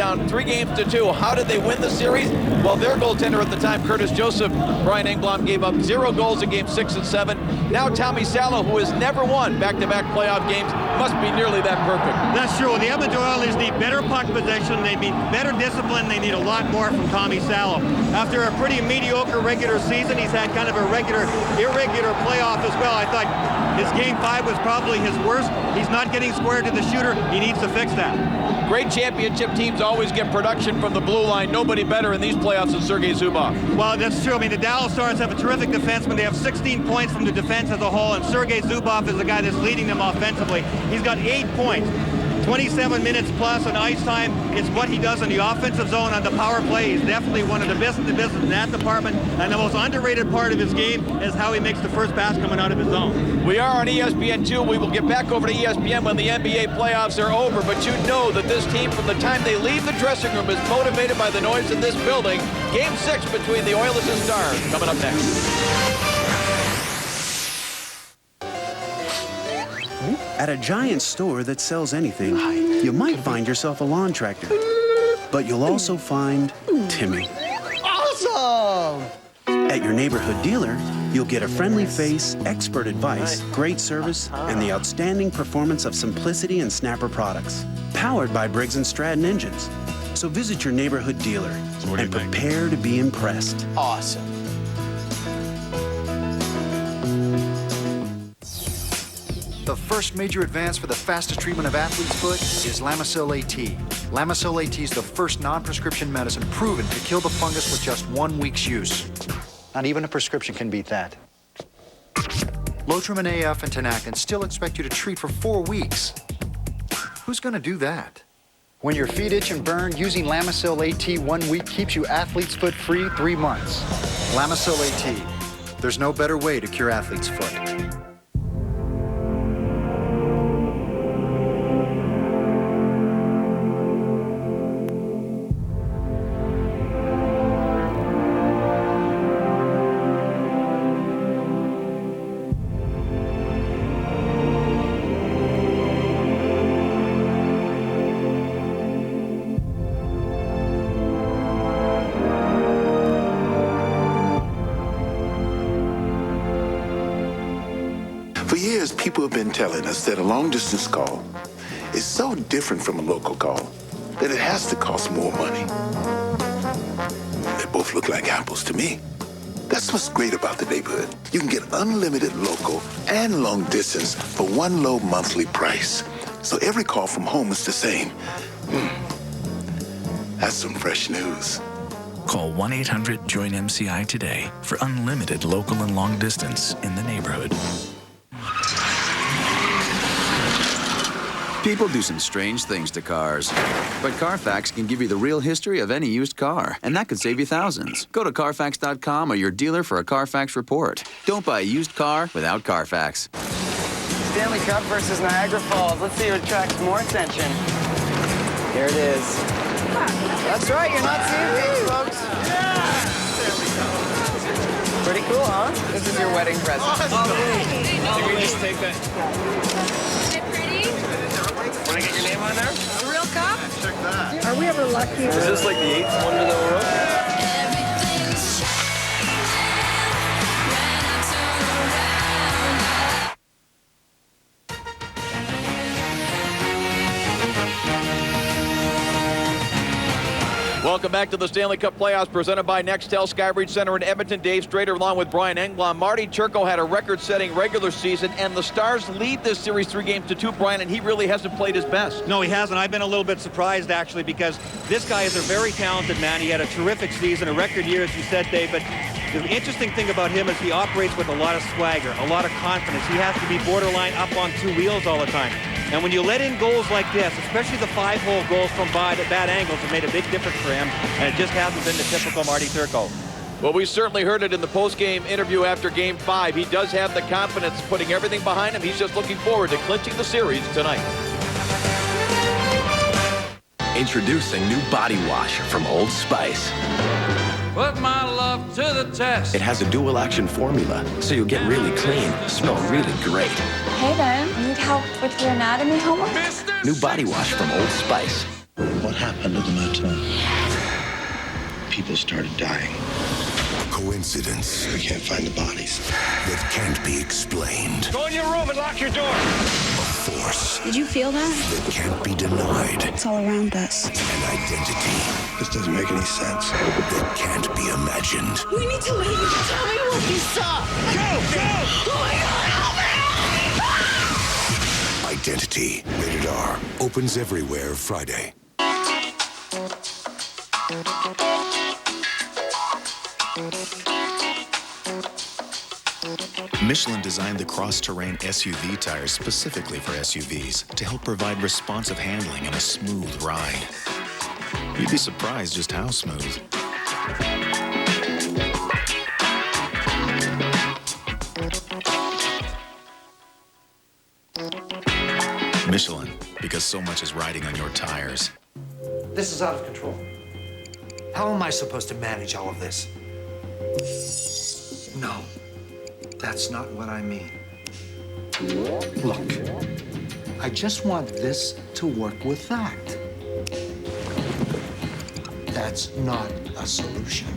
down 3-2. How did they win the series? Well, their goaltender at the time, Curtis Joseph, Brian Engblom, gave up 0 goals in Games 6 and 7. Now Tommy Salo, who has never won back-to-back playoff games, must be nearly that perfect. That's true. The Edmonton Oilers need better puck possession. They need better discipline. They need a lot more from Tommy Salo. After a pretty mediocre regular season, he's had kind of a irregular playoff as well. I thought his Game 5 was probably his worst. He's not getting square to the shooter. He needs to fix that. Great championship teams always get production from the blue line. Nobody better in these playoffs than Sergei Zubov. Well, that's true. I mean, the Dallas Stars have a terrific defenseman. They have 16 points from the defense as a whole, and Sergei Zubov is the guy that's leading them offensively. He's got 8 points. 27 minutes plus on ice time. It's what he does in the offensive zone on the power play. He's definitely one of the best in the business in that department. And the most underrated part of his game is how he makes the first pass coming out of his zone. We are on ESPN2. We will get back over to ESPN when the NBA playoffs are over. But you know that this team, from the time they leave the dressing room, is motivated by the noise in this building. Game 6 between the Oilers and Stars coming up next. At a giant store that sells anything, you might find yourself a lawn tractor. But you'll also find Timmy. Awesome! At your neighborhood dealer, you'll get a friendly face, expert advice, great service, and the outstanding performance of Simplicity and Snapper products. Powered by Briggs & Stratton engines. So visit your neighborhood dealer and prepare to be impressed. Awesome. The first major advance for the fastest treatment of athlete's foot is Lamisil AT. Lamisil AT is the first non-prescription medicine proven to kill the fungus with just 1 week's use. Not even a prescription can beat that. Lotrimin AF and Tinactin still expect you to treat for 4 weeks. Who's gonna do that? When your feet itch and burn, using Lamisil AT 1 week keeps you athlete's foot free 3 months. Lamisil AT. There's no better way to cure athlete's foot. For years, people have been telling us that a long-distance call is so different from a local call that it has to cost more money. They both look like apples to me. That's what's great about the neighborhood. You can get unlimited local and long distance for one low monthly price. So every call from home is the same. That's some fresh news. Call 1-800-JOIN-MCI today for unlimited local and long distance in the neighborhood. People do some strange things to cars. But Carfax can give you the real history of any used car, and that could save you thousands. Go to Carfax.com or your dealer for a Carfax report. Don't buy a used car without Carfax. Stanley Cup versus Niagara Falls. Let's see who attracts more attention. Here it is. That's right, you're not seeing things, folks. Pretty cool, huh? This is your wedding present. Can we just take that? Is it pretty? Want to get your name on there? A real cup? Check that. Are we ever lucky? Is this like the 8th wonder of the world? Welcome back to the Stanley Cup playoffs presented by Nextel Skybridge Center in Edmonton. Dave Strader along with Brian Engblom. Marty Turco had a record-setting regular season, and the Stars lead this series 3-2, Brian, and he really hasn't played his best. No, he hasn't. I've been a little bit surprised, actually, because this guy is a very talented man. He had a terrific season, a record year, as you said, Dave, but the interesting thing about him is he operates with a lot of swagger, a lot of confidence. He has to be borderline up on 2 wheels all the time. And when you let in goals like this, especially the 5-hole goals from bad angles, it made a big difference for him, and it just hasn't been the typical Marty Turco. Well, we certainly heard it in the post-game interview after Game 5. He does have the confidence, putting everything behind him. He's just looking forward to clinching the series tonight. Introducing new body wash from Old Spice. Put my love to the test. It has a dual-action formula, so you'll get really clean, smell really great. Hey, Ben. Need help with your anatomy homework? New body wash from Old Spice. What happened at the motel? People started dying. Coincidence. We can't find the bodies. That can't be explained. Go in your room and lock your door. A force. Did you feel that? That can't be denied. It's all around us. An identity. This doesn't make any sense. That can't be imagined. We need to leave. Tell me what you saw. Go! Oh my God, help me! Identity. Rated R. Opens everywhere Friday. Michelin designed the cross-terrain SUV tires specifically for SUVs to help provide responsive handling and a smooth ride. You'd be surprised just how smooth. Michelin, because so much is riding on your tires. This is out of control. How am I supposed to manage all of this? No, that's not what I mean. Look, I just want this to work with that. That's not a solution.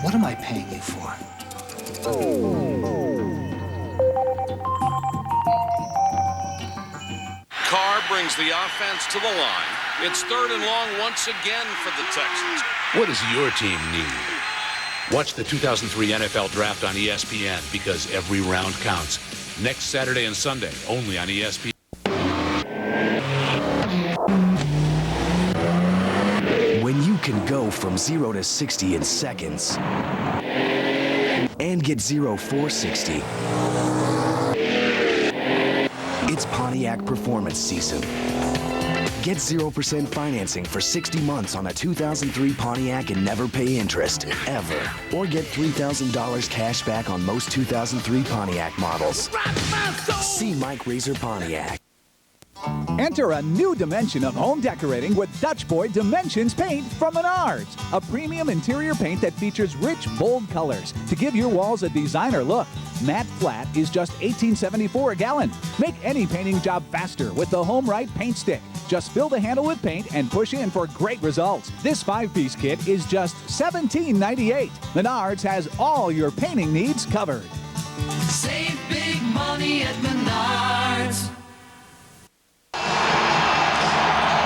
What am I paying you for? Carr brings the offense to the line. It's 3rd and long once again for the Texans. What does your team need? Watch the 2003 NFL Draft on ESPN because every round counts. Next Saturday and Sunday, only on ESPN. When you can go from 0 to 60 in seconds and get 0 460, it's Pontiac Performance Season. Get 0% financing for 60 months on a 2003 Pontiac and never pay interest, ever. Or get $3,000 cash back on most 2003 Pontiac models. See Mike Razor Pontiac. Enter a new dimension of home decorating with Dutch Boy Dimensions paint from Menards. A premium interior paint that features rich, bold colors to give your walls a designer look. Matte Flat is just $18.74 a gallon. Make any painting job faster with the Home Right paint stick. Just fill the handle with paint and push in for great results. This 5-piece kit is just $17.98. Menards has all your painting needs covered. Save big money at Menards.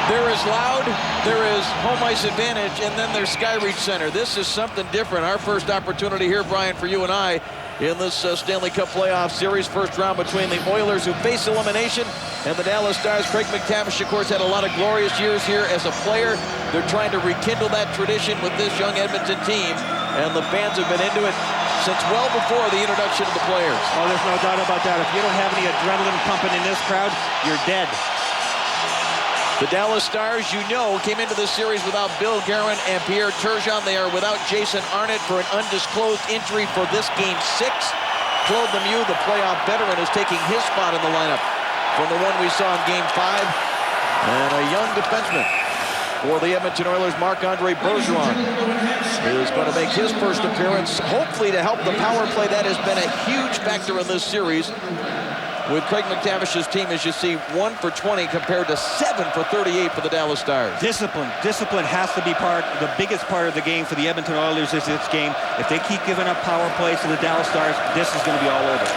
There is Loud, there is home ice advantage, and then there's Skyreach Center. This is something different. Our first opportunity here, Brian, for you and I in this Stanley Cup playoff series. First round between the Oilers, who face elimination, and the Dallas Stars. Craig McTavish, of course, had a lot of glorious years here as a player. They're trying to rekindle that tradition with this young Edmonton team, and the fans have been into it since well before the introduction of the players. Oh, there's no doubt about that. If you don't have any adrenaline pumping in this crowd, you're dead. The Dallas Stars, you know, came into this series without Bill Guerin and Pierre Turgeon. They are without Jason Arnott for an undisclosed injury for this Game 6. Claude Lemieux, the playoff veteran, is taking his spot in the lineup from the one we saw in Game 5. And a young defenseman for the Edmonton Oilers, Marc-Andre Bergeron, is going to make his first appearance, hopefully to help the power play. That has been a huge factor in this series. With Craig McTavish's team, as you see, 1 for 20 compared to 7 for 38 for the Dallas Stars. Discipline has to be the biggest part of the game for the Edmonton Oilers is this game. If they keep giving up power plays to the Dallas Stars, this is going to be all over.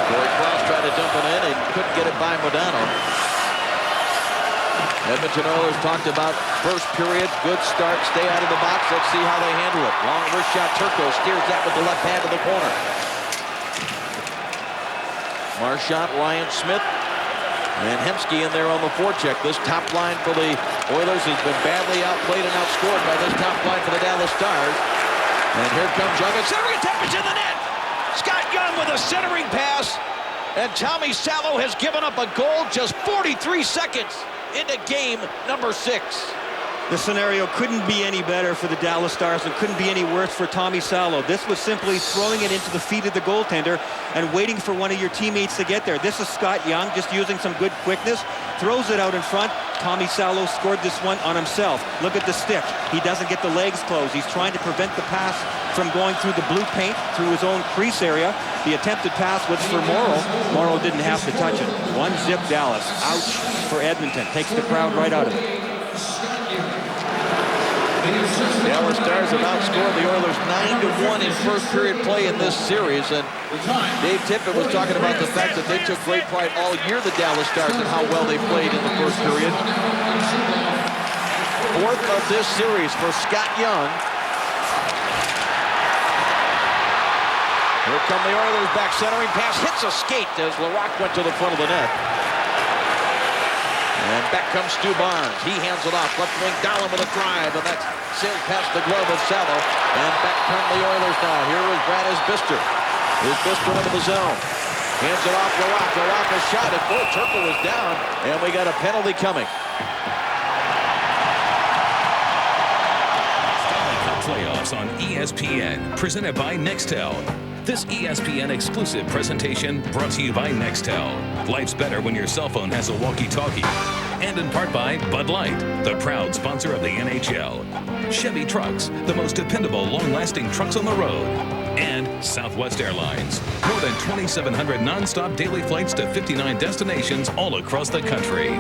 Corey Cross tried to dump it in and couldn't get it by Modano. Edmonton Oilers talked about first period, good start, stay out of the box. Let's see how they handle it. Long wrist shot, Turco steers that with the left hand to the corner. Marchand, Ryan Smith, and Hemsky in there on the forecheck. This top line for the Oilers has been badly outplayed and outscored by this top line for the Dallas Stars. And here comes Young, and centering attempts in the net. Scott Young with a centering pass, and Tommy Salo has given up a goal just 43 seconds into game number 6. The scenario couldn't be any better for the Dallas Stars and couldn't be any worse for Tommy Salo. This was simply throwing it into the feet of the goaltender and waiting for one of your teammates to get there. This is Scott Young just using some good quickness, throws it out in front. Tommy Salo scored this one on himself. Look at the stick. He doesn't get the legs closed. He's trying to prevent the pass from going through the blue paint, through his own crease area. The attempted pass was for Morrow. Morrow didn't have to touch it. 1-zip Dallas. Ouch for Edmonton. Takes the crowd right out of it. Dallas Stars have outscored the Oilers 9-1 in first period play in this series, and Dave Tippett was talking about the fact that they took great pride all year, the Dallas Stars, and how well they played in the first period. Fourth of this series for Scott Young. Here come the Oilers, back centering pass, hits a skate as Larocque went to the front of the net. And back comes Stu Barnes. He hands it off. Left wing Dahlen with a drive, and that's sailed past the glove of Salo. And back come the Oilers now. Here is Brad Isbister. Isbister into the zone. Hands it off Larocque. Larocque a shot at goal. Turco was down, and we got a penalty coming. Playoffs on ESPN, presented by Nextel. This ESPN exclusive presentation brought to you by Nextel. Life's better when your cell phone has a walkie-talkie. And in part by Bud Light, the proud sponsor of the NHL. Chevy Trucks, the most dependable, long-lasting trucks on the road. And Southwest Airlines, more than 2,700 non-stop daily flights to 59 destinations all across the country.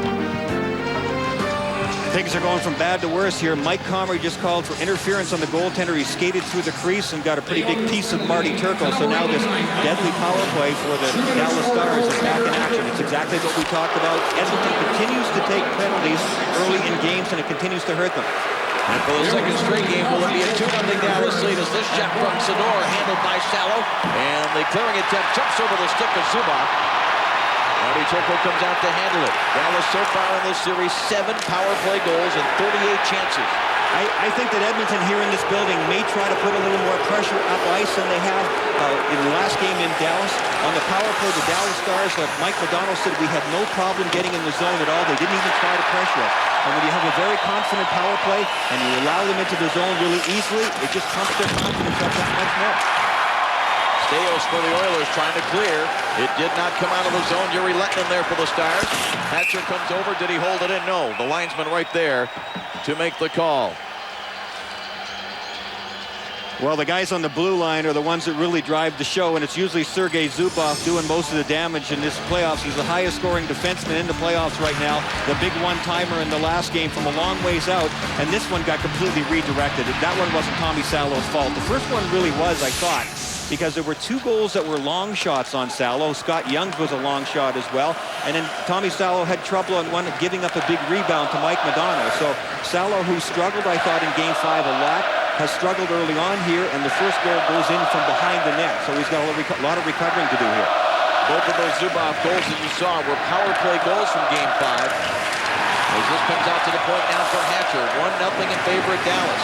Things are going from bad to worse here. Mike Comrie just called for interference on the goaltender. He skated through the crease and got a pretty big piece of Marty Turco. So now this deadly power play for the Dallas Stars is back in action. It's exactly what we talked about. Edmonton continues to take penalties early in games, and it continues to hurt them. And for the second straight game, will it be a 2-0 Dallas lead as this shot from Sador, handled by Salo. And the clearing attempt jumps over the stick of Zubov. Marty Turco comes out to handle it. Dallas so far in this series, 7 power play goals and 38 chances. I think that Edmonton here in this building may try to put a little more pressure up ice than they have in the last game in Dallas. On the power play, the Dallas Stars, like Mike Modano said, we had no problem getting in the zone at all. They didn't even try to pressure us. And when you have a very confident power play and you allow them into the zone really easily, it just pumps their confidence up that much more. Staios for the Oilers trying to clear. It did not come out of the zone. Yuri Lettinen there for the Stars. Hatcher comes over. Did he hold it in? No. The linesman right there to make the call. Well, the guys on the blue line are the ones that really drive the show, and it's usually Sergei Zubov doing most of the damage in this playoffs. He's the highest scoring defenseman in the playoffs right now. The big one-timer in the last game from a long ways out, and this one got completely redirected. That one wasn't Tommy Salo's fault. The first one really was, I thought, because there were 2 goals that were long shots on Salo. Scott Young's was a long shot as well. And then Tommy Salo had trouble on one giving up a big rebound to Mike Modano. So Salo, who struggled, I thought, in Game 5 a lot, has struggled early on here, and the first goal goes in from behind the net. So he's got a lot of recovering to do here. Both of those Zubov goals that you saw were power play goals from Game 5. As this comes out to the point now for Hatcher. 1-0 in favor of Dallas.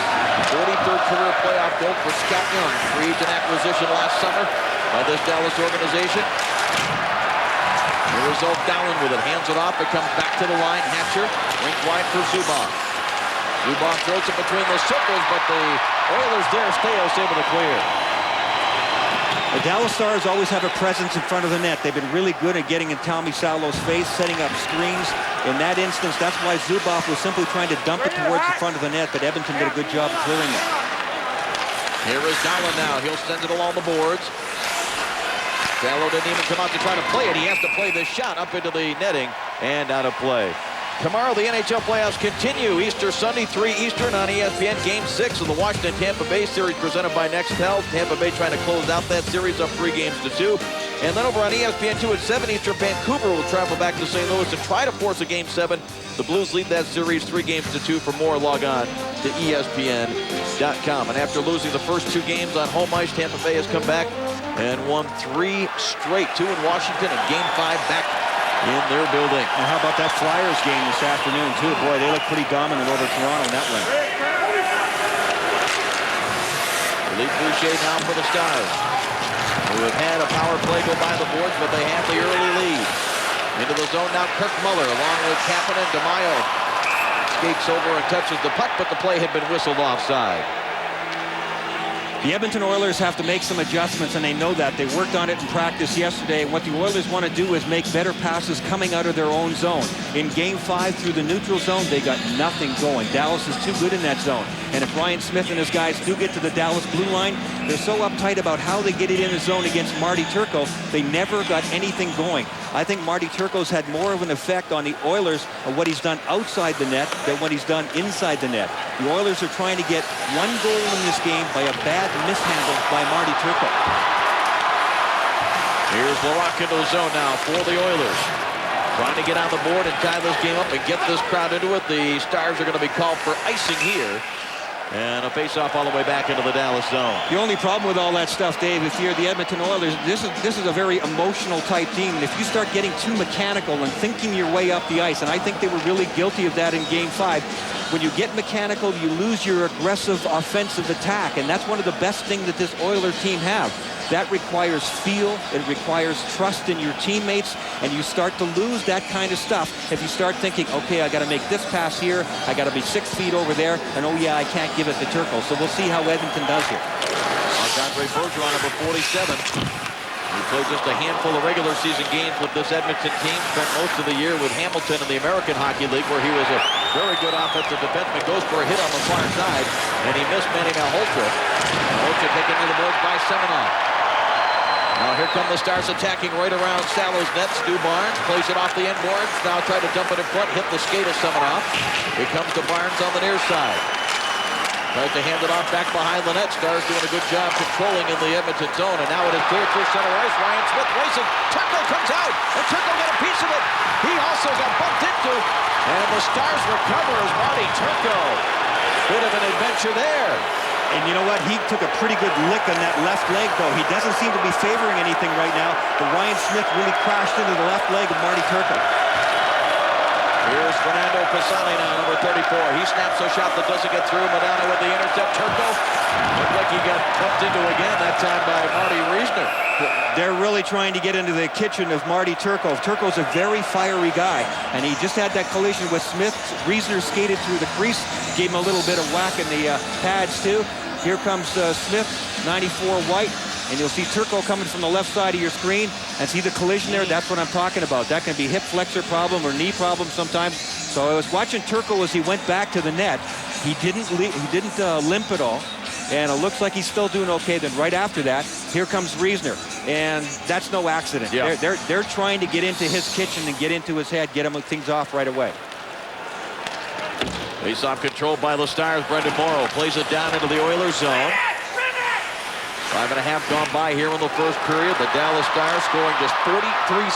43rd career playoff goal for Scott Young. Free agent acquisition last summer by this Dallas organization. The result, Dahlen with it. Hands it off. It comes back to the line. Hatcher. Rink wide for Zubov. Zubov throws it between the circles, but the Oilers there. Staios able to clear. The Dallas Stars always have a presence in front of the net. They've been really good at getting in Tommy Salo's face, setting up screens. In that instance, that's why Zubov was simply trying to dump it towards the front of the net, but Edmonton did a good job of clearing it. Here is Dahlen now. He'll send it along the boards. Salo didn't even come out to try to play it. He has to play this shot up into the netting and out of play. Tomorrow, the NHL playoffs continue. Easter Sunday, 3 Eastern on ESPN. Game 6 of the Washington-Tampa Bay series presented by Nextel. Tampa Bay trying to close out that series up 3-2. And then over on ESPN2 at 7 Eastern, Vancouver will travel back to St. Louis to try to force a Game 7. The Blues lead that series 3-2. For more, log on to ESPN.com. And after losing the first 2 games on home ice, Tampa Bay has come back and won 3 straight. 2 in Washington and Game 5 back in their building. And how about that Flyers game this afternoon, too? Boy, they look pretty dominant over Toronto in that one. Philippe Boucher now for the Stars, who have had a power play go by the boards, but they have the early lead. Into the zone now, Kirk Muller, along with Kapanen. DeMaio skates over and touches the puck, but the play had been whistled offside. The Edmonton Oilers have to make some adjustments, and they know that. They worked on it in practice yesterday, and what the Oilers want to do is make better passes coming out of their own zone. In Game 5 through the neutral zone, they got nothing going. Dallas is too good in that zone. And if Ryan Smith and his guys do get to the Dallas blue line, they're so uptight about how they get it in the zone against Marty Turco, they never got anything going. I think Marty Turco's had more of an effect on the Oilers of what he's done outside the net than what he's done inside the net. The Oilers are trying to get one goal in this game by a bad mishandle by Marty Turco. Here's Larocque into the zone now for the Oilers. Trying to get on the board and tie this game up and get this crowd into it. The Stars are going to be called for icing here. And a face-off all the way back into the Dallas zone. The only problem with all that stuff, Dave, if you're the Edmonton Oilers, this is a very emotional type team. And if you start getting too mechanical and thinking your way up the ice, and I think they were really guilty of that in Game 5, when you get mechanical, you lose your aggressive offensive attack. And that's one of the best things that this Oilers team have. That requires feel, it requires trust in your teammates, and you start to lose that kind of stuff if you start thinking, okay, I got to make this pass here, I got to be 6 feet over there, and oh yeah, I can't give it to Turco. So we'll see how Edmonton does here. Andre Bergeron, number 47. He played just a handful of regular season games with this Edmonton team, spent most of the year with Hamilton in the American Hockey League, where he was a very good offensive defenseman, goes for a hit on the far side, and he missed Manny Malhotra. Malhotra taken to the boards by Semenov. Now here come the Stars attacking right around Salo's net. Stu Barnes plays it off the end boards. Now try to dump it in front, hit the skate of Semenov. Here comes to Barnes on the near side. Tries to hand it off back behind the net. Stars doing a good job controlling in the Edmonton zone. And now it is cleared through center ice. Ryan Smith racing. Turco comes out. And Turco got a piece of it. He also got bumped into. And the Stars recover as Marty Turco. Bit of an adventure there. And you know what? He took a pretty good lick on that left leg, though. He doesn't seem to be favoring anything right now. But Ryan Smith really crashed into the left leg of Marty Turco. Here's Fernando Pisani now, number 34. He snaps a shot that doesn't get through. Madonna with the intercept. Turco looked like he got bumped into again, that time by Marty Reisner. They're really trying to get into the kitchen of Marty Turco. Turco's a very fiery guy, and he just had that collision with Smith. Reisner skated through the crease, gave him a little bit of whack in the pads, too. Here comes Smith, 94 white, and you'll see Turco coming from the left side of your screen. And see the collision there? That's what I'm talking about. That can be hip flexor problem or knee problem sometimes. So I was watching Turco as he went back to the net. He didn't limp at all. And it looks like he's still doing okay. Then right after that, here comes Reisner. And that's no accident. Yeah. They're trying to get into his kitchen and get into his head, get him things off right away. Face-off controlled by the Stars. Brendan Morrow plays it down into the Oilers zone. 5.5 gone by here in the first period. The Dallas Stars scoring just 43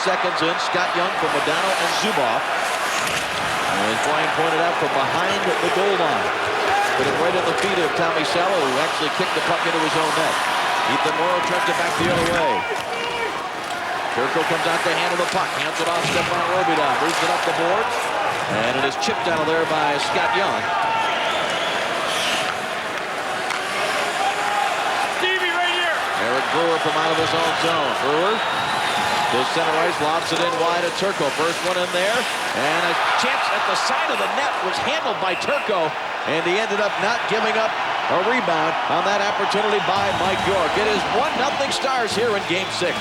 seconds in. Scott Young from Modano and Zubov. And as Brian pointed out, from behind the goal line. Put it right in the feet of Tommy Salo, who actually kicked the puck into his own net. Ethan Morrow tries it back the other way. Turco comes out to handle the puck. Hands it off Stefan Robidas. Moves it up the boards. And it is chipped out of there by Scott Young. Eric Brewer from out of his own zone. Brewer to center ice, lobs it in wide at Turco. First one in there, and a chance at the side of the net was handled by Turco, and he ended up not giving up a rebound on that opportunity by Mike York. It is 1-0 Stars here in Game 6.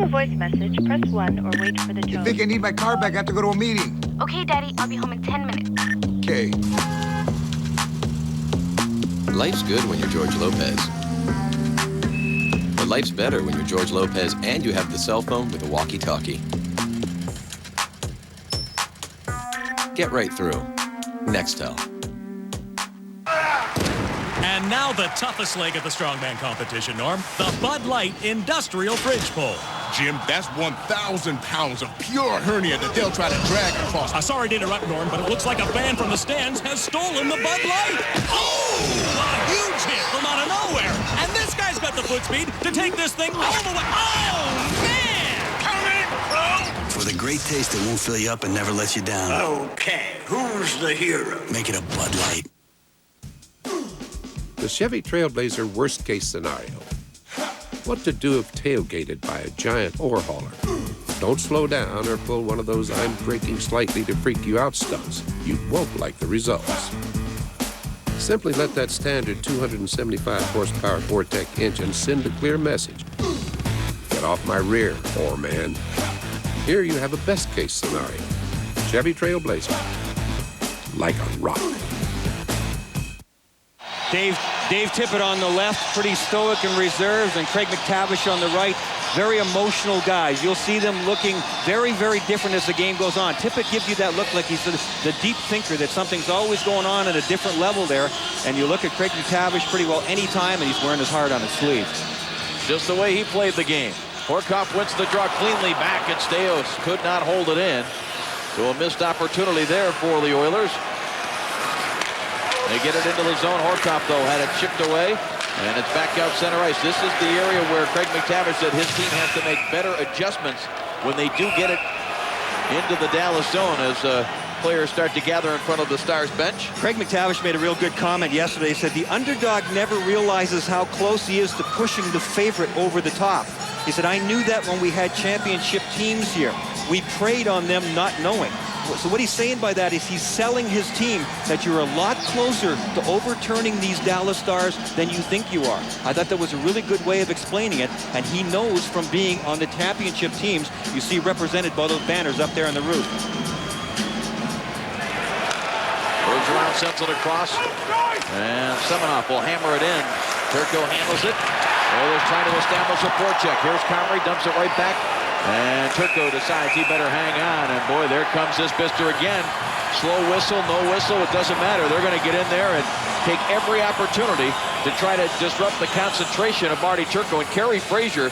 Voice message, press 1 or wait for the tone. I think I need my car back. I have to go to a meeting. Okay, Daddy, I'll be home in 10 minutes. Okay. Life's good when you're George Lopez. But life's better when you're George Lopez and you have the cell phone with a walkie-talkie. Get right through. Nextel. And now the toughest leg of the strongman competition, Norm. The Bud Light Industrial Fridge Pull. Jim, that's 1,000 pounds of pure hernia that they'll try to drag across. Sorry to interrupt, Norm, but it looks like a fan from the stands has stolen the Bud Light. Oh! A huge hit from out of nowhere. And this guy's got the foot speed to take this thing all the way. Oh, man! Coming, bro! For the great taste that won't fill you up and never lets you down. Okay, who's the hero? Make it a Bud Light. The Chevy Trailblazer worst-case scenario. What to do if tailgated by a giant ore hauler? Don't slow down or pull one of those I'm braking slightly to freak you out stunts. You won't like the results. Simply let that standard 275 horsepower Vortec engine send a clear message. Get off my rear, poor man. Here you have a best case scenario. Chevy Trailblazer. Like a rock. Dave Tippett on the left, pretty stoic and reserved, and Craig McTavish on the right. Very emotional guys. You'll see them looking very, very different as the game goes on. Tippett gives you that look like he's the deep thinker, that something's always going on at a different level there. And you look at Craig McTavish pretty well any time, and he's wearing his heart on his sleeve. Just the way he played the game. Horkoff wins the draw cleanly back, and Steos could not hold it in. So a missed opportunity there for the Oilers. They get it into the zone. Horkoff, though, had it chipped away. And it's back out center ice. This is the area where Craig McTavish said his team has to make better adjustments when they do get it into the Dallas zone as players start to gather in front of the Stars bench. Craig McTavish made a real good comment yesterday. He said the underdog never realizes how close he is to pushing the favorite over the top. He said, I knew that when we had championship teams here. We preyed on them not knowing. So what he's saying by that is he's selling his team that you're a lot closer to overturning these Dallas Stars than you think you are. I thought that was a really good way of explaining it, and he knows from being on the championship teams, you see represented by those banners up there on the roof. Moves around, sends it across, and Semenoff will hammer it in. Turco handles it. Oilers trying to establish a forecheck. Here's Comrie, dumps it right back. And Turco decides he better hang on. And boy, there comes this Bister again. Slow whistle, no whistle, it doesn't matter. They're going to get in there and take every opportunity to try to disrupt the concentration of Marty Turco. And Kerry Frazier,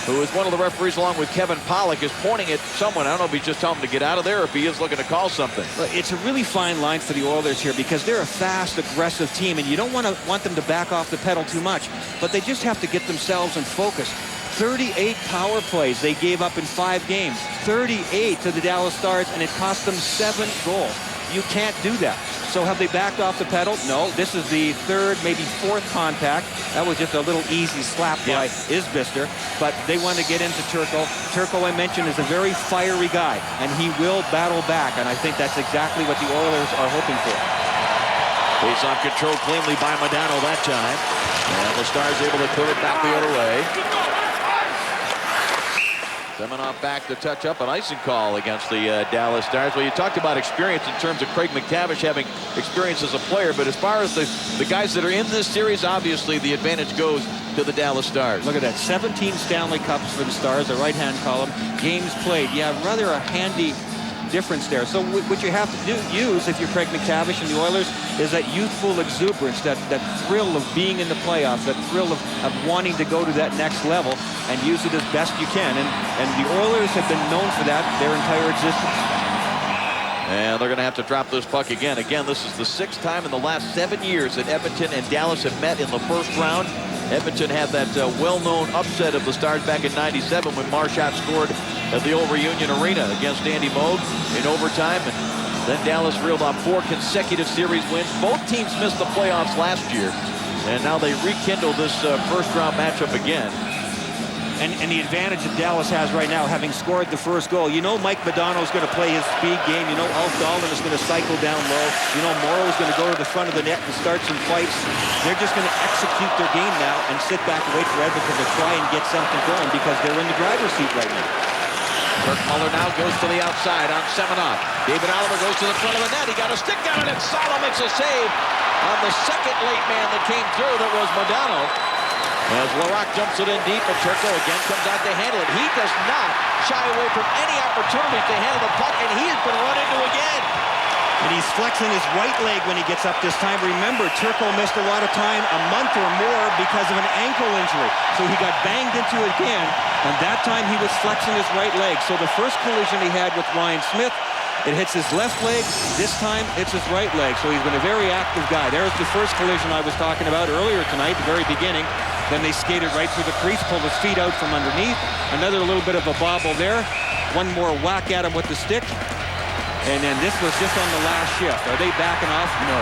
who is one of the referees along with Kevin Pollock, is pointing at someone. I don't know if he's just telling him to get out of there or if he is looking to call something. It's a really fine line for the Oilers here because they're a fast, aggressive team, and you don't want them to back off the pedal too much. But they just have to get themselves in focus. 38 power plays they gave up in 5 games. 38 to the Dallas Stars, and it cost them 7 goals. You can't do that. So have they backed off the pedal? No. This is the 3rd, maybe 4th contact. That was just a little easy slap by Isbister. But they want to get into Turco. Turco, I mentioned, is a very fiery guy, and he will battle back. And I think that's exactly what the Oilers are hoping for. Face-off control cleanly by Modano that time. And the Stars able to clear it back the other way. Semenoff back to touch up an icing call against the Dallas Stars. Well, you talked about experience in terms of Craig McTavish having experience as a player, but as far as the guys that are in this series, obviously the advantage goes to the Dallas Stars. Look at that, 17 Stanley Cups for the Stars, the right-hand column. Games played. Yeah, rather a handy difference there. So what you have to use if you're Craig McTavish and the Oilers is that youthful exuberance, that thrill of being in the playoffs, that thrill of wanting to go to that next level, and use it as best you can. And the Oilers have been known for that their entire existence. And they're going to have to drop this puck again. Again, this is the 6th time in the last 7 years that Edmonton and Dallas have met in the first round. Edmonton had that well-known upset of the Stars back in '97 when Marchand scored at the old Reunion Arena against Andy Moog in overtime. And then Dallas reeled off 4 consecutive series wins. Both teams missed the playoffs last year, and now they rekindle this first-round matchup again. And the advantage that Dallas has right now, having scored the first goal, you know Mike Modano's going to play his speed game. You know Alf Dahlen is going to cycle down low. You know Morrow's going to go to the front of the net and start some fights. They're just going to execute their game now and sit back and wait for Edmonton to try and get something going because they're in the driver's seat right now. Kirk Muller now goes to the outside on Semenoff. David Oliver goes to the front of the net. He got a stick on it, and Salo makes a save on the second late man that came through. That was Modano. As Larocque dumps it in deep, and Turco again comes out to handle it. He does not shy away from any opportunity to handle the puck, and he has been run into again. And he's flexing his right leg when he gets up this time. Remember, Turco missed a lot of time, a month or more, because of an ankle injury. So he got banged into it again, and that time he was flexing his right leg. So the first collision he had with Ryan Smith, it hits his left leg. This time, it's his right leg. So he's been a very active guy. There's the first collision I was talking about earlier tonight, the very beginning. Then they skated right through the crease, pulled his feet out from underneath. Another little bit of a bobble there. One more whack at him with the stick. And then this was just on the last shift. Are they backing off? No.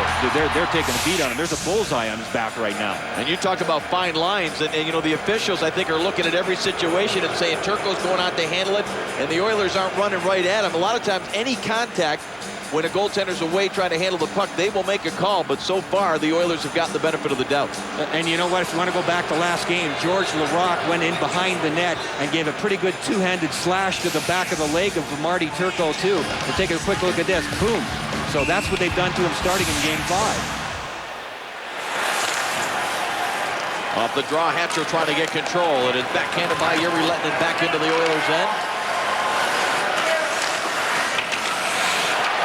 They're taking a beat on him. There's a bullseye on his back right now. And you talk about fine lines, and you know, the officials, I think, are looking at every situation and saying Turco's going out to handle it, and the Oilers aren't running right at him. A lot of times, any contact, when a goaltender's away trying to handle the puck, they will make a call, but so far, the Oilers have gotten the benefit of the doubt. And you know what? If you want to go back to last game, George Larocque went in behind the net and gave a pretty good two-handed slash to the back of the leg of Marty Turco, too. We'll take a quick look at this. Boom. So that's what they've done to him starting in Game 5. Off the draw, Hatcher trying to get control. It is backhanded by Yuri Lettinen back into the Oilers' end.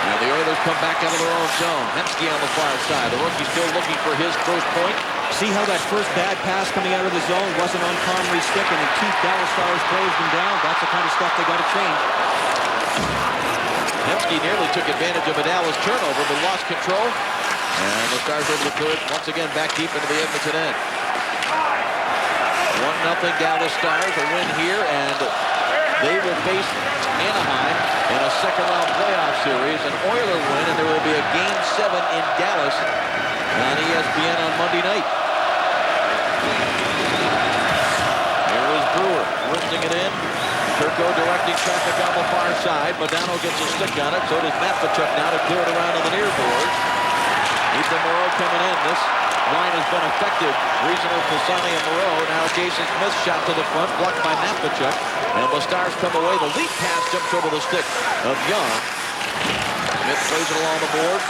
Now the Oilers come back out of their own zone. Hemsky on the far side. The rookie still looking for his first point. See how that first bad pass coming out of the zone wasn't on Connery's stick, and the two Dallas Stars closed him down. That's the kind of stuff they got to change. Hemsky nearly took advantage of a Dallas turnover, but lost control. And the Stars over the third, once again back deep into the Edmonton end. 1-0 Dallas Stars, a win here, and they will face Anaheim in a second-round playoff series. An Oiler win, and there will be a Game 7 in Dallas on ESPN on Monday night. Here is Brewer, lifting it in. Turco directing traffic on the far side. Modano gets a stick on it. So does Matvichuk now to clear it around on the near boards. Ethan Moreau coming in. This line has been effective. Reasonable Pisani and Moreau. Now Jason Smith shot to the front, blocked by Matvichuk. And the Stars come away. The lead pass jumps over the stick of Young. Smith plays it along the boards.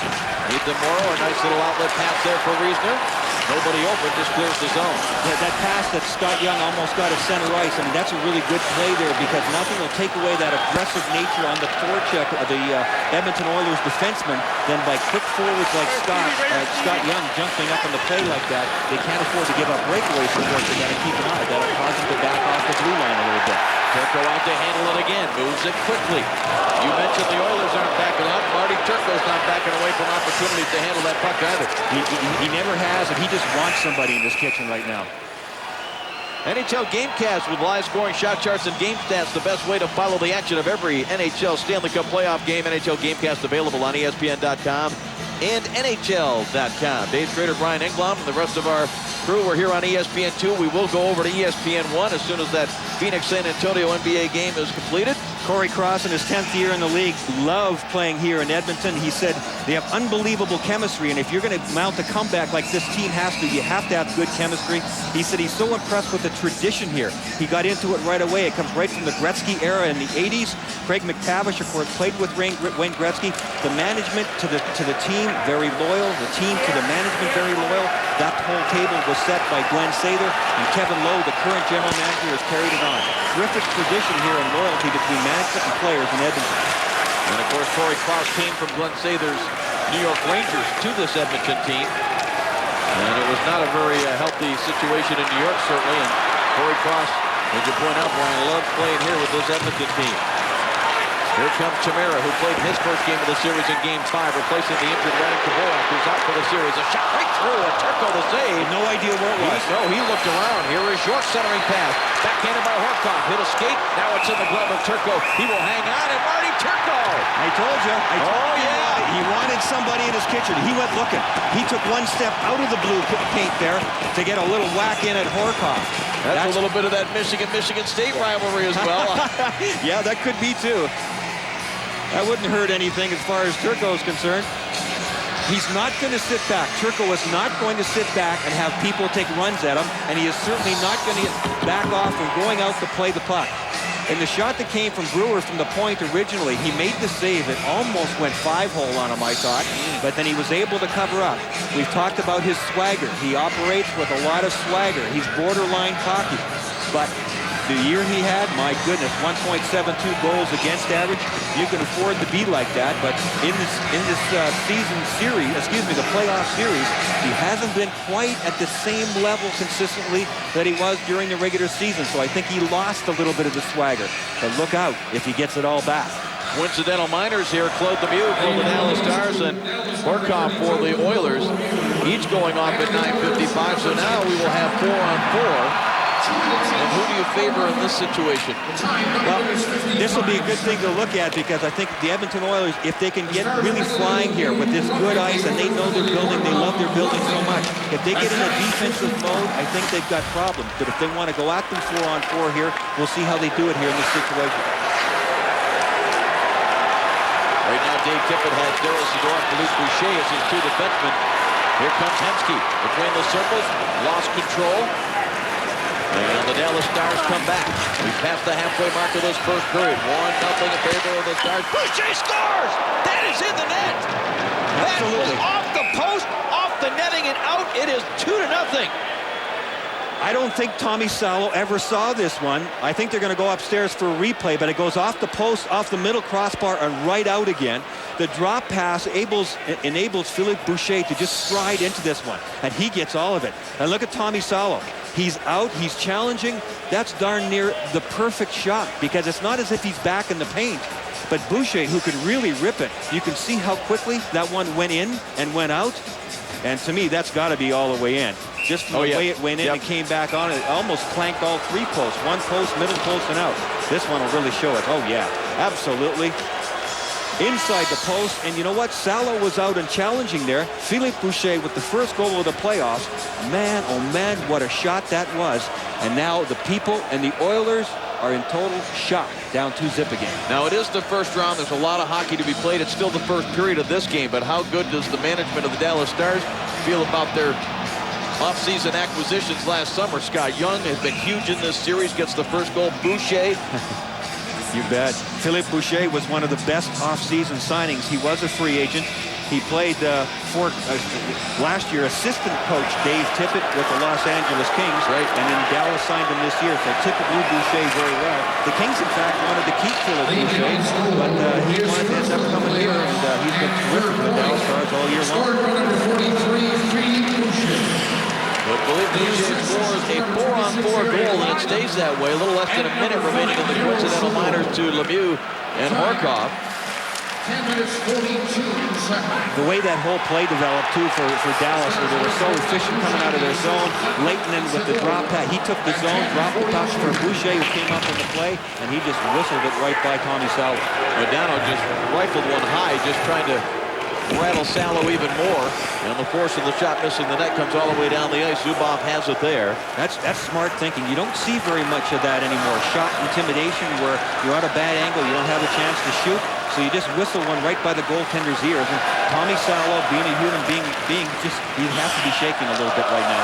Ethan Moreau, a nice little outlet pass there for Reisner. Nobody open, just clears the zone. Yeah, that pass that Scott Young almost got at center ice, I mean, that's a really good play there because nothing will take away that aggressive nature on the forecheck of the Edmonton Oilers defenseman than by quick forwards like Scott Young jumping up on the play like that. They can't afford to give up breakaways for work. They got to keep an eye. That'll cause them to back off the blue line a little bit. Turco out to handle it again, moves it quickly. You mentioned the Oilers aren't backing up. Marty Turco's not backing away from opportunities to handle that puck either. He never has, and he just wants somebody in this kitchen right now. NHL Gamecast with live scoring, shot charts, and game stats. The best way to follow the action of every NHL Stanley Cup playoff game. NHL Gamecast available on ESPN.com and NHL.com. Dave Schrader, Brian Engblom, and the rest of our crew, we're here on ESPN2. We will go over to ESPN1 as soon as that Phoenix-San Antonio NBA game is completed. Corey Cross in his 10th year in the league loved playing here in Edmonton. He said they have unbelievable chemistry, and if you're going to mount a comeback like this team has to, you have to have good chemistry. He said he's so impressed with the tradition here. He got into it right away. It comes right from the Gretzky era in the 80s. Craig McTavish, of course, played with Wayne Gretzky. The management to the team, very loyal. The team to the management, very loyal. That whole table was set by Glenn Sather, and Kevin Lowe, the current general manager, has carried it on. Terrific tradition here and loyalty between management and players in Edmonton. And of course, Corey Cross came from Glenn Sather's New York Rangers to this Edmonton team. And it was not a very healthy situation in New York, certainly. And Corey Cross, as you point out, Brian, loves playing here with this Edmonton team. Here comes Chimera, who played his first game of the series in Game 5, replacing the injured Radek Dvorak, who's out for the series. A shot right through, and Turco the save. No idea where it was. No, he looked around. Here is York centering pass. Backhanded by Horkoff. Hit a skate. Now it's in the glove of Turco. He will hang on, and Marty Turco. I told you. He wanted somebody in his kitchen. He went looking. He took one step out of the blue paint there to get a little whack in at Horkoff. That's a little bit of that Michigan State rivalry as well. Yeah, that could be too. That wouldn't hurt anything as far as Turco is concerned. He's not going to sit back. Turco is not going to sit back and have people take runs at him, and he is certainly not going to back off from going out to play the puck. In the shot that came from Brewer from the point originally, he made the save. It almost went 5-hole on him, I thought, but then he was able to cover up. We've talked about his swagger. He operates with a lot of swagger. He's borderline cocky, but the year he had, my goodness, 1.72 goals against average. You can afford to be like that, but in this season series, the playoff series, he hasn't been quite at the same level consistently that he was during the regular season. So I think he lost a little bit of the swagger. But look out if he gets it all back. Coincidental minors here. Claude Lemieux for the Dallas Stars and Horkoff for the Oilers, each going off at 9:55. So now we will have 4-on-4. And who do you favor in this situation? Well, this will be a good thing to look at because I think the Edmonton Oilers, if they can get really flying here with this good ice and they know their building, they love their building so much. If they get in a defensive mode, I think they've got problems. But if they want to go at them 4-on-4 here, we'll see how they do it here in this situation. Right now, Dave Tippett has Darryl Sador, Philippe Boucher as his two defensemen. Here comes Hemsky between the circles, lost control. And the Dallas Stars come back. We passed the halfway mark of this first period. 1-0 in favor of the Stars. Boucher scores! That is in the net! That was off the post, off the netting, and out. It is 2-0. I don't think Tommy Salo ever saw this one. I think they're going to go upstairs for a replay, but it goes off the post, off the middle crossbar, and right out again. The drop pass enables Philippe Boucher to just stride into this one, and he gets all of it. And look at Tommy Salo. He's out, he's challenging. That's darn near the perfect shot because it's not as if he's back in the paint. But Boucher, who could really rip it, you can see how quickly that one went in and went out. And to me, that's got to be all the way in. Just from the way it went in and came back on, it almost clanked all three posts. One post, middle post, and out. This one will really show it. Oh, yeah, absolutely. Inside the post, and you know what? Salo was out and challenging there. Philippe Boucher with the first goal of the playoffs. Man, oh man, what a shot that was. And now the people and the Oilers are in total shock, down 2-0 again. Now, it is the first round. There's a lot of hockey to be played. It's still the first period of this game, but how good does the management of the Dallas Stars feel about their off-season acquisitions last summer? Scott Young has been huge in this series, gets the first goal. Boucher. You bet. Philippe Boucher was one of the best off-season signings. He was a free agent. He played for last year assistant coach Dave Tippett with the Los Angeles Kings, right? And then Dallas signed him this year, so Tippett knew Boucher very well. The Kings, in fact, wanted to keep Philippe Boucher, but he wanted to end up coming here, and he's been terrific with the Dallas Stars all year long. But Philippe Boucher scores a 4-on-4 goal, and it stays that way. A little less than a minute remaining in the coincidental minors to Lemieux and Horkoff. 10 minutes, 42 seconds. The way that whole play developed, too, for Dallas, where they were so efficient coming out of their zone. Leighton in with the drop pass. He took the zone, dropped the puck for Boucher, who came up on the play, and he just whistled it right by Tommy Salo. Modano just rifled one high, just trying to rattle Salo even more. And the force of the shot missing the net comes all the way down the ice. Zubov has it there. That's smart thinking. You don't see very much of that anymore. Shot intimidation where you're at a bad angle, you don't have a chance to shoot. So you just whistle one right by the goaltender's ears. And Tommy Salo, being a human being, just he has to be shaking a little bit right now.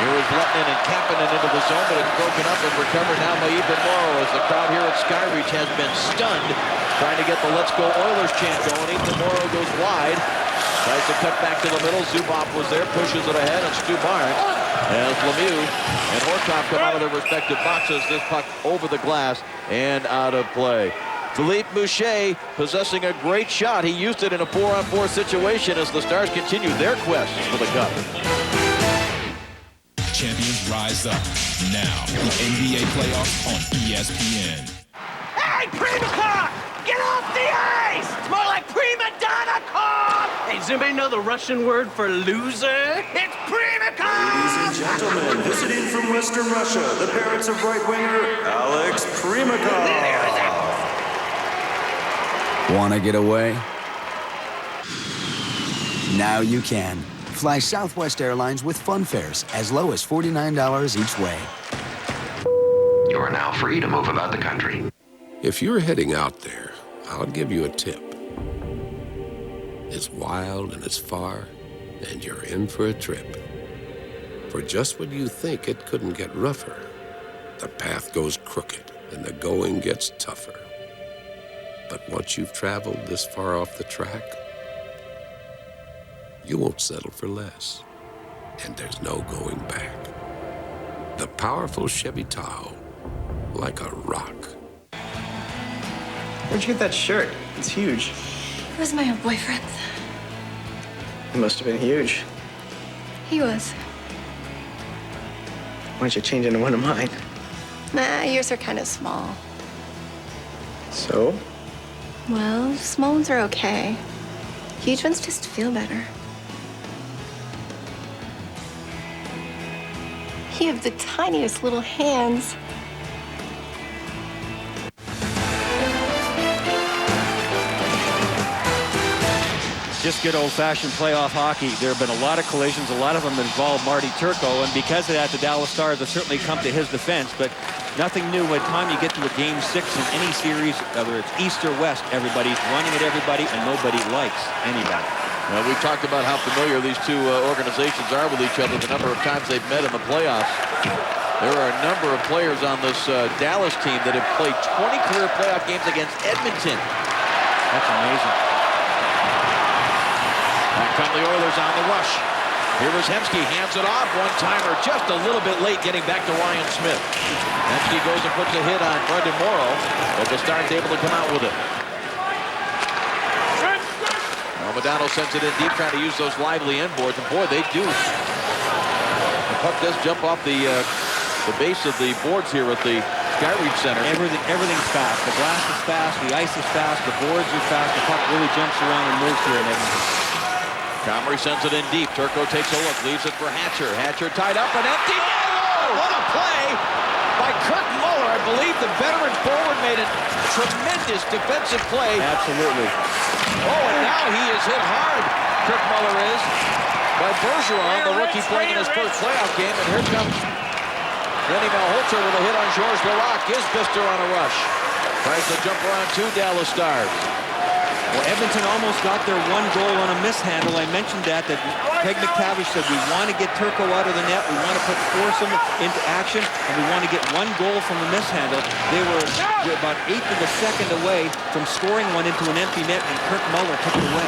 Here is Letnin and Kapanen into the zone, but it's broken up and recovered now by Ethan Morrow as the crowd here at Skyreach has been stunned, trying to get the Let's Go Oilers chant going. Ethan Morrow goes wide, tries to cut back to the middle. Zubov was there, pushes it ahead, and Stu Barnes as Lemieux and Horkoff come out of their respective boxes. This puck over the glass and out of play. Philippe Boucher possessing a great shot. He used it in a 4-on-4 situation as the Stars continue their quest for the cup. Champions rise up. Now, the NBA playoffs on ESPN. Hey, Prima! Get off the ice! It's more like Prima Donna Cop! Hey, does anybody know the Russian word for loser? It's Prima Cop! Ladies and gentlemen, visiting from Western Russia, the parents of right winger Alex Primakov. Want to get away? Now you can. Fly Southwest Airlines with fun fares as low as $49 each way. You are now free to move about the country. If you're heading out there, I'll give you a tip. It's wild and it's far, and you're in for a trip. For just when you think it couldn't get rougher, the path goes crooked and the going gets tougher. But once you've traveled this far off the track, you won't settle for less. And there's no going back. The powerful Chevy Tahoe, like a rock. Where'd you get that shirt? It's huge. It was my old boyfriend's. It must have been huge. He was. Why don't you change into one of mine? Nah, yours are kind of small. So? Well, small ones are okay. Huge ones just feel better. You have the tiniest little hands. Just good old-fashioned playoff hockey. There have been a lot of collisions, a lot of them involve Marty Turco, and because of that, the Dallas Stars have certainly come to his defense, but nothing new. By the time you get to a Game 6 in any series, whether it's East or West, everybody's running at everybody, and nobody likes anybody. Well, we've talked about how familiar these two organizations are with each other, the number of times they've met in the playoffs. There are a number of players on this Dallas team that have played 20 career playoff games against Edmonton. That's amazing. Back come the Oilers on the rush. Here is Hemsky, hands it off. One-timer just a little bit late getting back to Ryan Smith. Hemsky goes and puts a hit on Brendan Morrow, but the Stars able to come out with it. Modano sends it in deep, trying to use those lively end boards, and boy, they do. The puck does jump off the base of the boards here at the Skyreach Center. Everything's fast. The glass is fast, the ice is fast, the boards are fast, the puck really jumps around and moves here in Edmonton. Comrie sends it in deep. Turco takes a look, leaves it for Hatcher. Hatcher tied up and empty. Oh, what a play by Kirk Muller. I believe the veteran forward made a tremendous defensive play. Absolutely. Oh, and now he is hit hard. Kirk Muller is by Bergeron, the rookie playing in his first playoff game. And here comes Rennie Malholtzer with a hit on Georges Laraque. Isbister on a rush. Tries to jump around two Dallas Stars. Well, Edmonton almost got their one goal on a mishandle. I mentioned that Craig McTavish said we want to get Turco out of the net. We want to force him into action, and we want to get one goal from the mishandle. They were about 1/8 of a second away from scoring one into an empty net, and Kirk Muller took it away.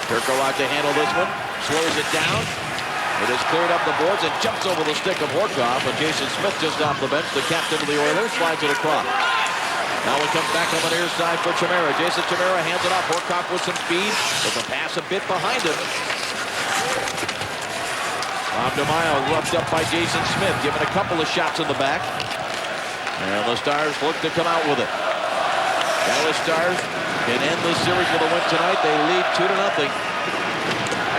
Turco out to handle this one. Slows it down. It has cleared up the boards and jumps over the stick of Horkoff. And Jason Smith just off the bench, the captain of the Oilers, slides it across. Now it comes back on the near side for Chimera. Jason Chimera hands it off. Horkoff with some speed. With a pass a bit behind him. Rob DeMaio roughed up by Jason Smith, given a couple of shots in the back. And the Stars look to come out with it. Dallas Stars can end this series with a win tonight. They lead 2-0.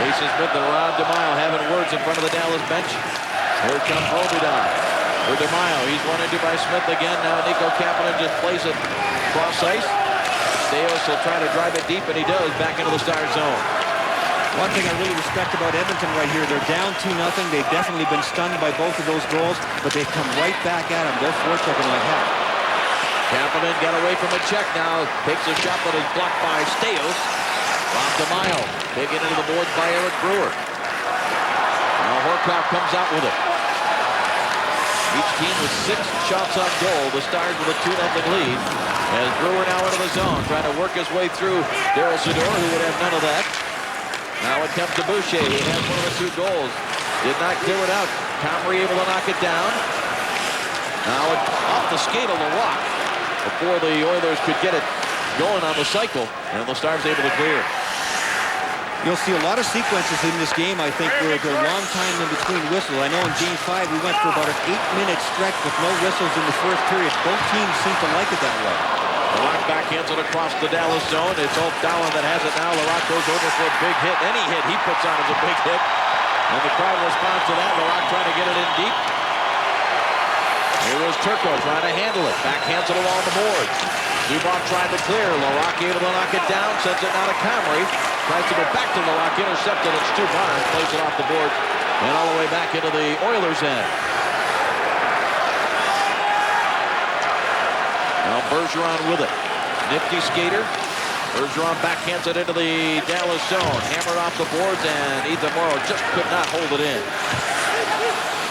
Jason Smith and Rob DeMaio having words in front of the Dallas bench. Here comes Robidon. For DeMaio, he's run into by Smith again. Now Nico Kapanen just plays it cross ice. Steos will try to drive it deep, and he does, back into the Star zone. One thing I really respect about Edmonton right here, they're down 2-0. They've definitely been stunned by both of those goals, but they come right back at them. They're forechecking like heck. Kapanen got away from a check now. Takes a shot that is blocked by Steos. Rob DeMaio taken into the boards by Eric Brewer. Now Horkoff comes out with it. Each team with 6 shots on goal. The Stars with a 2-0 lead. As Brewer now into the zone, trying to work his way through Darryl Sydor, who would have none of that. Now it comes to Boucher. He has one of the 2 goals. Did not clear it out. Comrie able to knock it down. Now it off the skate of Laraque before the Oilers could get it going on the cycle. And the Stars able to clear. You'll see a lot of sequences in this game, I think, where there's a long time in between whistles. I know in Game 5 we went for about an 8-minute stretch with no whistles in the first period. Both teams seem to like it that way. Laraque backhands it across the Dallas zone. It's old Dahlen that has it now. Laraque goes over for a big hit. Any hit he puts on is a big hit. And the crowd responds to that. Laraque trying to get it in deep. Here is Turco trying to handle it. Backhands it along the boards. Zubov tried to clear. Laraque able to knock it down. Sends it now to Comrie. Tries to go back to Laraque. Intercepted. It's Stu Barnes. Plays it off the board. And all the way back into the Oilers' end. Now Bergeron with it. Nifty skater. Bergeron backhands it into the Dallas zone. Hammered off the boards, and Ethan Morrow just could not hold it in.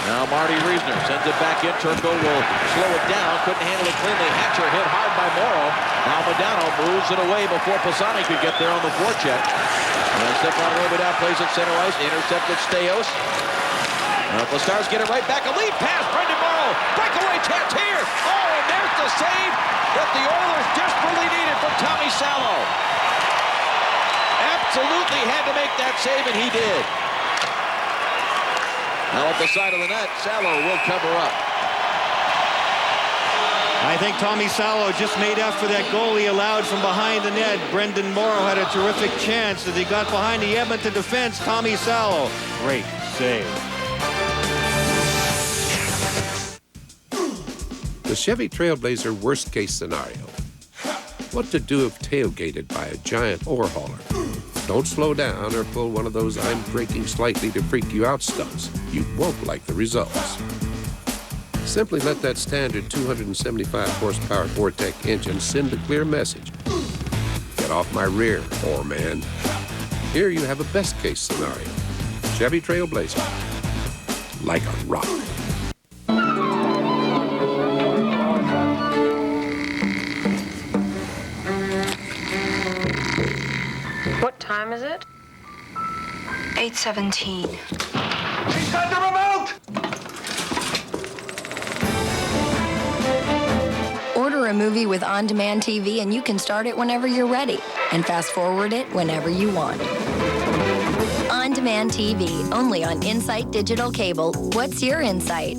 Now Marty Reisner sends it back in. Turco will slow it down. Couldn't handle it cleanly. Hatcher hit hard by Morrow. Now Modano moves it away before Pisani could get there on the forecheck. And Stefan Robidon plays it center ice. Intercepted Steos. Now the Stars get it right back. A lead pass. Brendan Morrow. Breakaway chance here. Oh, and there's the save that the Oilers desperately needed from Tommy Salo. Absolutely had to make that save, and he did. Now at the side of the net, Salo will cover up. I think Tommy Salo just made up for that goal he allowed from behind the net. Brendan Morrow had a terrific chance as he got behind the Edmonton defense. Tommy Salo, great save. The Chevy Trailblazer worst-case scenario. What to do if tailgated by a giant ore hauler. Don't slow down or pull one of those I'm braking slightly to freak you out stunts. You won't like the results. Simply let that standard 275 horsepower Vortec engine send a clear message. Get off my rear, ore man. Here you have a best-case scenario. Chevy Trailblazer. Like a rock. What time is it? 8:17. He's got the remote! Order a movie with on-demand TV and you can start it whenever you're ready and fast-forward it whenever you want. On-demand TV, only on Insight Digital Cable. What's your insight?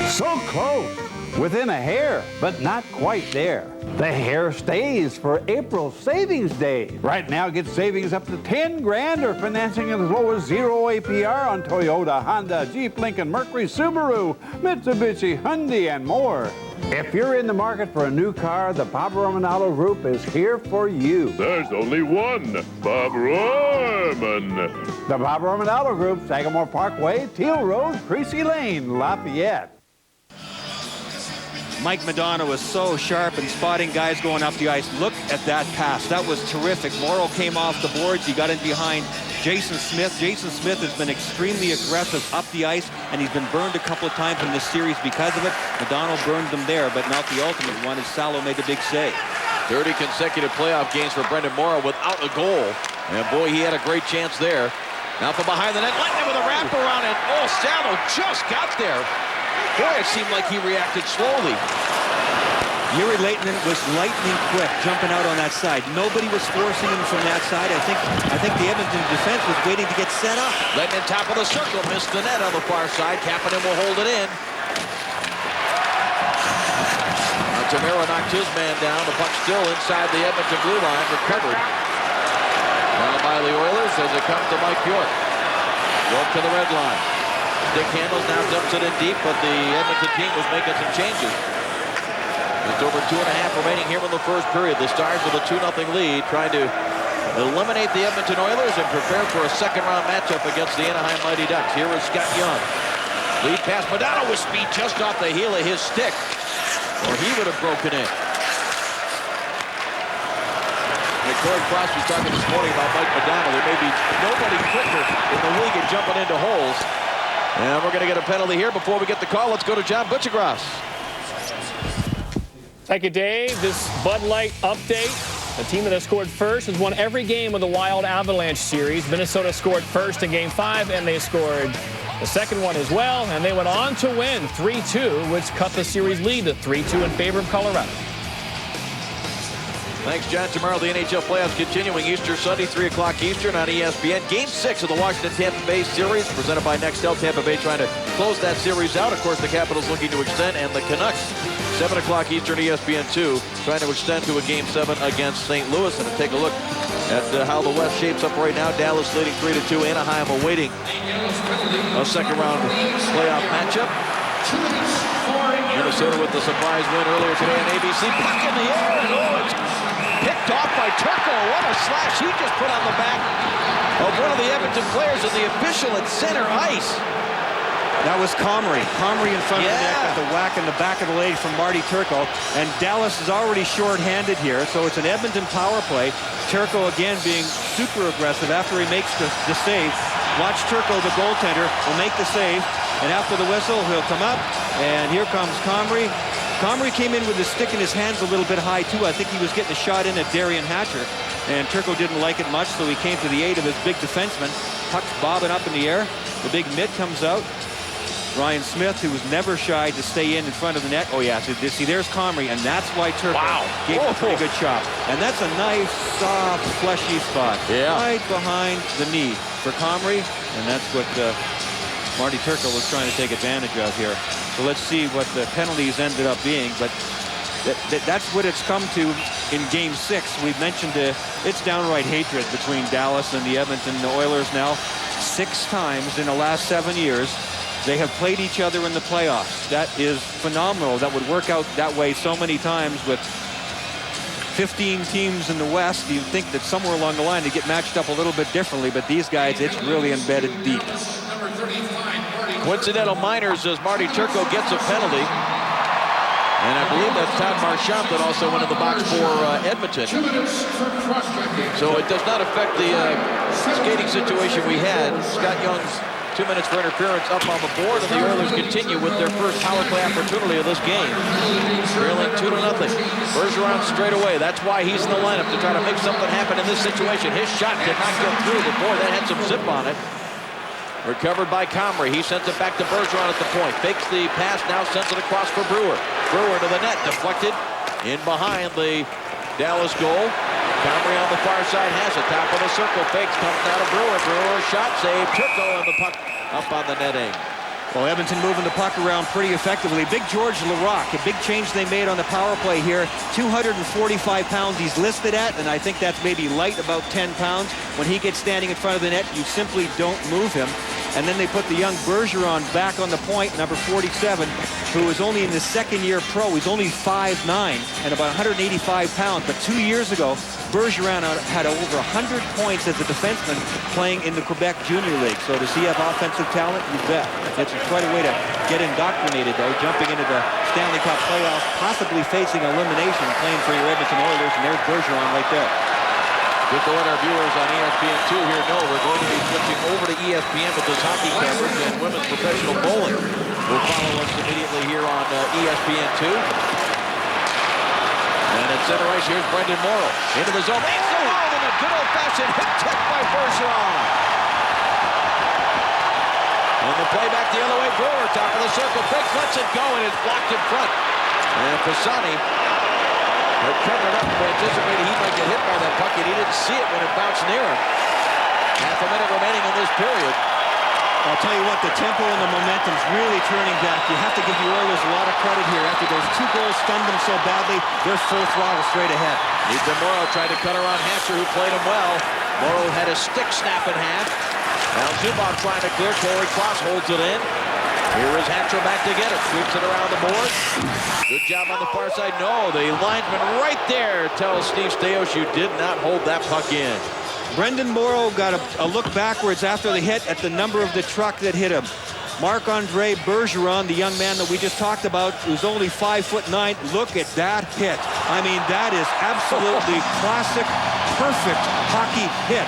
So close. Within a hair, but not quite there. The hair stays for April Savings Day. Right now, get savings up to 10 grand or financing as low as 0 APR on Toyota, Honda, Jeep, Lincoln, Mercury, Subaru, Mitsubishi, Hyundai, and more. If you're in the market for a new car, the Bob Romanado Group is here for you. There's only one Bob Roman. The Bob Romanado Group, Sagamore Parkway, Teal Road, Creasy Lane, Lafayette. Mike Madonna was so sharp in spotting guys going up the ice. Look at that pass. That was terrific. Morrow came off the boards. He got in behind Jason Smith. Jason Smith has been extremely aggressive up the ice, and he's been burned a couple of times in this series because of it. Madonna burned them there, but not the ultimate one as Salo made a big save. 30 consecutive playoff games for Brendan Morrow without a goal. And boy, he had a great chance there. Now from behind the net, Lightning with a wraparound, and oh, Salo just got there. Boy, it seemed like he reacted slowly. Yuri Lehtinen was lightning quick jumping out on that side. Nobody was forcing him from that side. I think the Edmonton defense was waiting to get set up. Lehtinen top of the circle, missed the net on the far side. Kapanen will hold it in. Tamara knocked his man down. The puck still inside the Edmonton blue line, recovered. Now by the Oilers as it comes to Mike York. York to the red line. Dick Handles now dumps it in deep, but the Edmonton team was making some changes. It's over 2.5 remaining here in the first period. The Stars with a 2-0 lead, trying to eliminate the Edmonton Oilers and prepare for a second-round matchup against the Anaheim Mighty Ducks. Here is Scott Young. Lead pass, Madonna with speed just off the heel of his stick, or he would have broken in. Corey Frost was talking this morning about Mike Madonna. There may be nobody quicker in the league at jumping into holes. And we're going to get a penalty here. Before we get the call, let's go to John Butchergross. Thank you, Dave. This Bud Light update. The team that has scored first has won every game of the Wild Avalanche series. Minnesota scored first in Game 5, and they scored the second one as well. And they went on to win 3-2, which cut the series lead to 3-2 in favor of Colorado. Thanks, John. Tomorrow, the NHL playoffs continuing Easter Sunday, 3 o'clock Eastern on ESPN. Game 6 of the Washington-Tampa Bay series, presented by Nextel. Tampa Bay trying to close that series out. Of course, the Capitals looking to extend, and the Canucks, 7 o'clock Eastern, ESPN2, trying to extend to a Game 7 against St. Louis. And to take a look at how the West shapes up right now, Dallas leading 3-2. Anaheim awaiting a second-round playoff matchup. Minnesota with the surprise win earlier today on ABC. Puck in the air, and oh, it's picked off by Turco. What a slash he just put on the back of one of the Edmonton players, and the official at center ice. That was Comrie. Comrie in front of the net got the whack in the back of the leg from Marty Turco. And Dallas is already short-handed here, so it's an Edmonton power play. Turco again being super aggressive after he makes the save. Watch Turco, the goaltender, will make the save. And after the whistle, he'll come up. And here comes Comrie. Comrie came in with his stick in his hands a little bit high, too. I think he was getting a shot in at Darian Hatcher. And Turco didn't like it much, so he came to the aid of his big defenseman. Puck's bobbing up in the air. The big mitt comes out. Ryan Smith, who was never shy to stay in front of the net. Oh, yeah, see, there's Comrie, and that's why Turco gave him a pretty good shot. And that's a nice, soft, fleshy spot. Right behind the knee for Comrie, and that's what Marty Turco was trying to take advantage of here. So let's see what the penalties ended up being, but that's what it's come to in Game 6. We've mentioned it's downright hatred between Dallas and the Edmonton Oilers now. 6 times in the last 7 years. They have played each other in the playoffs. That is phenomenal. That would work out that way so many times with 15 teams in the West. You'd think that somewhere along the line they get matched up a little bit differently, but these guys, it's really embedded deep. Coincidental minors as Marty Turco gets a penalty. And I believe that's Todd Marchant that also went in the box for Edmonton. So it does not affect the skating situation we had. Scott Young's 2 minutes for interference up on the board, and the Oilers continue with their first power play opportunity of this game. Trailing 2-0. Bergeron straight away. That's why he's in the lineup, to try to make something happen in this situation. His shot did not go through, but boy, that had some zip on it. Recovered by Comrie. He sends it back to Bergeron at the point. Fakes the pass, now sends it across for Brewer. Brewer to the net, deflected in behind the Dallas goal. Comrie on the far side has it. Top of the circle, fakes, comes out of Brewer. Brewer shot save. Turco and the puck up on the netting. Well, Edmonton moving the puck around pretty effectively. Big George Larocque, a big change they made on the power play here. 245 pounds he's listed at, and I think that's maybe light, about 10 pounds. When he gets standing in front of the net, you simply don't move him. And then they put the young Bergeron back on the point, number 47, who is only in his second year pro. He's only 5'9" and about 185 pounds. But 2 years ago, Bergeron had over 100 points as a defenseman playing in the Quebec Junior League. So does he have offensive talent? You bet. It's quite a way to get indoctrinated, though, jumping into the Stanley Cup playoffs, possibly facing elimination, playing for your Edmonton Oilers, and there's Bergeron right there. Just to let our viewers on ESPN2 here know, we're going to be switching over to ESPN with this hockey coverage, and women's professional bowling will follow us immediately here on ESPN2. And at center ice, here's Brendan Morrow into the zone. Makes the hole in a good old-fashioned hip check by Bergeron. And the play back the other way, Brewer, top of the circle, fakes, lets it go, and it's blocked in front. And Pisani had covered up, anticipated he might get hit by that puck, and he didn't see it when it bounced near him. Half a minute remaining in this period. I'll tell you what, the tempo and the momentum's really turning back. You have to give the Oilers a lot of credit here. After those 2 goals stunned them so badly, they're full throttle straight ahead. Ethan Morrow tried to cut around Hatcher, who played him well. Morrow had his stick snap in half. Now Zubov trying to clear. Corey Cross holds it in. Here is Hatcher back to get it. Sweeps it around the board. Good job on the far side. No, the linesman right there tells Steve Staios, you did not hold that puck in. Brendan Morrow got a look backwards after the hit at the number of the truck that hit him. Marc-Andre Bergeron, the young man that we just talked about, who's only 5'9". Look at that hit. I mean, that is absolutely classic, perfect hockey hit.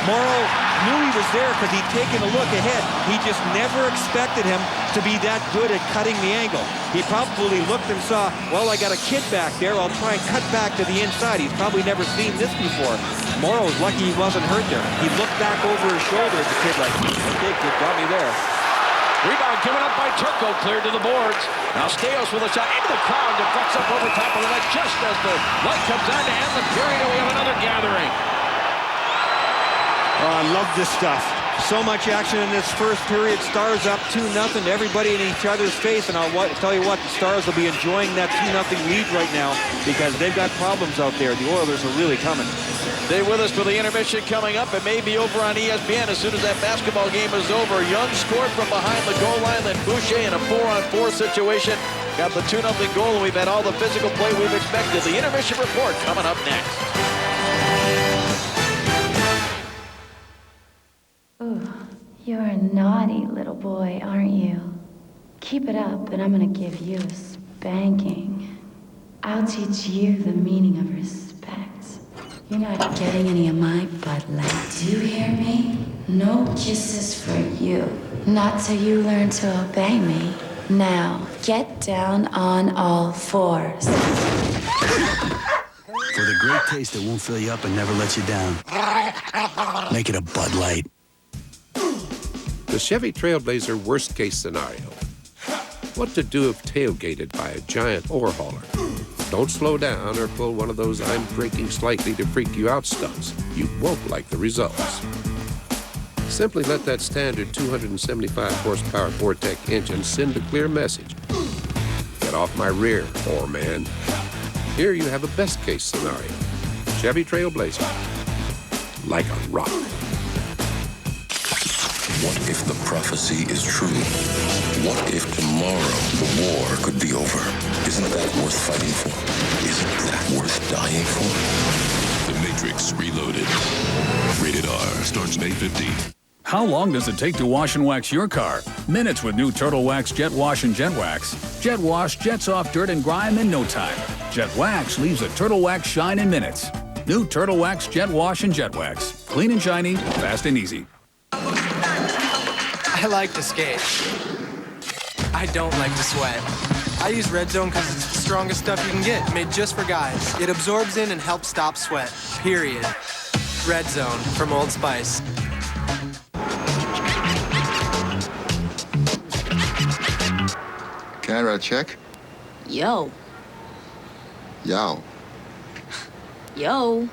Morrow knew he was there because he'd taken a look ahead. He just never expected him to be that good at cutting the angle. He probably looked and saw, well, I got a kid back there. I'll try and cut back to the inside. He's probably never seen this before. Morrow's lucky he wasn't hurt there. He looked back over his shoulder at the kid like, okay, kid, got me there. Rebound given up by Turco, cleared to the boards. Now Staios with a shot into the crowd, deflects up over top of the net just as the light comes on to end the period, and we have another gathering. Oh, I love this stuff. So much action in this first period. Stars up 2-0 to everybody in each other's face. And I'll tell you what, the Stars will be enjoying that 2-0 lead right now because they've got problems out there. The Oilers are really coming. Stay with us for the intermission coming up. It may be over on ESPN as soon as that basketball game is over. Young scored from behind the goal line, then Boucher in a 4-on-4 situation got the 2-0 goal, and we've had all the physical play we've expected. The intermission report coming up next. Ooh, you're a naughty little boy, aren't you? Keep it up, and I'm gonna give you a spanking. I'll teach you the meaning of respect. You're not getting any of my Bud Light. Do you hear me? No kisses for you. Not till you learn to obey me. Now, get down on all fours. For the great taste that won't fill you up and never lets you down. Make it a Bud Light. The Chevy Trailblazer worst-case scenario. What to do if tailgated by a giant ore hauler? Don't slow down or pull one of those I'm braking slightly to freak you out stunts. You won't like the results. Simply let that standard 275 horsepower Vortec engine send a clear message. Get off my rear, ore man. Here you have a best-case scenario. Chevy Trailblazer. Like a rock. What if the prophecy is true? What if tomorrow the war could be over? Isn't that worth fighting for? Isn't that worth dying for? The Matrix Reloaded. Rated R. Starts May 15th. How long does it take to wash and wax your car? Minutes with new Turtle Wax Jet Wash and Jet Wax. Jet Wash jets off dirt and grime in no time. Jet Wax leaves a Turtle Wax shine in minutes. New Turtle Wax Jet Wash and Jet Wax. Clean and shiny, fast and easy. I like to skate. I don't like to sweat. I use Red Zone because it's the strongest stuff you can get, made just for guys. It absorbs in and helps stop sweat, period. Red Zone from Old Spice. Can I write a check? Yo. Yow. Yo.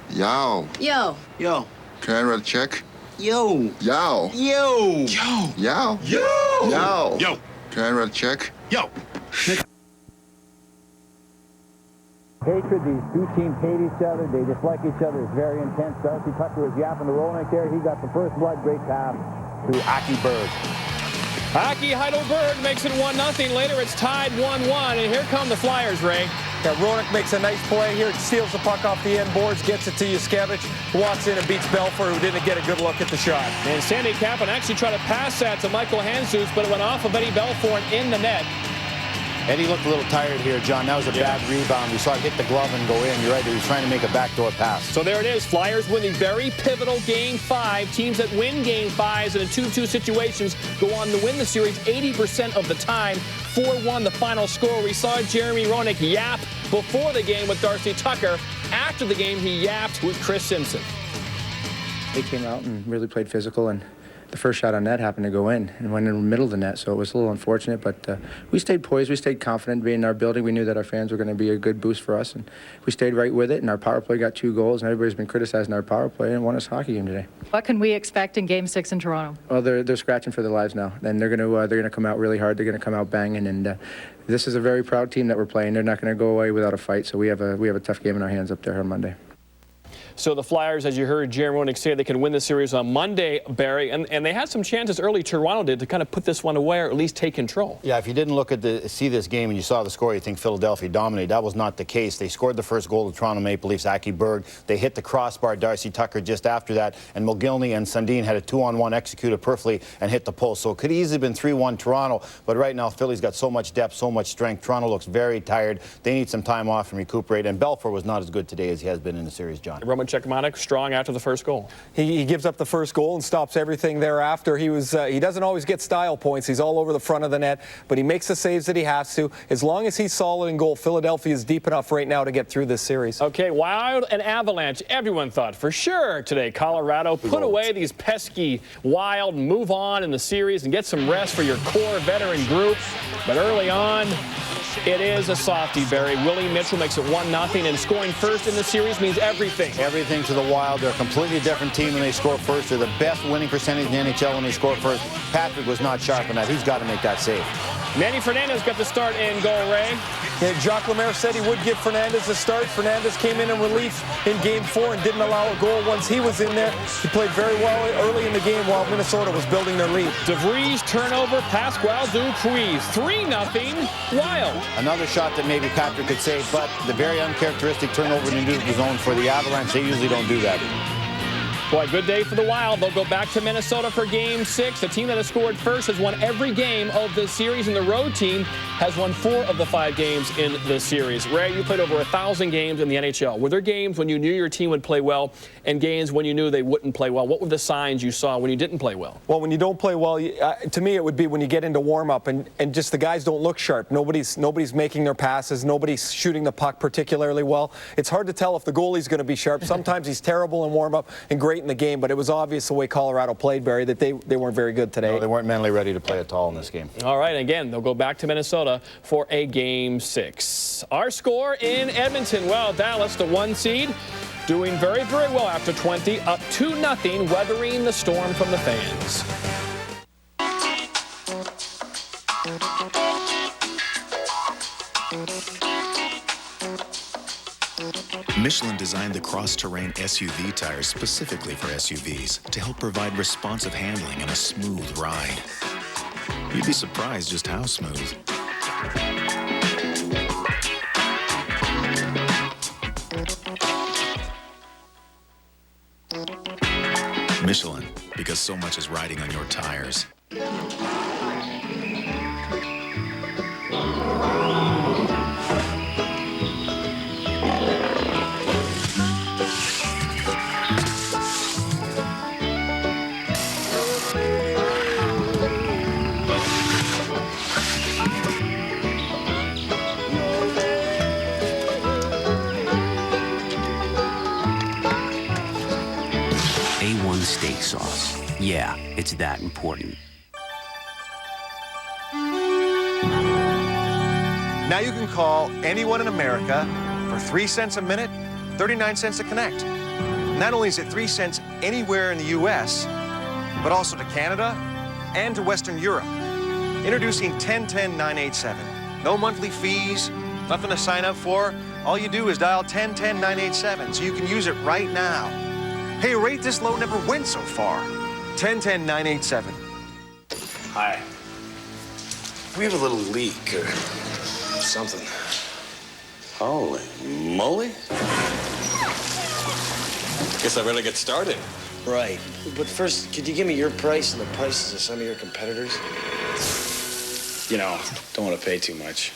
Yow. Yo. Yo. Can I write a check? Yo. Yow. Yo. Yo. Yow. Yo. Yow. Yo. Can I write a check? Yo. Hatred, these two teams hate each other. They dislike each other. It's very intense. Darcy Tucker was yapping to Roenick there. He got the first blood. Great pass to Aki Berg. Aki Heidelberg makes it 1-0. Later, it's tied 1-1. And here come the Flyers, Ray. Yeah, Roenick makes a nice play here. Steals the puck off the end boards, gets it to Yuskevich, who walks in and beats Belfour, who didn't get a good look at the shot. And Sandy Kaplan actually tried to pass that to Michael Hanzus, but it went off of Eddie Belfour and in the net. Eddie looked a little tired here, John. That was a bad rebound. We saw it hit the glove and go in. You're right, he was trying to make a backdoor pass. So there it is. Flyers win the very pivotal Game 5. Teams that win Game 5s in a 2-2 situations go on to win the series 80% of the time. 4-1 the final score. We saw Jeremy Roenick yap before the game with Darcy Tucker. After the game, he yapped with Chris Simpson. They came out and really played physical, and the first shot on net happened to go in and went in the middle of the net, so it was a little unfortunate, but we stayed poised, we stayed confident being in our building. We knew that our fans were going to be a good boost for us, and we stayed right with it, and our power play got 2 goals, and everybody's been criticizing our power play and won us a hockey game today. What can we expect in Game 6 in Toronto? Well, they're scratching for their lives now, and they're going to come out really hard. They're going to come out banging, and this is a very proud team that we're playing. They're not going to go away without a fight, so we have a tough game in our hands up there on Monday. So the Flyers, as you heard Jeremy Roenick say, they can win the series on Monday, Barry, and they had some chances early, Toronto did, to kind of put this one away or at least take control. Yeah, if you didn't see this game and you saw the score, you think Philadelphia dominated. That was not the case. They scored the first goal to Toronto Maple Leafs, Aki Berg. They hit the crossbar, Darcy Tucker, just after that, and Mogilny and Sundin had a 2-on-1 executed perfectly and hit the post. So it could easily have been 3-1 Toronto, but right now Philly's got so much depth, so much strength. Toronto looks very tired. They need some time off and recuperate, and Belfour was not as good today as he has been in the series, John. Roman Czechmanek, strong after the first goal. He gives up the first goal and stops everything thereafter. He doesn't always get style points. He's all over the front of the net, but he makes the saves that he has to. As long as he's solid in goal, Philadelphia is deep enough right now to get through this series. Okay, Wild and Avalanche. Everyone thought for sure today Colorado put away these pesky Wild, move on in the series and get some rest for your core veteran group. But early on, it is a softie, Barry. Willie Mitchell makes it 1-0, and scoring first in the series means everything. Everything to the Wild. They're a completely different team when they score first. They're the best winning percentage in the NHL when they score first. Patrick was not sharp on that. He's got to make that save. Manny Fernandez got the start in goal, Ray. Yeah, Jacques Lemaire said he would give Fernandez a start. Fernandez came in relief in Game 4 and didn't allow a goal once he was in there. He played very well early in the game while Minnesota was building their lead. DeVries turnover, Pasquale Dupuis. 3-0 Wild. Another shot that maybe Patrick could save, but the very uncharacteristic turnover in the neutral zone for the Avalanche. They usually don't do that. Boy, good day for the Wild. They'll go back to Minnesota for Game 6. The team that has scored first has won every game of the series, and the road team has won 4 of the 5 games in the series. Ray, you played over 1,000 games in the NHL. Were there games when you knew your team would play well and games when you knew they wouldn't play well? What were the signs you saw when you didn't play well? Well, when you don't play well, to me it would be when you get into warm-up and just the guys don't look sharp. Nobody's making their passes. Nobody's shooting the puck particularly well. It's hard to tell if the goalie's going to be sharp. Sometimes he's terrible in warm-up and great in the game, but it was obvious the way Colorado played, Barry, that they weren't very good today. No, they weren't mentally ready to play at all in this game. All right, again, they'll go back to Minnesota for a Game 6. Our score in Edmonton, well, Dallas, the 1 seed, doing very, very well after 20, up 2-0, weathering the storm from the fans. Michelin designed the cross-terrain SUV tires specifically for SUVs to help provide responsive handling and a smooth ride. You'd be surprised just how smooth. Michelin, because so much is riding on your tires. A1 steak sauce. Yeah, it's that important. Now you can call anyone in America for 3 cents a minute, 39 cents to connect. Not only is it 3 cents anywhere in the U.S., but also to Canada and to Western Europe. Introducing 1010-987. No monthly fees, nothing to sign up for. All you do is dial 1010-987, so you can use it right now. Hey, rate this low never went so far. 1010-987. Hi. We have a little leak or something. Holy moly. Guess I better get started. Right. But first, could you give me your price and the prices of some of your competitors? You know, don't want to pay too much.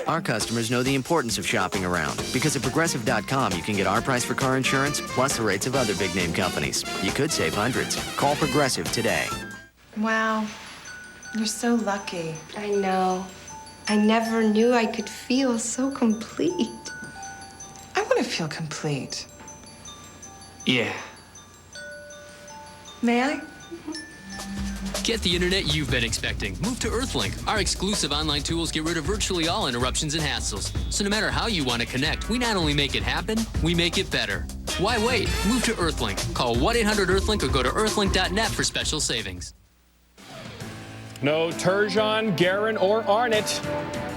Our customers know the importance of shopping around because at Progressive.com you can get our price for car insurance plus the rates of other big-name companies. You could save hundreds. Call Progressive today. Wow, you're so lucky. I know. I never knew I could feel so complete. I want to feel complete. Yeah. May I? Get the internet you've been expecting. Move to Earthlink. Our exclusive online tools get rid of virtually all interruptions and hassles. So no matter how you want to connect, we not only make it happen, we make it better. Why wait? Move to Earthlink. Call 1-800-EARTHLINK or go to earthlink.net for special savings. No Turgeon, Guerin, or Arnott.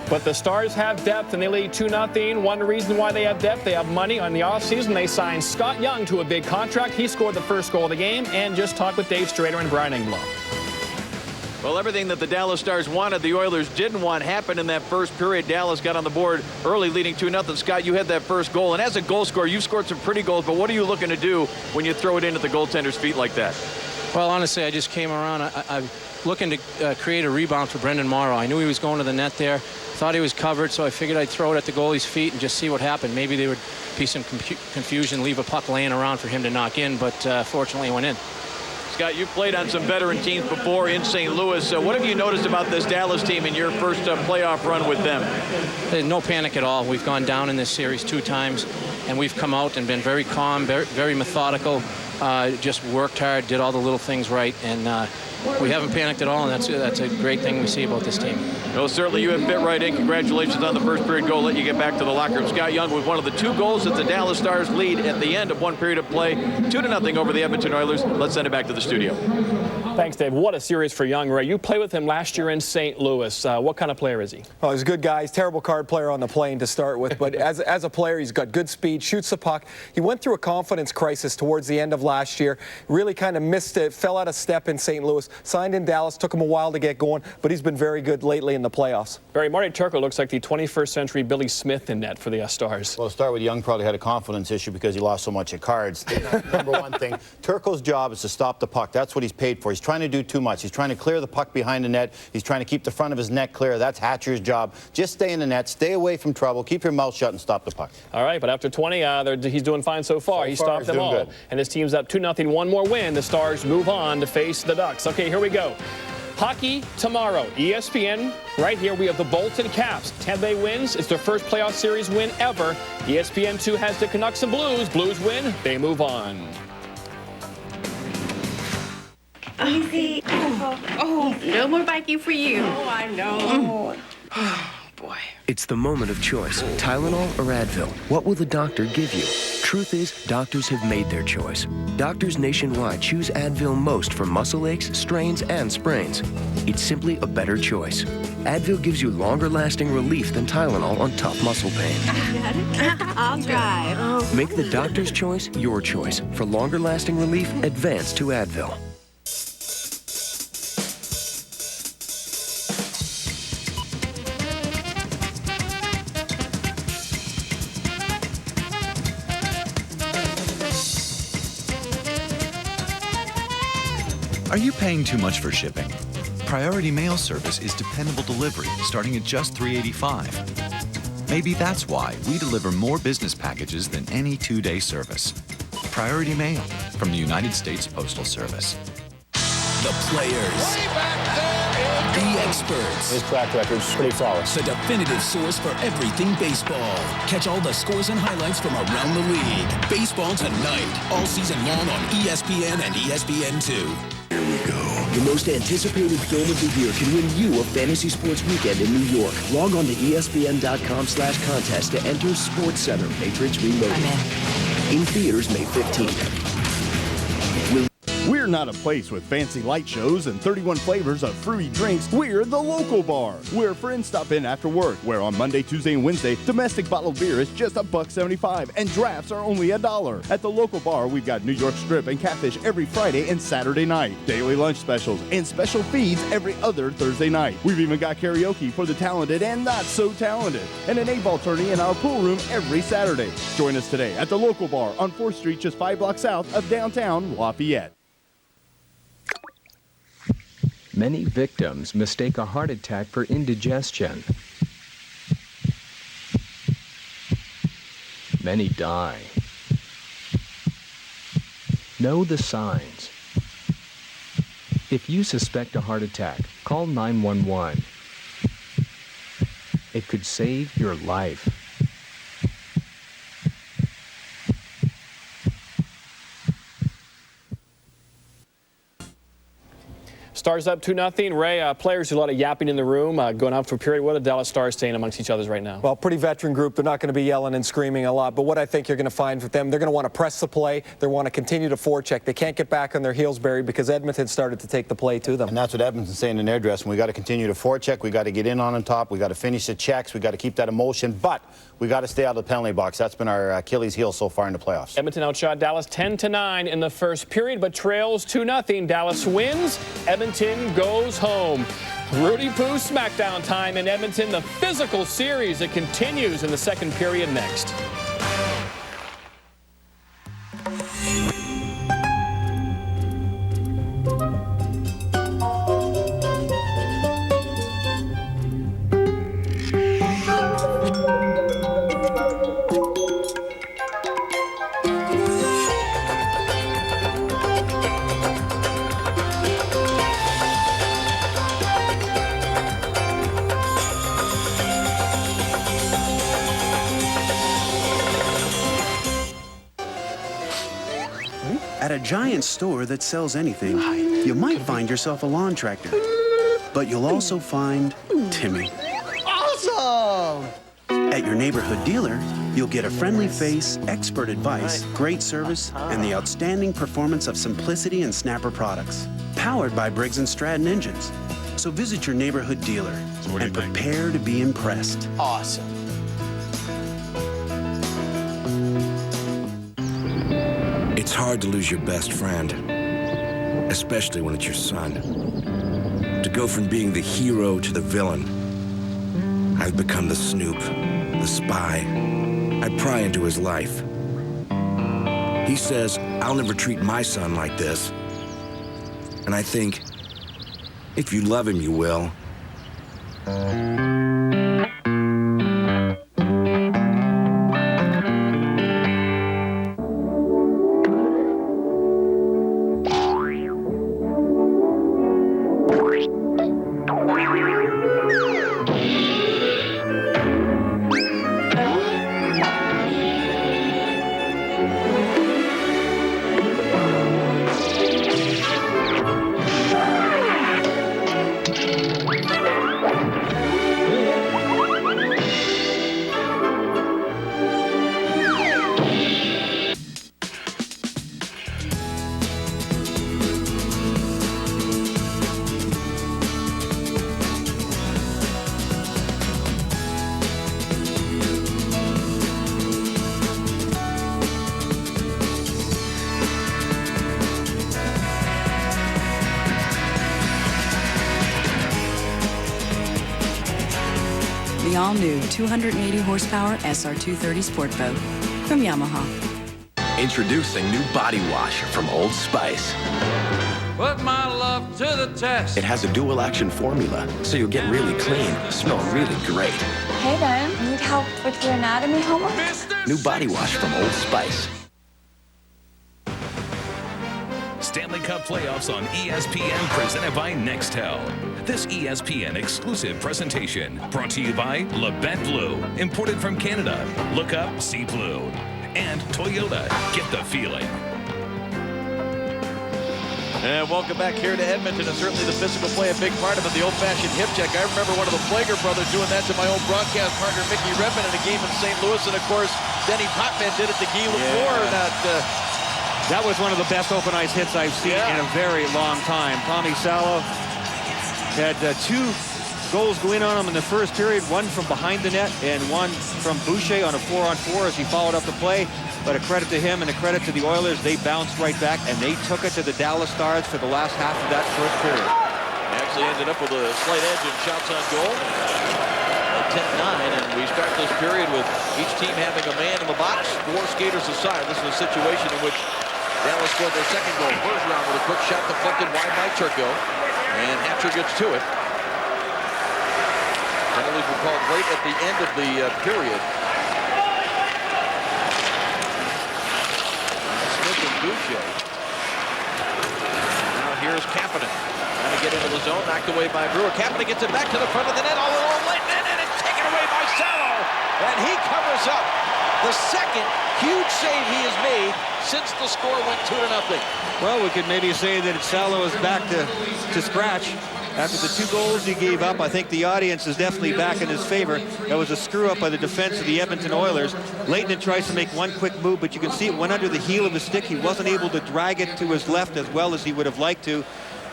But the Stars have depth, and they lead 2-0. One reason why they have depth, they have money. On the offseason, they signed Scott Young to a big contract. He scored the first goal of the game, and just talked with Dave Strader and Brian Engblom. Well, everything that the Dallas Stars wanted, the Oilers didn't want, happened in that first period. Dallas got on the board early, leading 2-0. Scott, you had that first goal, and as a goal scorer, you've scored some pretty goals, but what are you looking to do when you throw it into the goaltender's feet like that? Well, honestly, I just came around. I'm looking to create a rebound for Brendan Morrow. I knew he was going to the net there. Thought he was covered, so I figured I'd throw it at the goalie's feet and just see what happened. Maybe there would be some confusion, leave a puck laying around for him to knock in, but fortunately it went in. Scott, you've played on some veteran teams before in St. Louis. What have you noticed about this Dallas team in your first playoff run with them? There's no panic at all. We've gone down in this series 2 times, and we've come out and been very calm, very methodical, just worked hard, did all the little things right, and we haven't panicked at all, and that's a great thing we see about this team. No, certainly you have fit right in. Congratulations on the first period goal. Let you get back to the locker room. Scott Young with one of the 2 goals that the Dallas Stars lead at the end of one period of play, 2-0 over the Edmonton Oilers. Let's send it back to the studio. Thanks, Dave. What a series for Young, Ray. You played with him last year in St. Louis. What kind of player is he? Well, he's a good guy. He's a terrible card player on the plane to start with, but as a player, he's got good speed, shoots the puck. He went through a confidence crisis towards the end of last year. Really kind of missed it, fell out of step in St. Louis. Signed in Dallas, took him a while to get going, but he's been very good lately in the playoffs. Marty Turco looks like the 21st century Billy Smith in net for the Stars. Well, to start with, Young probably had a confidence issue because he lost so much at cards. Number one thing, Turco's job is to stop the puck. That's what he's paid for. He's trying to do too much. He's trying to clear the puck behind the net. He's trying to keep the front of his net clear. That's Hatcher's job. Just stay in the net, stay away from trouble, keep your mouth shut, and stop the puck. All right, but after 20, he's doing fine so far. He stopped them all. Good. And his team's up 2-0. One more win. The Stars move on to face the Ducks. Okay, here we go. Hockey tomorrow. ESPN, right here, we have the Bolton Caps. 10-day wins. It's their first playoff series win ever. ESPN 2 has the Canucks and Blues. Blues win. They move on. Easy. Oh, no more biking for you. Oh, I know. Oh, boy. It's the moment of choice. Tylenol or Advil? What will the doctor give you? truth is, doctors have made their choice. Doctors nationwide choose Advil most for muscle aches, strains, and sprains. It's simply a better choice. Advil gives you longer-lasting relief than Tylenol on tough muscle pain. I'll drive. Make the doctor's choice your choice. For longer-lasting relief, advance to Advil. Are you paying too much for shipping? Priority Mail Service is dependable delivery starting at just $3.85. Maybe that's why we deliver more business packages than any two-day service. Priority Mail from the United States Postal Service. The players. The experts. His track record's pretty flawless. The definitive source for everything baseball. Catch all the scores and highlights from around the league. Baseball tonight, all season long on ESPN and ESPN2. Here we go. The most anticipated film of the year can win you a fantasy sports weekend in New York. Log on to ESPN.com/contest to enter SportsCenter Matrix Reloaded. I'm in theaters May 15th. We're not a place with fancy light shows and 31 flavors of fruity drinks. We're the local bar, where friends stop in after work, where on Monday, Tuesday, and Wednesday, domestic bottled beer is just $1.75 and drafts are only $1. At the local bar, we've got New York strip and catfish every Friday and Saturday night, daily lunch specials, and special feeds every other Thursday night. We've even got karaoke for the talented and not so talented, and an 8-ball tourney in our pool room every Saturday. Join us today at the local bar on 4th Street, just 5 blocks south of downtown Lafayette. Many victims mistake a heart attack for indigestion. Many die. Know the signs. If you suspect a heart attack, call 911. It could save your life. Stars up 2-0. Ray, players, a lot of yapping in the room, going out for a period. What are the Dallas Stars saying amongst each other right now? Well, pretty veteran group. They're not going to be yelling and screaming a lot. But what I think you're going to find with them, they're going to want to press the play. They want to continue to forecheck. They can't get back on their heels, Barry, because Edmonton started to take the play to them. And that's what Edmonton's saying in their dressing. We got to continue to forecheck. We got to get in on top. We got to finish the checks. We got to keep that emotion. But we got to stay out of the penalty box. That's been our Achilles heel so far in the playoffs. Edmonton outshot Dallas 10-9 in the first period, but trails 2-0. Dallas wins. Edmonton goes home. Rudy Poo smackdown time in Edmonton. The physical series, it continues in the second period next. At a giant store that sells anything, you might find yourself a lawn tractor. But you'll also find Timmy. Awesome! At your neighborhood dealer, you'll get a friendly face, expert advice, great service, and the outstanding performance of Simplicity and Snapper products. Powered by Briggs & Stratton engines. So visit your neighborhood dealer and prepare to be impressed. Awesome. It's hard to lose your best friend, especially when it's your son. To go from being the hero to the villain. I've become the snoop, the spy. I pry into his life. He says, I'll never treat my son like this. And I think, if you love him, you will. the all-new 280 horsepower SR230 sport boat from Yamaha. Introducing new body wash from Old Spice. Put my love to the test. It has a dual action formula, so you'll get really clean, smell really great. Hey, Ben. Need help with your anatomy homework? New body wash from Old Spice. Stanley Cup playoffs on ESPN presented by Nextel. This ESPN exclusive presentation brought to you by Labatt Blue, imported from Canada. Look up, see blue. And Toyota, get the feeling. And welcome back here to Edmonton, and certainly the physical play a big part of it, the old-fashioned hip check. I remember one of the Flager brothers doing that to my old broadcast partner, Mickey Redmond, in a game in St. Louis, and of course, Denny Potman did it to Guy Lafleur. That was one of the best open ice hits I've seen in a very long time. Tommy Salo had 2 goals go in on him in the first period, one from behind the net and one from Boucher on a 4-on-4 as he followed up the play. But a credit to him and a credit to the Oilers. They bounced right back, and they took it to the Dallas Stars for the last half of that first period. Actually ended up with a slight edge in shots on goal. 10-9, and we start this period with each team having a man in the box, 4 skaters aside. This is a situation in which Dallas scored their second goal. Bergeron with a quick shot deflected wide by Turco, and Hatcher gets to it. Penalties were called right at the end of the period. Smith and Boucher. Now here's Kapanen. Trying to get into the zone, knocked away by Brewer. Kapanen gets it back to the front of the net, all along late net, and it's taken away by Salo. And he covers up the second huge save he has made since the score went 2-0. Well, we could maybe say that Salo is back to scratch. After the 2 goals he gave up, I think the audience is definitely back in his favor. That was a screw-up by the defense of the Edmonton Oilers. Leighton tries to make one quick move, but you can see it went under the heel of his stick. He wasn't able to drag it to his left as well as he would have liked to.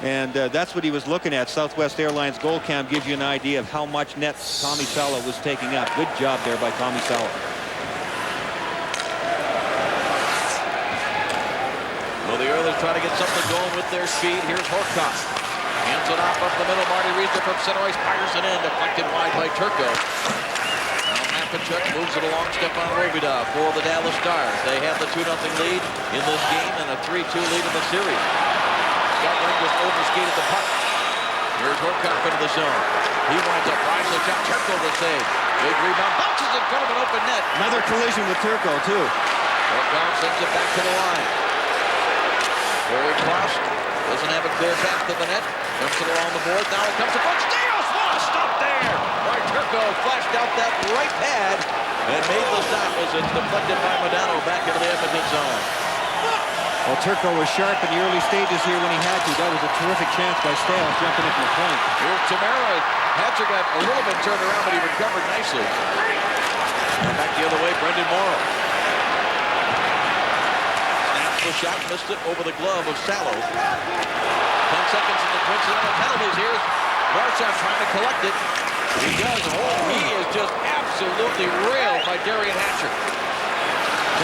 And that's what he was looking at. Southwest Airlines goal cam gives you an idea of how much net Tommy Salo was taking up. Good job there by Tommy Salo. Well, the Oilers try to get something going with their speed. Here's Horcoff. Hands it off up the middle. Marty reads it from center ice. Fires it in. Deflected wide by Turco. Now Mapachuk moves it along. Stepan Robidas for the Dallas Stars. They have the 2-0 lead in this game and a 3-2 lead in the series. Scott Ring just overskated the puck. Here's Horcoff into the zone. He winds up right. So Turco the save. Big rebound. Bounces in front of an open net. Another collision with Turco, too. Horcoff sends it back to the line. Forward cross. Doesn't have a clear path to the net. Dumps it along the board. Now it comes to Bush. Steals! Lost up there! By Turco flashed out that right pad and made the stop as it's deflected by Modano back into the Edmonton zone. Well, Turco was sharp in the early stages here when he had to. That was a terrific chance by Stales jumping in from the point. Here's Tamara. Hatcher got a little bit turned around, but he recovered nicely. And back the other way, Brendan Morrow. The shot, missed it over the glove of Salo. 10 seconds in the coincidental penalties here. Marchand trying to collect it. He does. Oh, he is just absolutely railed by Darian Hatcher.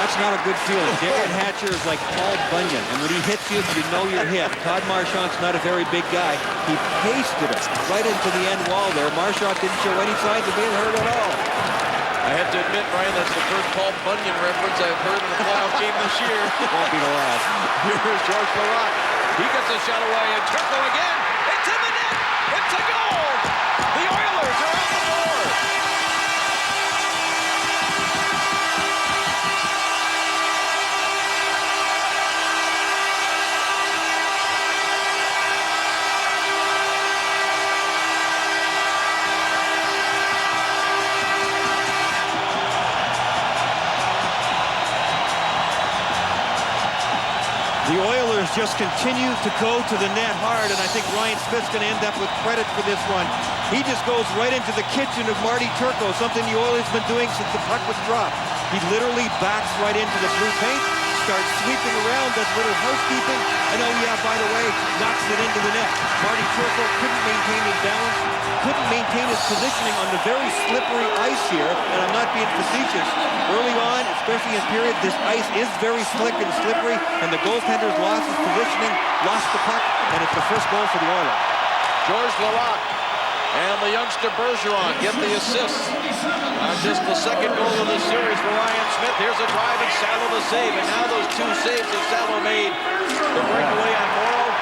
That's not a good feeling. Darian Hatcher is like Paul Bunyan, and when he hits you, you know you're hit. Todd Marchand's not a very big guy. He pasted it right into the end wall there. Marchand didn't show any signs of being hurt at all. I have to admit, Ryan, that's the first Paul Bunyan reference I've heard in a playoff game this year. Won't be the last. Here's George Larac. He gets a shot away, and Turco again. It's in the net. It's a goal. The Oilers are on the board. The Oilers just continue to go to the net hard, and I think Ryan Smith's going to end up with credit for this one. He just goes right into the kitchen of Marty Turco, something the Oilers have been doing since the puck was dropped. He literally backs right into the blue paint, starts sweeping around, does a little housekeeping, and oh yeah, by the way, knocks it into the net. Marty Turco couldn't maintain his balance, couldn't maintain his positioning on the very slippery ice here, and I'm not being facetious. Early on, especially in period, this ice is very slick and slippery, and the goaltender's lost his positioning, lost the puck, and it's the first goal for the Oilers. George Larac and the youngster Bergeron get the assist. Just the second goal of the series for Ryan Smith. Here's a drive and Salo the save. And now those two saves that Salo made, the breakaway on Morrow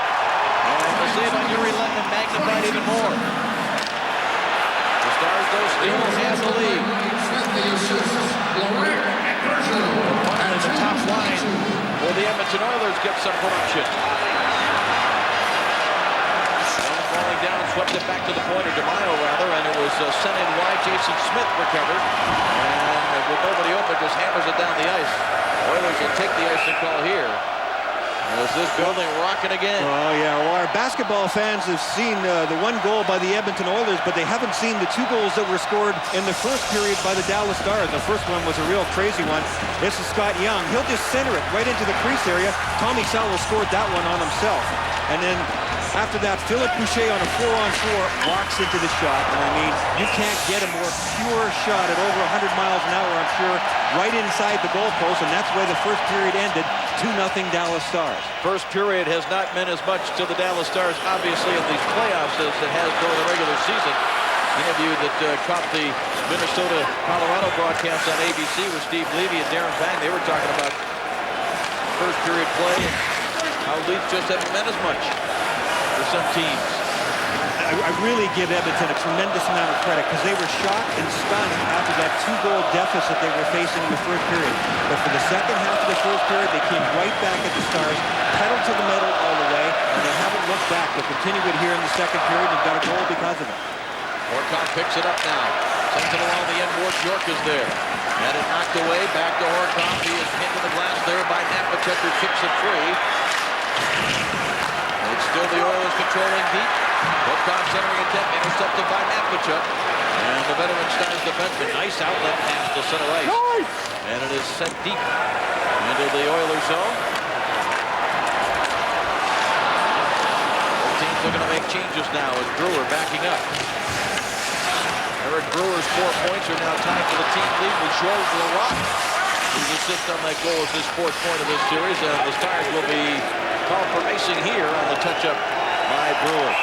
and the save on Yuri Letton magnified even more. The Stars, though, still have the lead. Finally, the top line for the Edmonton Oilers get some production. Falling down, swept it back to the point, or DeMaio rather, and it was sent in wide. Jason Smith recovered, and with nobody open, just hammers it down the ice. Oilers will take the icing call here. Is this building rocking again? Oh, yeah. Well, our basketball fans have seen the one goal by the Edmonton Oilers, but they haven't seen the two goals that were scored in the first period by the Dallas Stars. The first one was a real crazy one. This is Scott Young. He'll just center it right into the crease area. Tommy Salo scored that one on himself. And then after that, Philip Boucher on a 4-on-4 walks into the shot. And I mean, you can't get a more pure shot at over 100 miles an hour, I'm sure, right inside the goalpost. And that's where the first period ended. 2-0 Dallas Stars. First period has not meant as much to the Dallas Stars, obviously, in these playoffs as it has during the regular season. Any of you that caught the Minnesota-Colorado broadcast on ABC with Steve Levy and Darren Bang, they were talking about first period play and how leads just haven't meant as much for some teams. I really give Edmonton a tremendous amount of credit because they were shocked and stunned after that two-goal deficit they were facing in the first period. But for the second half of the first period, they came right back at the Stars, pedaled to the metal all the way, and they haven't looked back. They'll continue it here in the second period and got a goal because of it. Horcock picks it up now. Sends it along the end boards. York is there. Had it knocked away. Back to Horcock. He is pinned to the glass there by Napachuk, who kicks it free. It's still the Oilers controlling deep. Horcock centering attempt, intercepted by Napachuk. And the veteran Stars defenseman. Nice outlet pass to center ice. Nice. And it is sent deep into the Oilers zone. Both teams looking to make changes now as Brewer backing up. Eric Brewer's 4 points are now tied for the team lead with Georges Larac. His assist on that goal is his 4th point of this series, and the Stars will be called for icing here on the touch-up by Brewer.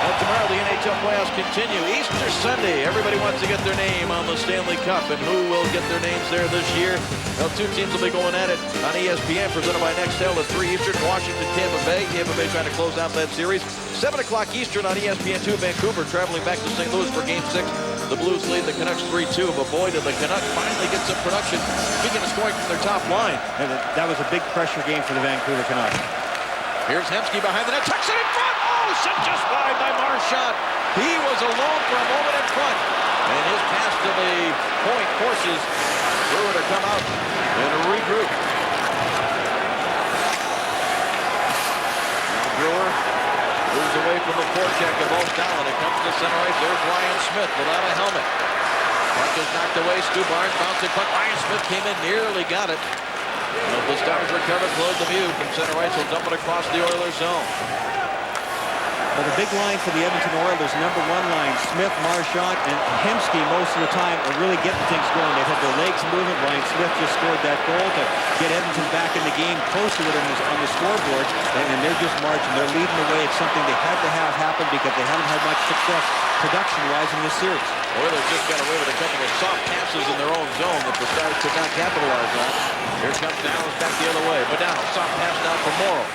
Well, tomorrow the NHL playoffs continue. Easter Sunday, everybody wants to get their name on the Stanley Cup, and who will get their names there this year? Well, two teams will be going at it on ESPN, presented by Nextel at 3 Eastern. Washington, Tampa Bay. Tampa Bay trying to close out that series. 7 o'clock Eastern on ESPN2. Vancouver traveling back to St. Louis for Game 6. The Blues lead the Canucks 3-2, but boy, did the Canucks finally get some production. Speaking of scoring from their top line. And that was a big pressure game for the Vancouver Canucks. Here's Hemsky behind the net, tucks it in front. Oh, sent just wide by Marchand. He was alone for a moment in front. And his pass to the point forces Brewer to come out and regroup. Now Brewer moves away from the forecheck of both Dahlen. It comes to center ice. There's Ryan Smith without a helmet. Puck is knocked away. Stu Barnes bouncing puck. Ryan Smith came in, nearly got it. Well, the Stars recover. Claude Lemieux from center ice will dump it across the Oilers zone. Well, the big line for the Edmonton Oilers, number 1 line, Smith, Marchand, and Hemsky most of the time are really getting things going. They've had their legs moving. Ryan Smith just scored that goal to get Edmonton back in the game, close to it on the scoreboard, and they're just marching. They're leading the way. It's something they had to have happen because they haven't had much success production-wise in this series. Oilers just got away with a couple of soft passes in their own zone that the Stars could not capitalize on. Here comes Dallas back the other way. But now, soft pass now for Morrow.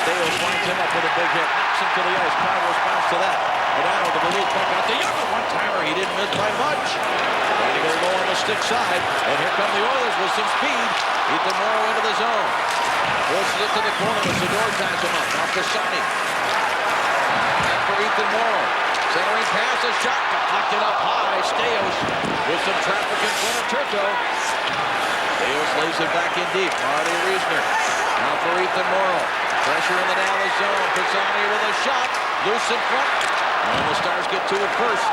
Stales winds him up with a big hit. Knocks him to the ice. Carr responds to that. Modano to the lead puck out to Young. One-timer. He didn't miss by much. Trying to go low on the stick side. And here come the Oilers with some speed. Ethan Morrow into the zone. Forces it to the corner. The Sador ties him up. Now Cassani. And for Ethan Morrow. Centering pass, a shot, deflected up high. Stales with some traffic in front of Turco. Stales lays it back in deep. Marty Reisner. Now for Ethan Morrow. Pressure in the Dallas zone. Cassani with a shot. Loose in front. And the Stars get to it first.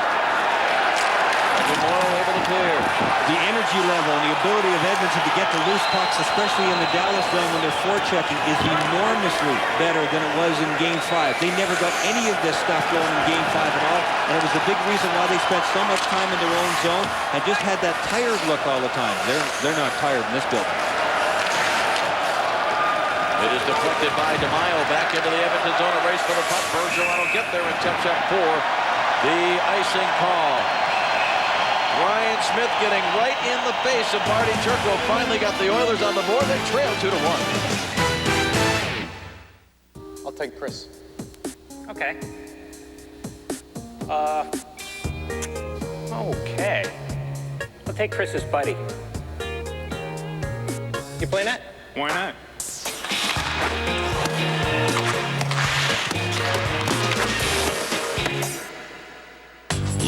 Ethan Morrow able to clear. The energy level and the ability of Edmonton to get the loose pucks, especially in the Dallas zone when they're forechecking, is enormously better than it was in Game 5. They never got any of this stuff going in Game 5 at all, and it was a big reason why they spent so much time in their own zone and just had that tired look all the time. They're not tired in this building. It is deflected by DeMaio back into the Edmonton zone. A race for the puck. Bergeron will get there and touch up for the icing call. Ryan Smith getting right in the face of Marty Turco. Finally got the Oilers on the board. They trail 2-1. I'll take Chris. Okay. Okay. I'll take Chris's buddy. You play net? Why not?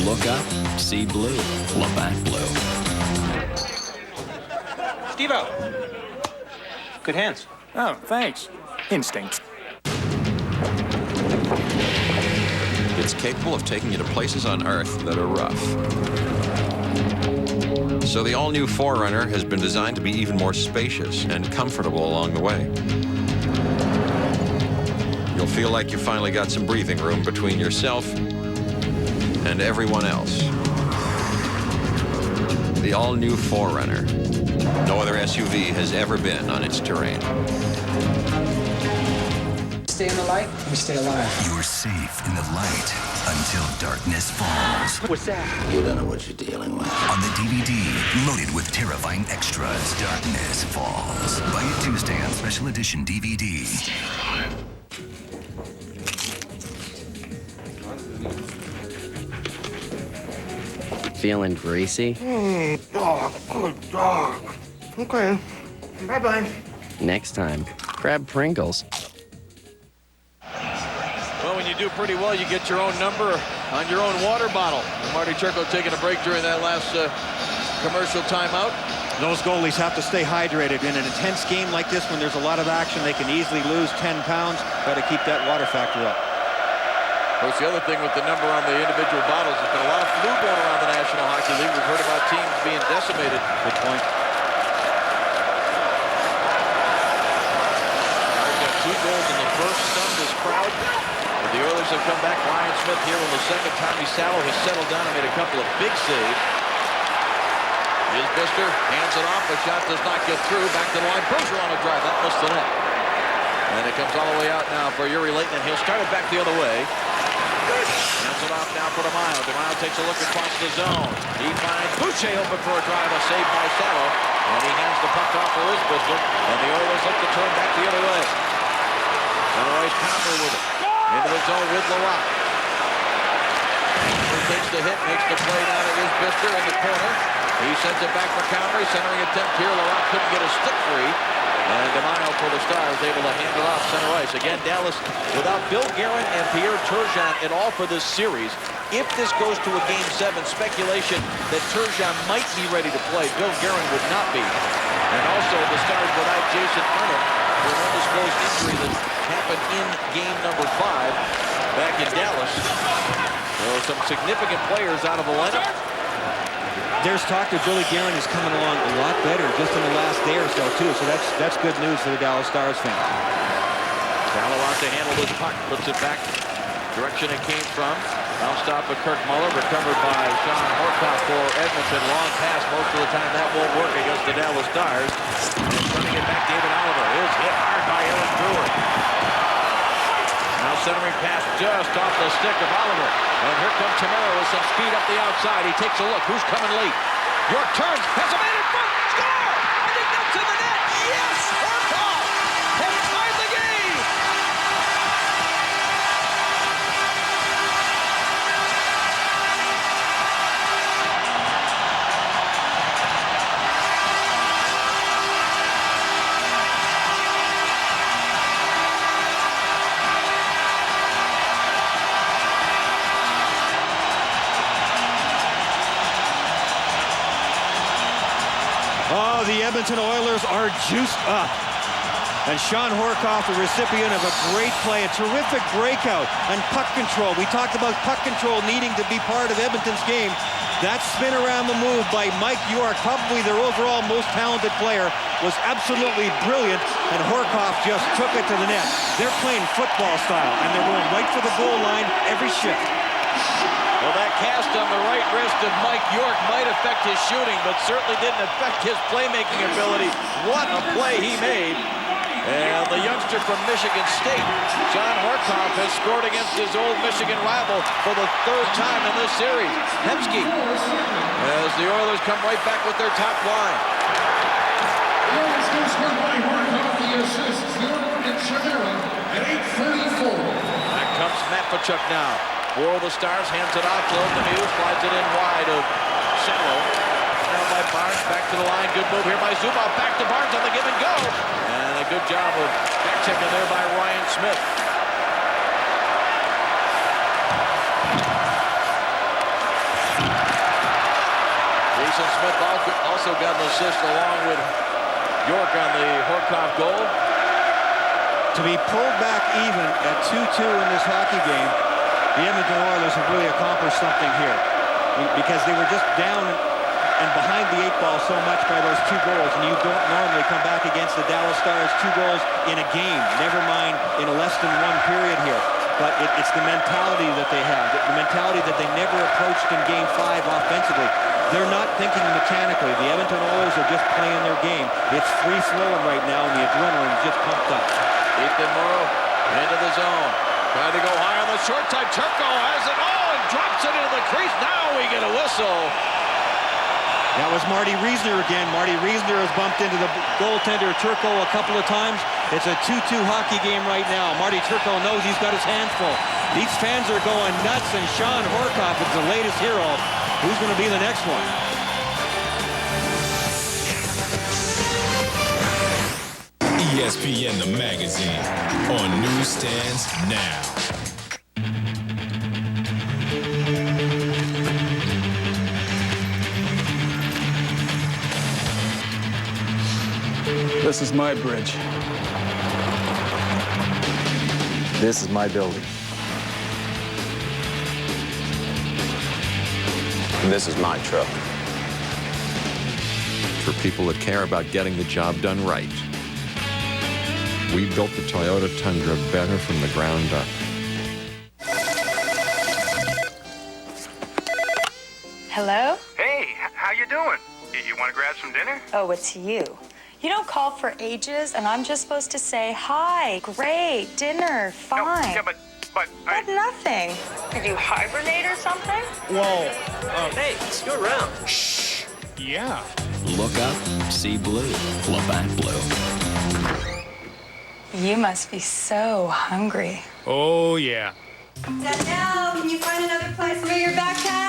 Look up, see blue. Labatt Blue. Steve-O. Good hands. Oh, thanks. Instinct. It's capable of taking you to places on Earth that are rough. So the all-new 4Runner has been designed to be even more spacious and comfortable along the way. You'll feel like you finally got some breathing room between yourself and everyone else. The all-new 4Runner. No other SUV has ever been on its terrain. Stay in the light, we stay alive. You're safe in the light until darkness falls. What's that? You don't know what you're dealing with. On the DVD, loaded with terrifying extras, Darkness Falls. Buy it Tuesday on Special Edition DVD. Feeling greasy? Dog, good dog. Okay. Bye-bye. Next time, grab Pringles. Well, when you do pretty well, you get your own number on your own water bottle. And Marty Turco taking a break during that last commercial timeout. Those goalies have to stay hydrated. In an intense game like this, when there's a lot of action, they can easily lose 10 pounds. Got to keep that water factor up. Of course, the other thing with the number on the individual bottles, there's been a lot of flu going around the National Hockey League. We've heard about teams being decimated. Good point. There's got 2 goals in the first. Stunned this crowd. But the Oilers have come back. Ryan Smith here in the second. Tommy Salo has settled down and made a couple of big saves. Here's Bister, hands it off. The shot does not get through. Back to the line. Bergeron on a drive. That missed the net. And it comes all the way out now for Yuri Leighton. He'll start it back the other way. Hands it off now for DeMaio. DeMaio takes a look across the zone. He finds Boucher open for a drive. A save by Salo. And he hands the puck off for Isbister. And the Oilers look to turn back the other way. Otherwise, Comrie with it. Into the zone with Larocque. He takes the hit, makes the play down at Isbister in the corner. He sends it back for Comrie. Centering attempt here. Larocque couldn't get a stick free. And DeMaio for the Stars able to hand it off center ice. Again, Dallas without Bill Guerin and Pierre Turgeon at all for this series. If this goes to a Game 7, speculation that Turgeon might be ready to play. Bill Guerin would not be. And also the Stars without Jason Arnold for an undisclosed injury that happened in game number 5 back in Dallas. There were some significant players out of the lineup. There's talk that Billy Guerin is coming along a lot better just in the last day or so, too. So that's good news for the Dallas Stars fans. Salo out to handle this puck. Puts it back direction it came from. Bounced off of Kirk Muller. Recovered by Sean Horcoff for Edmonton. Long pass. Most of the time that won't work against the Dallas Stars. And running it back, David Oliver is hit hard by Aaron Brewer. Now centering pass just off the stick of Oliver. And here comes Tamara with some speed up the outside. He takes a look. Who's coming late? York turns. Has a man in front. Score! I think that's in the net. Yes! Horcoff has tied the game. Oh, the Edmonton Oilers are juiced up. And Sean Horcoff, the recipient of a great play, a terrific breakout and puck control. We talked about puck control needing to be part of Edmonton's game. That spin around the move by Mike York, probably their overall most talented player, was absolutely brilliant, and Horcoff just took it to the net. They're playing football style, and they're going right for the goal line every shift. Well, that cast on the right wrist of Mike York might affect his shooting, but certainly didn't affect his playmaking ability. What a play he made. And the youngster from Michigan State, John Horkoff, has scored against his old Michigan rival for the 3rd time in this series. Hemsky, as the Oilers come right back with their top line. Back comes Matt Tkachuk now. For the Stars, hands it off, low the news, slides it in wide of Salo. Now by Barnes, back to the line. Good move here by Zubov. Back to Barnes on the give and go. And a good job of back checking there by Ryan Smith. Jason Smith also got an assist along with York on the Horkoff goal. To be pulled back even at 2-2 in this hockey game, the Edmonton Oilers have really accomplished something here, because they were just down and behind the 8 ball so much by those 2 goals, and you don't normally come back against the Dallas Stars 2 goals in a game, never mind in a less than 1 period here. But it's the mentality that they have, the mentality that they never approached in Game 5 offensively. They're not thinking mechanically. The Edmonton Oilers are just playing their game. It's free-flowing right now, and the adrenaline is just pumped up. Ethan Morrow into the zone. Trying to go high on the short side. Turco has it all and drops it into the crease. Now we get a whistle. That was Marty Reisner again. Marty Reisner has bumped into the goaltender Turco a couple of times. It's a 2-2 hockey game right now. Marty Turco knows he's got his hands full. These fans are going nuts, and Sean Horkoff is the latest hero. Who's going to be the next one? ESPN the magazine on newsstands now. This is my bridge. This is my building. And this is my truck. For people that care about getting the job done right, we built the Toyota Tundra better from the ground up. Hello? Hey, how you doing? You want to grab some dinner? Oh, it's you. You don't call for ages, and I'm just supposed to say, hi, great, dinner, fine. No, yeah, but But nothing. Did you hibernate or something? Whoa. Hey, let's go around. Shh. Yeah. Look up, see blue. Labatt Blue. You must be so hungry. Oh, yeah. Danielle, can you find another place for your backpack?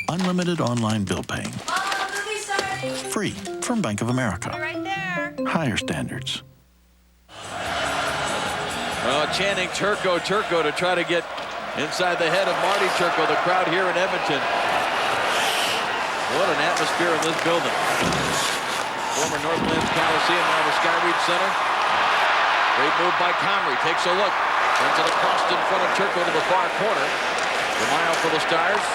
Unlimited online bill paying. Free from Bank of America. Right there. Higher standards. Well, chanting Turco, Turco to try to get inside the head of Marty Turco, the crowd here in Edmonton. What an atmosphere in this building. Former Northlands Coliseum, now the Skyreach Center. Great move by Comrie, takes a look. Sends it across in front of Turco to the far corner. DeMaio for the Stars.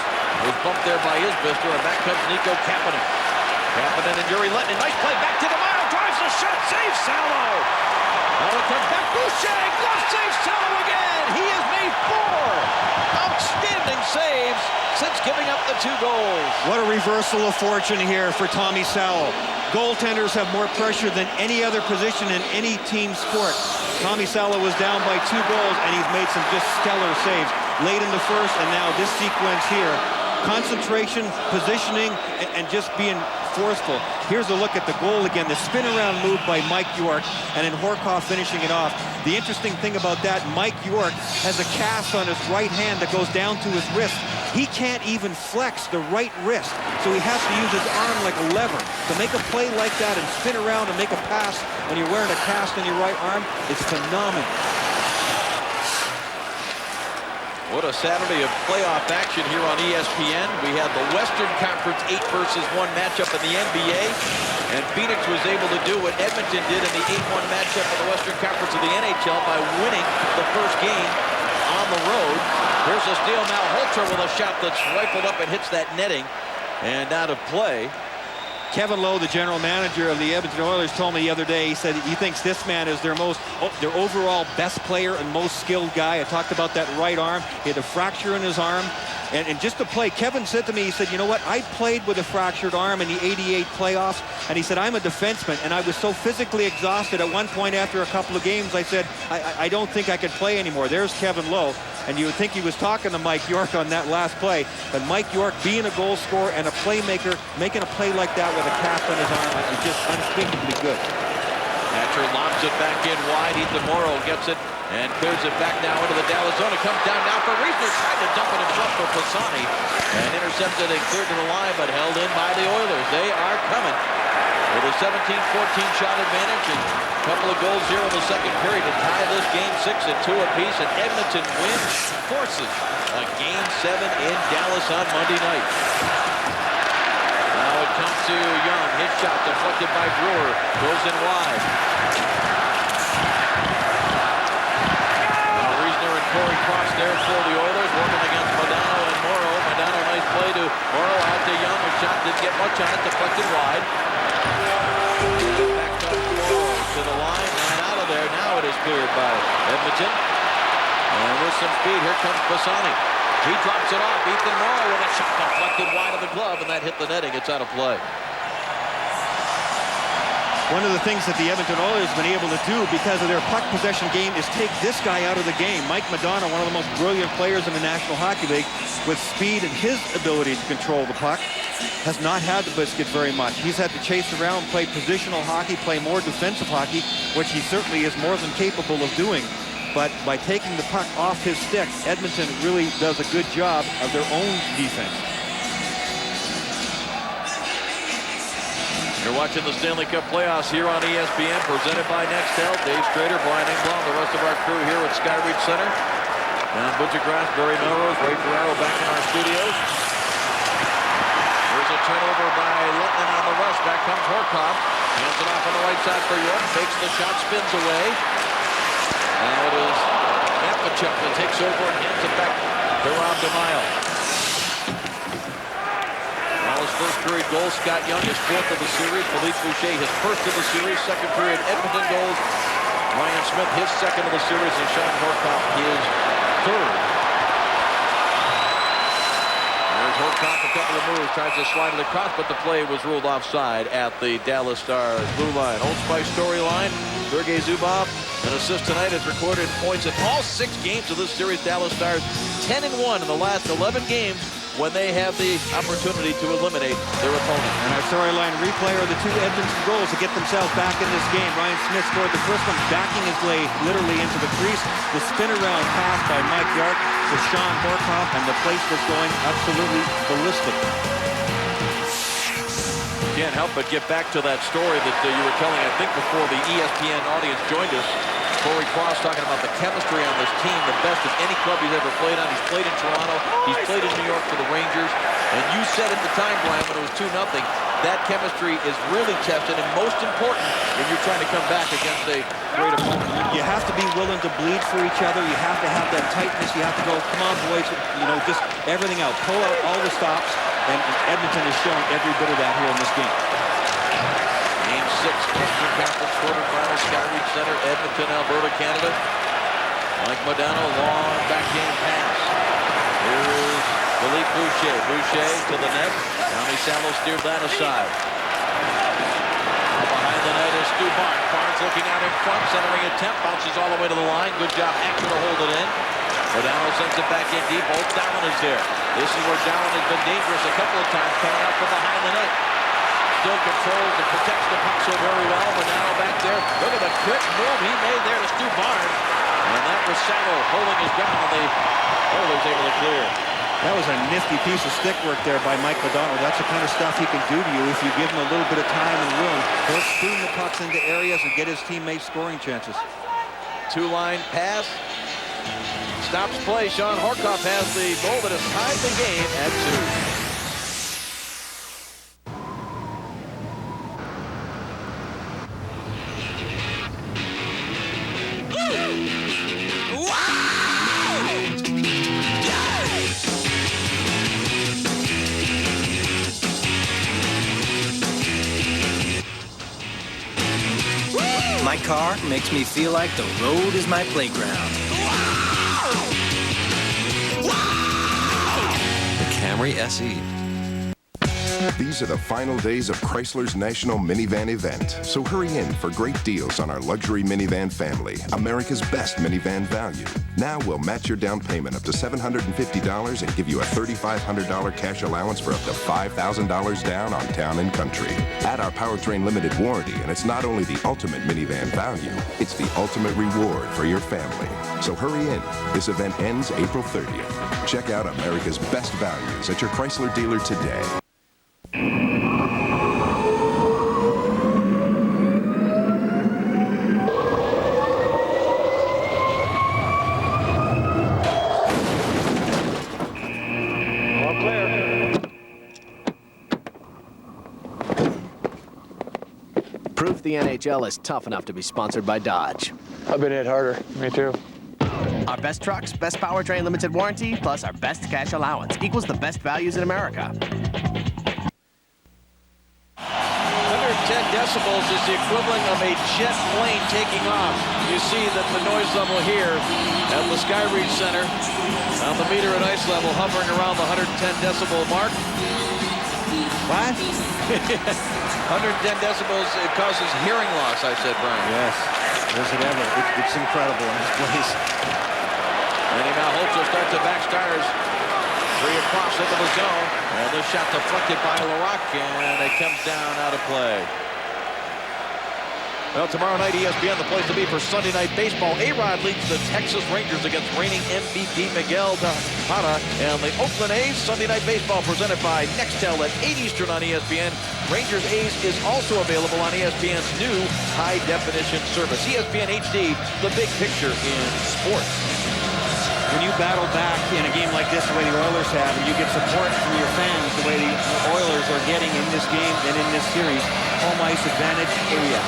Was bumped there by Isbister, and back comes Nico Kapanen. Kapanen and Yuri Letnin. Nice play back to DeMaio. Drives the shot. Saves Salo. Now it comes back. Boucher. Glove saves Salo again. He has made 4 outstanding saves since giving up the 2 goals. What a reversal of fortune here for Tommy Salo. Goaltenders have more pressure than any other position in any team sport. Tommy Salo was down by 2 goals, and he's made some just stellar saves late in the first, and now this sequence here. Concentration, positioning, and just being forceful. Here's a look at the goal again, the spin-around move by Mike York, and then Horkoff finishing it off. The interesting thing about that, Mike York has a cast on his right hand that goes down to his wrist. He can't even flex the right wrist, so he has to use his arm like a lever. To make a play like that and spin around and make a pass when you're wearing a cast on your right arm, it's phenomenal. What a Saturday of playoff action here on ESPN. We had the Western Conference 8 versus 1 matchup in the NBA, and Phoenix was able to do what Edmonton did in the 8-1 matchup in the Western Conference of the NHL by winning the first game on the road. Here's a steal now. Holter with a shot that's rifled up and hits that netting and out of play. Kevin Lowe, the general manager of the Edmonton Oilers, told me the other day, he said he thinks this man is their overall best player and most skilled guy. I talked about that right arm. He had a fracture in his arm. And just to play, Kevin said to me, he said, you know what, I played with a fractured arm in the '88 playoffs, and he said, I'm a defenseman, and I was so physically exhausted at one point after a couple of games, I said, I don't think I could play anymore. There's Kevin Lowe, and you would think he was talking to Mike York on that last play, but Mike York, being a goal scorer and a playmaker, making a play like that with a cast on his arm is just unspeakably good. Hatcher lobs it back in wide. Ethan Morrow gets it and clears it back now into the Dallas zone. It comes down now for Reisner. Tried to dump it in front for Pisani and intercepted and cleared to the line, but held in by the Oilers. They are coming with a 17-14 shot advantage and a couple of goals here in the second period to tie this game 6 at 2 apiece. And Edmonton wins, forces a game 7 in Dallas on Monday night. Now it comes to Young. His shot deflected by Brewer. Goes in wide. Now Reisner and Corey Cross there for the Oilers, working against Modano and Morrow. Modano, nice play to Morrow, out to Young. His shot didn't get much on it, deflected wide. Back up Morrow to the line, and out of there. Now it is cleared by Edmonton. And with some speed, here comes Pisani. He drops it off. Ethan Morrow with a shot deflected wide of the glove, and that hit the netting. It's out of play. One of the things that the Edmonton Oilers have been able to do because of their puck possession game is take this guy out of the game. Mike Modano, one of the most brilliant players in the National Hockey League, with speed and his ability to control the puck, has not had the biscuit very much. He's had to chase around, play positional hockey, play more defensive hockey, which he certainly is more than capable of doing. But by taking the puck off his stick, Edmonton really does a good job of their own defense. You're watching the Stanley Cup playoffs here on ESPN, presented by Nextel. Dave Strader, Brian Engblom, the rest of our crew here at Skyreach Center. Down Butchergrass, Barry Melrose, Ray Ferraro back in our studios. There's a turnover by Lettman on the rush. Back comes Horkoff. Hands it off on the right side for York. Takes the shot, spins away. Now it is Mapachuk that takes over and hands it back to Rob DeMaio. Dallas first period goal. Scott Young is 4th of the series. Philippe Boucher his 1st of the series. Second period Edmonton goals. Ryan Smith his 2nd of the series, and Sean Horkoff his 3rd. There's Horkoff, a couple of moves, tries to slide it across, but the play was ruled offside at the Dallas Stars blue line. Old Spice storyline. Sergei Zubov, an assist tonight, has recorded points in all 6 games of this series. Dallas Stars 10-1 in the last 11 games when they have the opportunity to eliminate their opponent. And our storyline replay are the 2 Edmonton goals to get themselves back in this game. Ryan Smith scored the first one, backing his way literally into the crease. The spin-around pass by Mike York to Sean Horkoff, and the place was going absolutely ballistic. Can't help but get back to that story that you were telling, I think, before the ESPN audience joined us. Corey Cross talking about the chemistry on this team, the best of any club he's ever played on. He's played in Toronto. He's played in New York for the Rangers. And you said at the time, Brian, when it was 2-0, that chemistry is really tested and most important when you're trying to come back against a great opponent. You have to be willing to bleed for each other. You have to have that tightness. You have to go, come on, boys, you know, just everything out. Pull out all the stops. And Edmonton has shown every bit of that here in this game. Game 6, Western Conference quarterfinals, Skyreach Center, Edmonton, Alberta, Canada. Mike Modano, long backhand pass. Here's Philippe Boucher. Boucher to the net. Tommy Salo steered that aside. Behind the net is Stu Barnes. Barnes looking out in front, centering attempt, bounces all the way to the line. Good job, Hatcher to hold it in. Modano sends it back in deep. Old Dahlen is there. This is where Dahlen has been dangerous a couple of times, coming out from behind the net. Still controls and protects the puck so very well. Modano back there. Look at the quick move he made there to Stu Barnes. And that was Salo holding his ground, and the Oilers able to clear. That was a nifty piece of stick work there by Mike Modano. That's the kind of stuff he can do to you if you give him a little bit of time and room. He'll spoon the pucks into areas and get his teammates scoring chances. 2-line pass. Stops play. Sean Horkoff has the goal that has tied the game at 2. car makes me feel like the road is my playground. The Camry SE. These are the final days of Chrysler's National Minivan event, so hurry in for great deals on our luxury minivan family, America's best minivan value. Now we'll match your down payment up to $750 and give you a $3,500 cash allowance for up to $5,000 down on Town and Country. Add our powertrain limited warranty, and it's not only the ultimate minivan value, it's the ultimate reward for your family. So hurry in. This event ends April 30th. Check out America's best values at your Chrysler dealer today. Proof the NHL is tough enough to be sponsored by Dodge. I've been hit harder. Me too. Our best trucks, best powertrain limited warranty, plus our best cash allowance equals the best values in America. 110 decibels is the equivalent of a jet plane taking off. You see that the noise level here at the Skyreach Center on the meter at ice level hovering around the 110 decibel mark. What? 110 decibels, it causes hearing loss, I said, Brian. Yes, does it ever. It's incredible in this place. And now Holzer starts to back Stars. 3 across into the zone. And this shot deflected by Larocque, and it comes down out of play. Well, tomorrow night, ESPN, the place to be for Sunday Night Baseball. A-Rod leads the Texas Rangers against reigning MVP Miguel Tejada and the Oakland A's. Sunday Night Baseball presented by Nextel at 8 Eastern on ESPN. Rangers A's is also available on ESPN's new high-definition service. ESPN HD, the big picture in sports. When you battle back in a game like this, the way the Oilers have, and you get support from your fans, the way the Oilers are getting in this game and in this series, home ice advantage, oh yeah.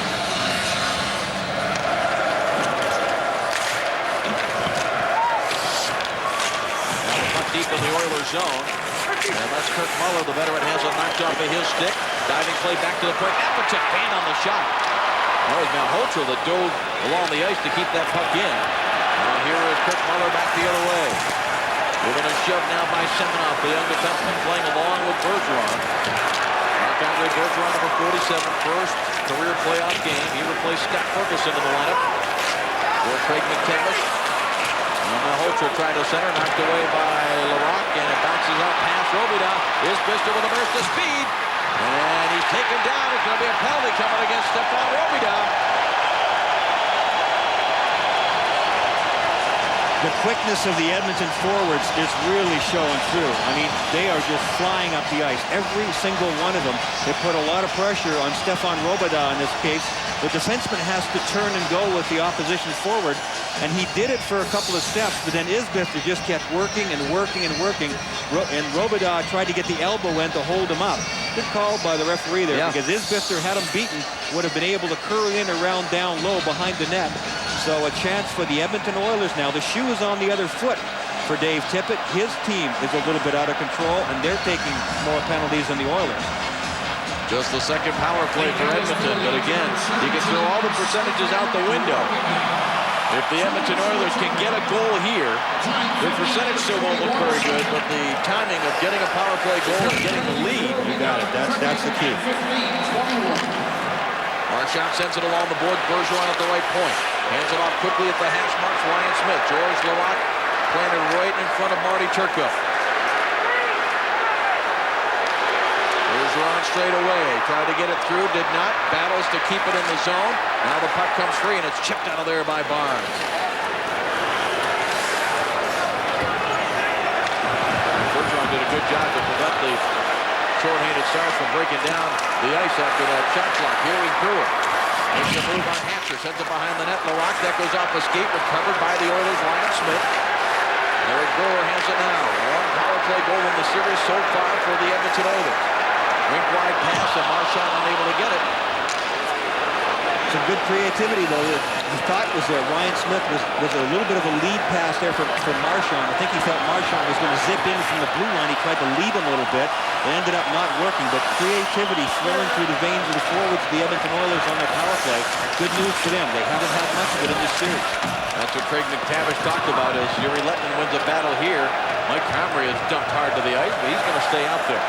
Deep in the Oilers zone. And that's Kirk Muller, the veteran, has it knocked off of his stick. Diving play back to the point. Appleton fan on the shot. That was Malhotra that dove along the ice to keep that puck in. And here is Kirk Muller back the other way. Given a shove now by Semenoff, the young defenseman, playing along with Bergeron. Marc-Andre Bergeron, number 47, first career playoff game. He replaced Scott Ferguson in the lineup. For Craig McTavish. Malhotra tried to center, knocked away by Larocque, and it bounces out past Robida. Isbister with a burst of speed, and he's taken down. It's going to be a penalty coming against Stefan Robida. The quickness of the Edmonton forwards is really showing through. I mean, they are just flying up the ice. Every single one of them. They put a lot of pressure on Stefan Robida in this case. The defenseman has to turn and go with the opposition forward, and he did it for a couple of steps, but then Isbister just kept working and working and working, and Robida tried to get the elbow in to hold him up. Good call by the referee there, because Isbister had him beaten, would have been able to curl in around down low behind the net. So a chance for the Edmonton Oilers now. The shoe is on the other foot for Dave Tippett. His team is a little bit out of control, and they're taking more penalties than the Oilers. Just the second power play for Edmonton, but again, you can throw all the percentages out the window. If the Edmonton Oilers can get a goal here, the percentage still won't look very good, but the timing of getting a power play goal and getting the lead. You got it. That's the key. Marchand sends it along the board. Bergeron at the right point. Hands it off quickly at the hash marks. Ryan Smith. George Larocque planted right in front of Marty Turco. Bergeron straight away. Tried to get it through. Did not. Battles to keep it in the zone. Now the puck comes free, and it's chipped out of there by Barnes. Bergeron did a good job to prevent the short-handed Stars from breaking down the ice after that shot clock. Here is Brewer. Makes a move on Hatcher. Sends it behind the net. Larocque, that goes off a skate. Recovered by the Oilers' Ryan Smith. Eric Brewer has it now. One power play goal in the series so far for the Edmonton Oilers. Rink wide pass, and Marchand unable to get it. some good creativity, though. The thought was that Ryan Smith was a little bit of a lead pass there from Marchand. I think he felt Marchand was going to zip in from the blue line. He tried to lead him a little bit. It ended up not working, but creativity flowing through the veins of the forwards of the Edmonton Oilers on their power play. Good news for them. They haven't had much of it in this series. That's what Craig McTavish talked about as Yuri Lettman wins a battle here. Mike Comrie has dumped hard to the ice, but he's going to stay out there.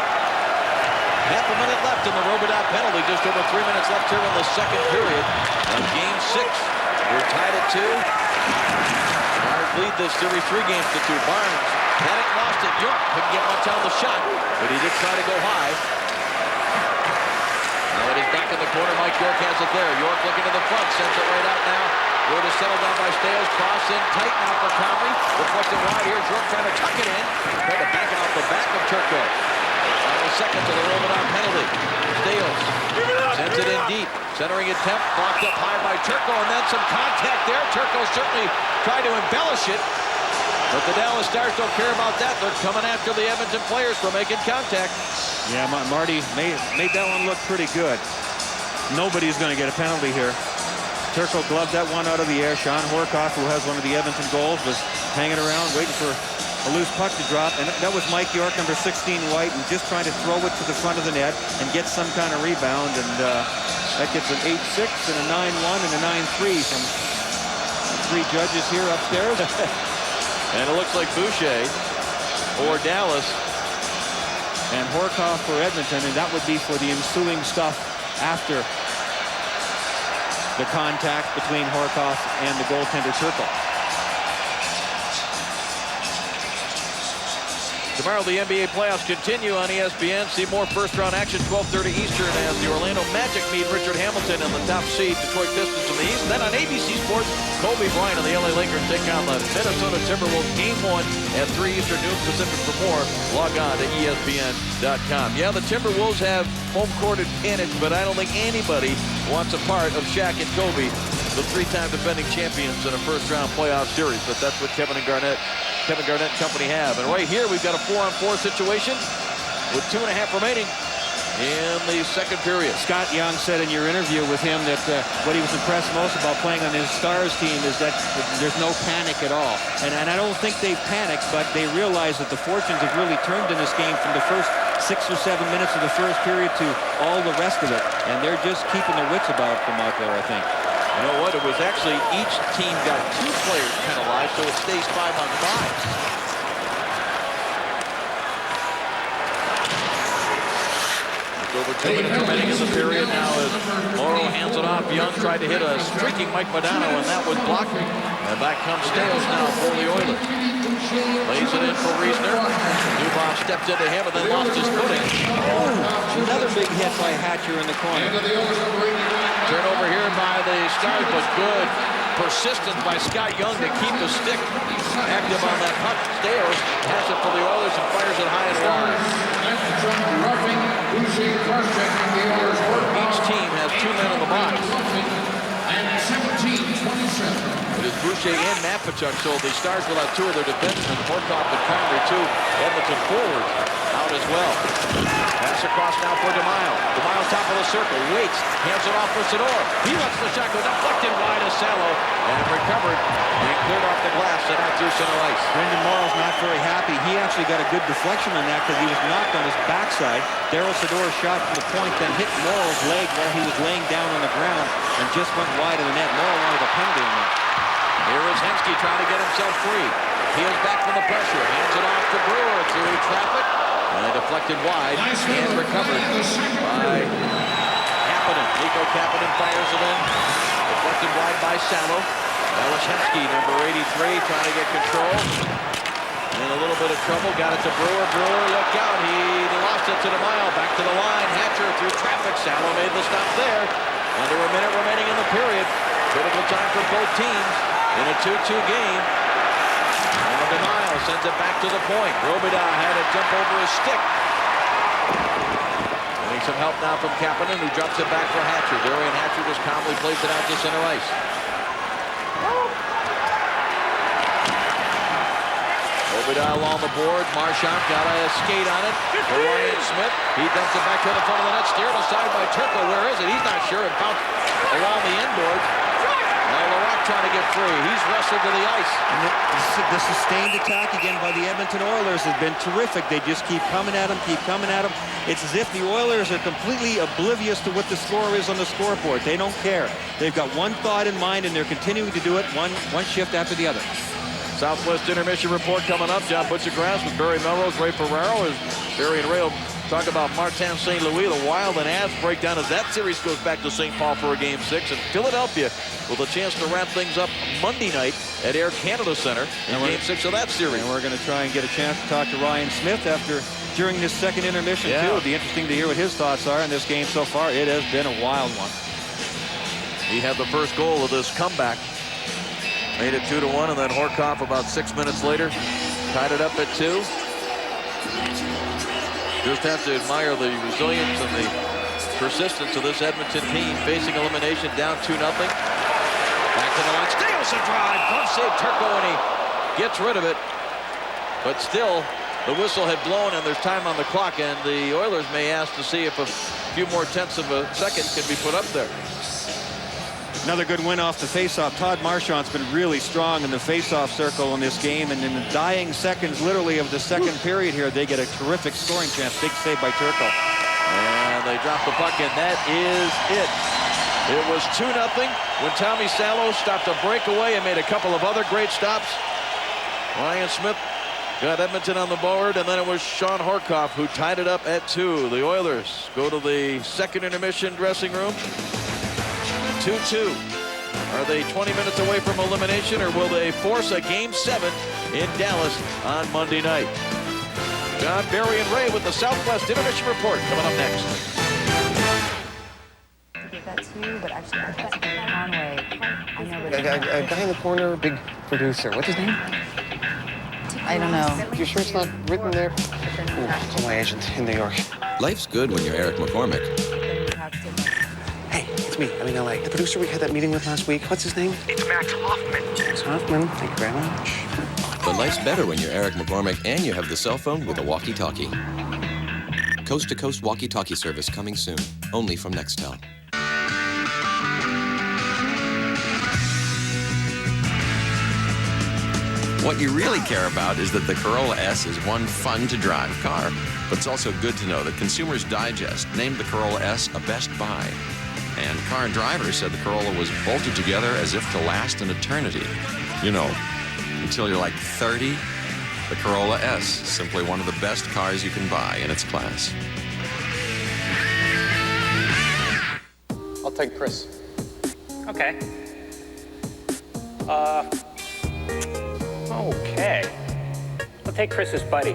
Half a minute left in the Robidoux penalty. Just over 3 minutes left here in the second period of Game 6. We're tied at 2. Stars lead this series 3 games to 2. Barnes panic lost it. York couldn't get much on the shot, but he did try to go high. Now it is back in the corner. Mike York has it there. York looking to the front, sends it right out now. Word is settled down by Stales. Cross in tight now for Comrie. Deflected wide. Here's York trying to tuck it in. Tried to back it off the back of Turco. Seconds of the Robidoux penalty. Stales sends it in deep. Centering attempt, blocked up high by Turco, and then some contact there. Turco certainly tried to embellish it, but the Dallas Stars don't care about that. They're coming after the Edmonton players for making contact. Yeah, Marty made that one look pretty good. Nobody's going to get a penalty here. Turco gloved that one out of the air. Sean Horkoff, who has one of the Edmonton goals, was hanging around waiting for a loose puck to drop, and that was Mike York, number 16 white, and just trying to throw it to the front of the net and get some kind of rebound, and that gets an 8-6 and a 9-1 and a 9-3 from the 3 judges here upstairs. And it looks like Boucher for Dallas and Horkoff for Edmonton, and that would be for the ensuing stuff after the contact between Horkoff and the goaltender Turco. Tomorrow, the NBA playoffs continue on ESPN. See more first-round action, 12:30 Eastern, as the Orlando Magic meet Richard Hamilton and the top seed Detroit Pistons in the East. And then on ABC Sports, Kobe Bryant and the LA Lakers take on the Minnesota Timberwolves. Game 1 at 3 Eastern, noon Pacific. For more, log on to ESPN.com. Yeah, the Timberwolves have home court advantage, but I don't think anybody wants a part of Shaq and Kobe, the 3-time defending champions in a first-round playoff series. But that's what Kevin Garnett and company have. And right here, we've got a 4-on-4 situation with 2.5 remaining in the second period. Scott Young said in your interview with him that what he was impressed most about playing on his Stars team is that there's no panic at all. And I don't think they panicked, but they realize that the fortunes have really turned in this game from the first 6 or 7 minutes of the first period to all the rest of it. And they're just keeping their wits about them out there, I think. You know what? It was actually each team got 2 players penalized, so it stays 5-on-5. Over 2 minutes remaining in the period now as Morrow hands it off. Young tried to hit a streaking Mike Modano, and that was blocked. And back comes Stales now for the Oilers. Lays it in for Riesner. Newbaum stepped into him and then lost his footing. Oh, another big hit by Hatcher in the corner. Turnover here by the Stars, but good persistence by Scott Young to keep the stick active on that puck. Stales has it for the Oilers and fires it high and wide. Each team has 2 men in the box. It is Boucher and Mapachuk, so the Stars will have 2 of their defensemen, Horkoff and Comrie, 2 Edmonton forwards out as well. Pass across now for DeMille. DeMille top of the circle, waits, hands it off for Sador. He lets the shot go deflected wide as Salo, and recovered and cleared off the glass and out through center ice. Brendan Morrow's not very happy. He actually got a good deflection on that because he was knocked on his backside. Daryl Sador shot from the point, then hit Morrow's leg while he was laying down on the ground and just went wide of the net. Morrow wanted a penalty on that. Here is Hensky trying to get himself free. Peels back from the pressure, hands it off to Brewer through traffic. And deflected wide and recovered by Kapanen. Nico Kapanen fires it in. Deflected wide by Salo. Hensky, number 83, trying to get control. In a little bit of trouble, got it to Brewer. Brewer, look out. He lost it to DeMille. Back to the line. Hatcher through traffic. Salo made the stop there. Under a minute remaining in the period. Critical time for both teams in a 2-2 game. And DeMille sends it back to the point. Robidoux had to jump over his stick. Getting some help now from Kapanen, who drops it back for Hatcher. Darian Hatcher just calmly plays it out to center ice. Vidal on the board. Marchand got a skate on it. Ryan Smith, he dumps it back to the front of the net. Steered aside by Turco. Where is it? He's not sure. It bounced along the inboard. Now LaRock trying to get free. He's wrestled to the ice. And the sustained attack again by the Edmonton Oilers has been terrific. They just keep coming at them, keep coming at them. It's as if the Oilers are completely oblivious to what the score is on the scoreboard. They don't care. They've got one thought in mind, and they're continuing to do it one shift after the other. Southwest intermission report coming up. John Butchergrass with Barry Melrose, Ray Ferraro. As Barry and Ray will talk about Martin St. Louis, the Wild and Avs breakdown as that series goes back to St. Paul for a Game 6. And Philadelphia with a chance to wrap things up Monday night at Air Canada Center in Game 6 of that series. And we're going to try and get a chance to talk to Ryan Smith during this second intermission, too. It'll be interesting to hear what his thoughts are in this game so far. It has been a wild one. He had the first goal of this comeback. Made it 2-1, and then Horkoff about 6 minutes later tied it up at 2. Just have to admire the resilience and the persistence of this Edmonton team facing elimination down 2-0. Back to the line, steals a drive, glove save Turco, and he gets rid of it. But still, the whistle had blown and there's time on the clock, and the Oilers may ask to see if a few more tenths of a second can be put up there. Another good win off the faceoff. Todd Marchand's been really strong in the faceoff circle in this game, and in the dying seconds, literally, of the second period here, they get a terrific scoring chance. Big save by Turco. And they drop the puck, and that is it. It was 2-0 when Tommy Salo stopped a breakaway and made a couple of other great stops. Ryan Smith got Edmonton on the board, and then it was Sean Horkoff who tied it up at 2. The Oilers go to the second intermission dressing room. 2-2. Are they 20 minutes away from elimination, or will they force a Game 7 in Dallas on Monday night? John, Barry, and Ray with the Southwest Intermission Report coming up next. To give that to you, but actually that's Conway. I know A guy in the corner, big producer. What's his name? I don't know. You sure it's not written there? Ooh, call my agent in New York. Life's good when you're Eric McCormick. Hey, it's me. I'm in LA. The producer we had that meeting with last week, what's his name? It's Max Hoffman. Max Hoffman. Thank you very much. But life's better when you're Eric McCormick and you have the cell phone with a walkie-talkie. Coast-to-coast walkie-talkie service coming soon, only from Nextel. What you really care about is that the Corolla S is one fun-to-drive car, but it's also good to know that Consumers Digest named the Corolla S a best buy. And Car and Driver said the Corolla was bolted together as if to last an eternity. You know, until you're like 30, the Corolla S, simply one of the best cars you can buy in its class. I'll take Chris. Okay. Okay. I'll take Chris's buddy.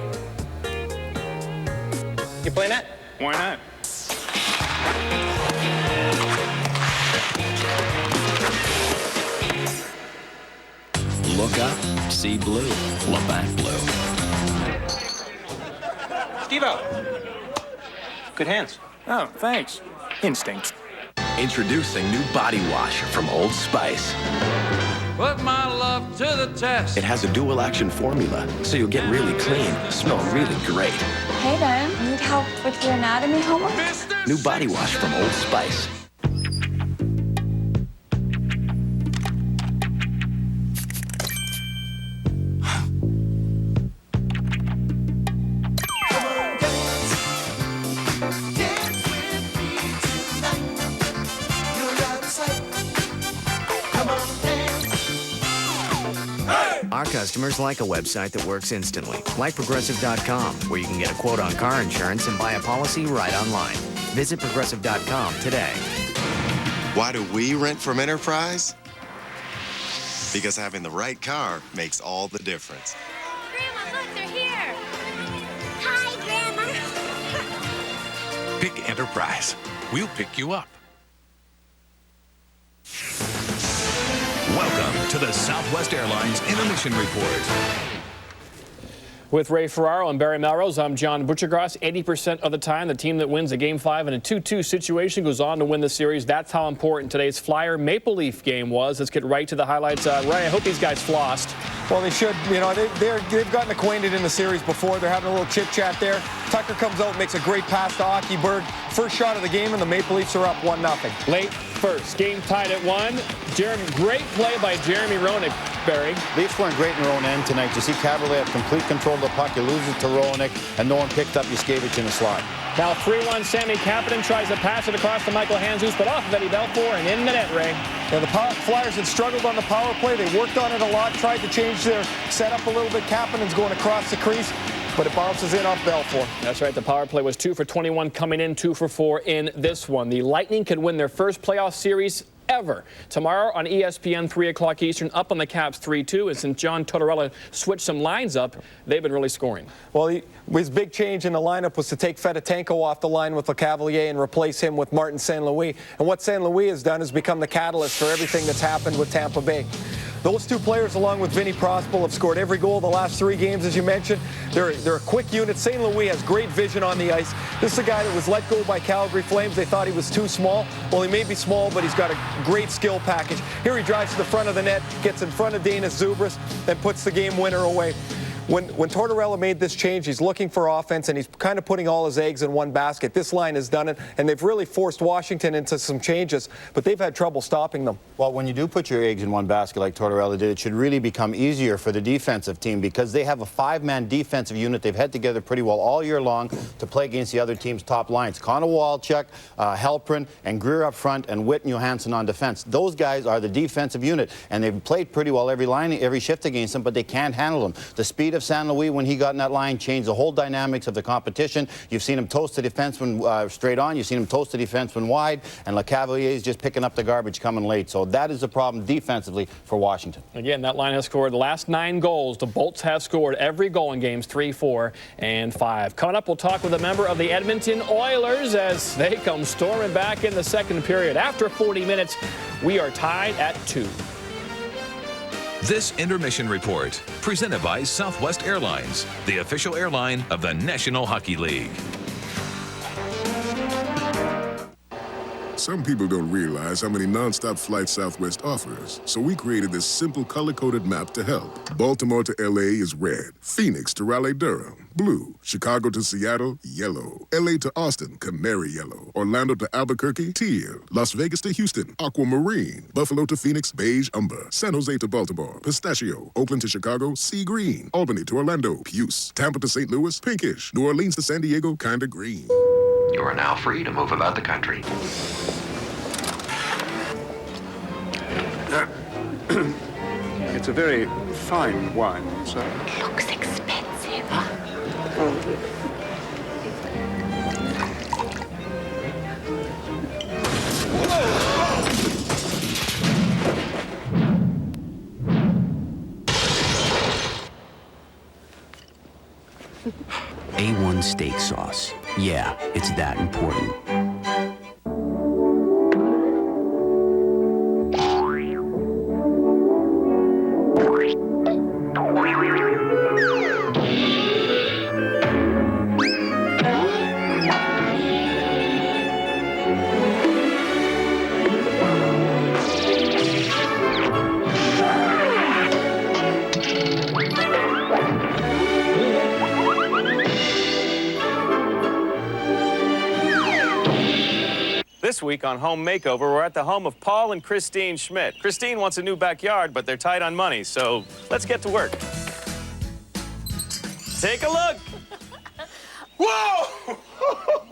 You play net? Why not? Look up, see blue. Labatt Blue. Steve-O. Good hands. Oh, thanks. Instinct. Introducing new body wash from Old Spice. Put my love to the test. It has a dual action formula, so you'll get really clean, smell really great. Hey, Ben. Need help with your anatomy homework? New body wash from Old Spice. Our customers like a website that works instantly, like Progressive.com, where you can get a quote on car insurance and buy a policy right online. Visit Progressive.com today. Why do we rent from Enterprise? Because having the right car makes all the difference. Grandma, look, they're here. Hi, Grandma. Pick Enterprise. We'll pick you up. Welcome to the Southwest Airlines Intermission Report. With Ray Ferraro and Barry Melrose, I'm John Butchergross. 80% of the time, the team that wins a Game 5 in a 2-2 situation goes on to win the series. That's how important today's Flyer Maple Leaf game was. Let's get right to the highlights. Ray, I hope these guys flossed. Well, they should. You know, they've gotten acquainted in the series before. They're having a little chit-chat there. Tucker comes out, makes a great pass to Hockeyberg. First shot of the game, and the Maple Leafs are up 1-0. Late first, game tied at 1. Great play by Jeremy Roenick, Barry. Leafs weren't great in their own end tonight. You see Cavalier have complete control of the puck. You lose it to Roenick, and no one picked up Yuskevich in the slot. Now 3-1, Sammy Kapanen tries to pass it across to Michael Handzus, but off of Eddie Belfour and in the net, Ray. Yeah, the Flyers had struggled on the power play. They worked on it a lot, tried to change their setup a little bit. Kapanen's going across the crease, but it bounces in off Belfour. That's right. The power play was 2 for 21 coming in, 2 for 4 in this one. The Lightning could win their first playoff series ever. Tomorrow on ESPN, 3 o'clock Eastern, up on the Caps 3-2. And since John Tortorella switched some lines up, they've been really scoring. Well, his big change in the lineup was to take Fedotenko off the line with LeCavalier and replace him with Martin St. Louis. And what St. Louis has done is become the catalyst for everything that's happened with Tampa Bay. Those two players, along with Vinny Prospal, have scored every goal the last 3 games, as you mentioned. They're a quick unit. St. Louis has great vision on the ice. This is a guy that was let go by Calgary Flames. They thought he was too small. Well, he may be small, but he's got a great skill package. Here he drives to the front of the net, gets in front of Danis Zubris, and puts the game winner away. When Tortorella made this change, he's looking for offense, and he's kind of putting all his eggs in one basket. This line has done it, and they've really forced Washington into some changes, but they've had trouble stopping them. Well, when you do put your eggs in one basket like Tortorella did, it should really become easier for the defensive team because they have a 5-man defensive unit. They've had together pretty well all year long to play against the other team's top lines. Connor Walchuk, Halprin, and Greer up front, and Witt and Johansson on defense. Those guys are the defensive unit, and they've played pretty well every shift against them, but they can't handle them. The speed of San Luis, when he got in that line, changed the whole dynamics of the competition. You've seen him toast the defenseman straight on. You've seen him toast the defenseman wide, and LeCavalier is just picking up the garbage coming late. So that is the problem defensively for Washington. Again, that line has scored the last 9 goals. The Bolts have scored every goal in games 3, 4, and 5. Coming up, we'll talk with a member of the Edmonton Oilers as they come storming back in the second period. After 40 minutes, we are tied at 2. This intermission report, presented by Southwest Airlines, the official airline of the National Hockey League. Some people don't realize how many nonstop flights Southwest offers, so we created this simple color-coded map to help. Baltimore to LA is red, Phoenix to Raleigh-Durham, blue, Chicago to Seattle, yellow, LA to Austin, canary yellow, Orlando to Albuquerque, teal, Las Vegas to Houston, aquamarine, Buffalo to Phoenix, beige umber, San Jose to Baltimore, pistachio, Oakland to Chicago, sea green, Albany to Orlando, puce, Tampa to St. Louis, pinkish, New Orleans to San Diego, kinda green. You are now free to move about the country. It's a very fine wine, sir. Looks expensive. A1 steak sauce. Yeah, it's that important. This week on Home Makeover, we're at the home of Paul and Christine Schmidt. Christine wants a new backyard, but they're tight on money, so let's get to work. Take a look. Whoa!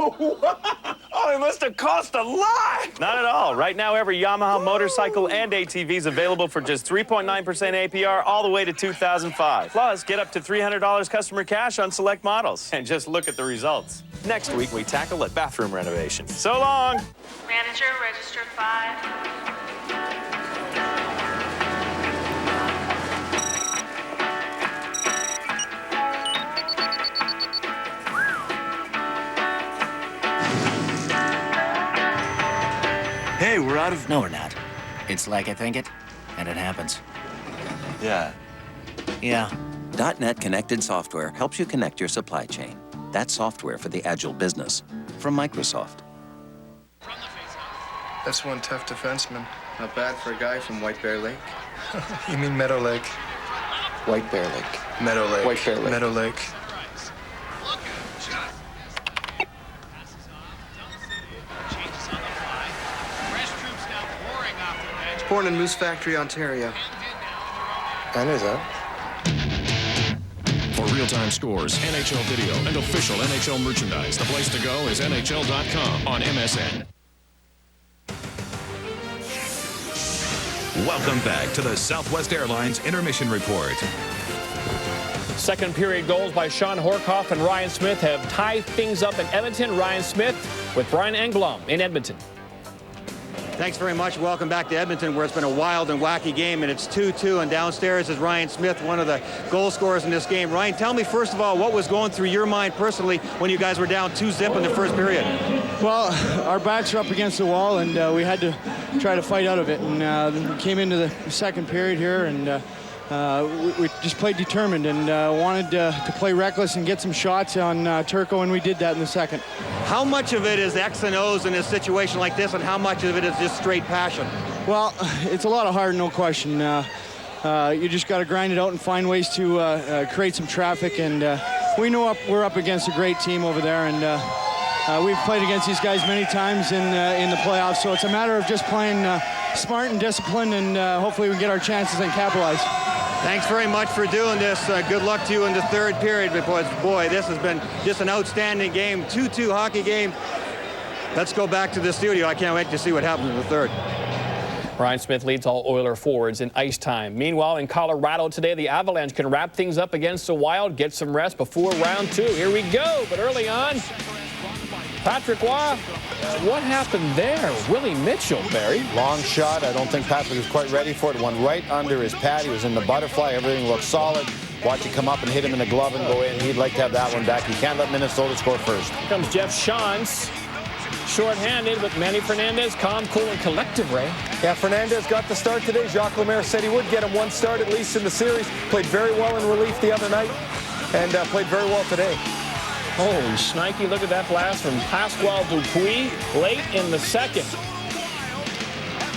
Oh, it must have cost a lot! Not at all. Right now, every Yamaha motorcycle and ATV is available for just 3.9% APR all the way to 2005. Plus, get up to $300 customer cash on select models. And just look at the results. Next week, we tackle a bathroom renovation. So long! Manager, register 5. Hey, we're out of... No, we're not. It's like I think it, and it happens. Yeah. Yeah, .NET Connected Software helps you connect your supply chain. That's software for the agile business from Microsoft. That's one tough defenseman. Not bad for a guy from White Bear Lake. You mean Meadow Lake? White Bear Lake. Meadow Lake. White Bear Lake. Meadow Lake. Born in Moose Factory, Ontario. I knew that. For real-time scores, NHL video, and official NHL merchandise, the place to go is NHL.com on MSN. Welcome back to the Southwest Airlines Intermission Report. Second period goals by Sean Horkoff and Ryan Smith have tied things up in Edmonton. Ryan Smith with Brian Engblom in Edmonton. Thanks very much. Welcome back to Edmonton, where it's been a wild and wacky game, and it's 2-2, and downstairs is Ryan Smith, one of the goal scorers in this game. Ryan, tell me, first of all, what was going through your mind personally when you guys were down 2-0 in the first period? Well, our backs were up against the wall, and we had to try to fight out of it. And we came into the second period here, and we just played determined and wanted to play reckless and get some shots on Turco, and we did that in the second. How much of it is X and O's in a situation like this, and how much of it is just straight passion? Well, it's a lot of heart, no question. You just got to grind it out and find ways to create some traffic, and we know we're up against a great team over there, and we've played against these guys many times in the playoffs, so it's a matter of just playing smart and disciplined, and hopefully we get our chances and capitalize. Thanks very much for doing this. Good luck to you in the third period, because, boy, this has been just an outstanding game. 2-2 hockey game. Let's go back to the studio. I can't wait to see what happens in the third. Ryan Smith leads all Oiler forwards in ice time. Meanwhile, in Colorado today, the Avalanche can wrap things up against the Wild, get some rest before round 2. Here we go. But early on, Patrick Waugh, what happened there? Willie Mitchell, Barry. Long shot. I don't think Patrick was quite ready for it. Went right under his pad. He was in the butterfly. Everything looked solid. Watch it come up and hit him in the glove and go in. He'd like to have that one back. He can't let Minnesota score first. Here comes Jeff Shantz. Short-handed with Manny Fernandez, calm, cool, and collective, Ray. Yeah, Fernandez got the start today. Jacques Lemaire said he would get him one start at least in the series. Played very well in relief the other night and played very well today. Holy shnikey, look at that blast from Pasquale Dupuis late in the second.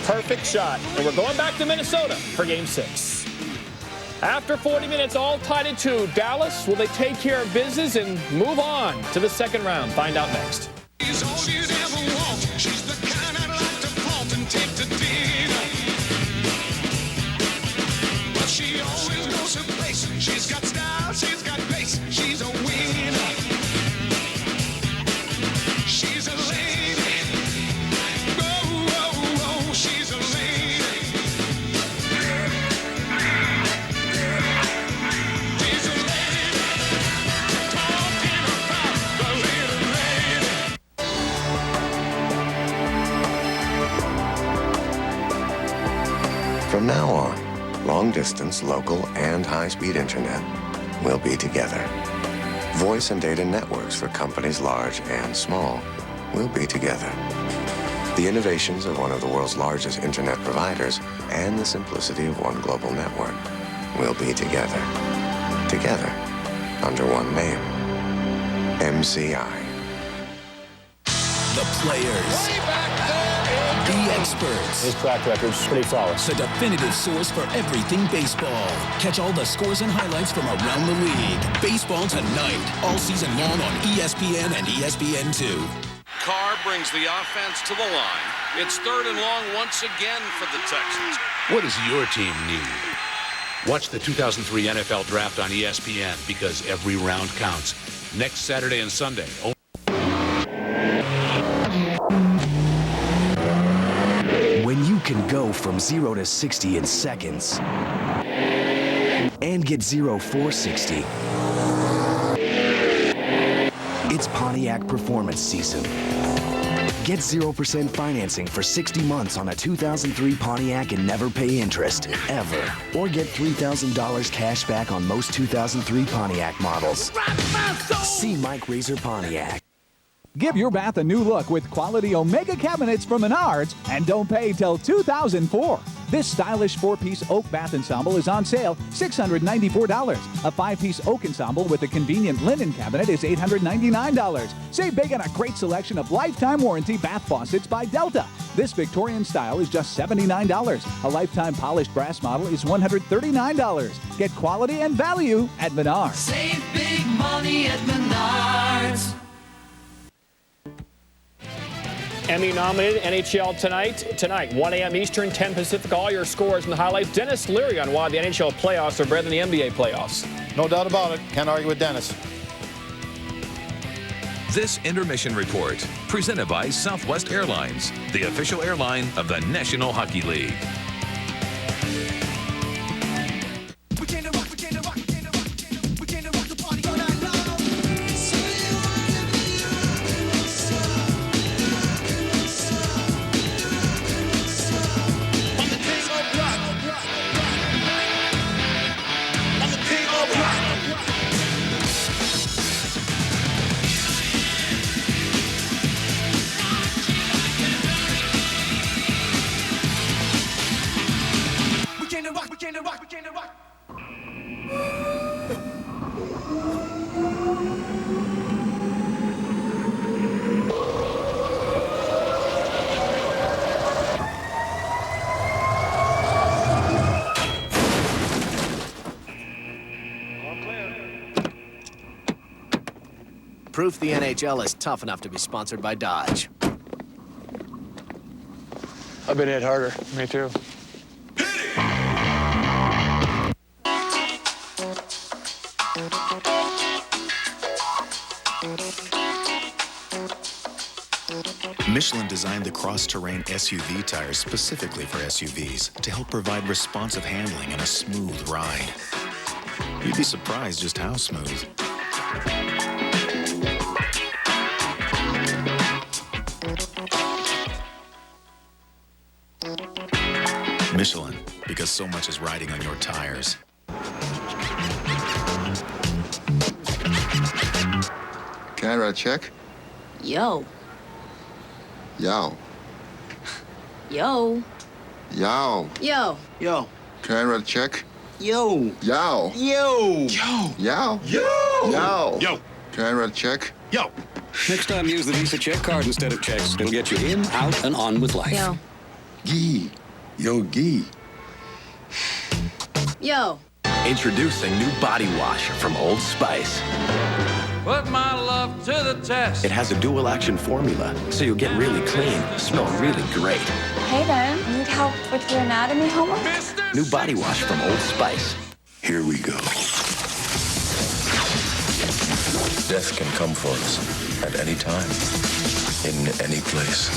Perfect shot. And we're going back to Minnesota for Game 6. After 40 minutes, all tied at 2. Dallas, will they take care of business and move on to the second round? Find out next. She's got style, she's got grace, she's a winner. She's a lady. Whoa, whoa, whoa, she's a lady. She's a lady. Talking about the little lady. From now on, long-distance, local, and high-speed internet will be together. Voice and data networks for companies large and small will be together. The innovations of one of the world's largest internet providers and the simplicity of one global network will be together. Together, under one name. MCI. The players. The experts. His track record's pretty flawless. The definitive source for everything baseball. Catch all the scores and highlights from around the league. Baseball tonight, all season long on ESPN and ESPN2. Carr brings the offense to the line. It's 3rd and long once again for the Texans. What does your team need? Watch the 2003 NFL Draft on ESPN, because every round counts. Next Saturday and Sunday. When you can go from 0 to 60 in seconds and get 0 460, it's Pontiac Performance season. Get 0% financing for 60 months on a 2003 Pontiac and never pay interest, ever. Or get $3,000 cash back on most 2003 Pontiac models. See Mike Razor Pontiac. Give your bath a new look with quality Omega cabinets from Menards and don't pay till 2004. This stylish 4-piece oak bath ensemble is on sale $694. A 5-piece oak ensemble with a convenient linen cabinet is $899. Save big on a great selection of lifetime warranty bath faucets by Delta. This Victorian style is just $79. A lifetime polished brass model is $139. Get quality and value at Menards. Save big money at Menards. Emmy-nominated NHL Tonight, 1 a.m. Eastern, 10 Pacific. All your scores and highlights. Dennis Leary on why the NHL playoffs are better than the NBA playoffs. No doubt about it. Can't argue with Dennis. This intermission report, presented by Southwest Airlines, the official airline of the National Hockey League. Proof the NHL is tough enough to be sponsored by Dodge. I've been hit harder. Me too. Michelin designed the cross-terrain SUV tires specifically for SUVs to help provide responsive handling and a smooth ride. You'd be surprised just how smooth. Michelin, because so much is riding on your tires. Can I write a check? Yo. Yow. Yo. Yow. Yo. Yo. Can I write a check? Yo. Yow. Yo. Yow. Yow. Yo. Yow. Yo. Can I write a check? Yo. Next time, use the Visa check card instead of checks. It'll get you in, out, and on with life. Yo. Gee. Yo, gee. Yo. Introducing new body wash from Old Spice. Put my love to the test. It has a dual action formula, so you'll get really clean, smell really great. Hey Ben, need help with your anatomy homework? New body wash from Old Spice. Here we go. Death can come for us at any time, in any place.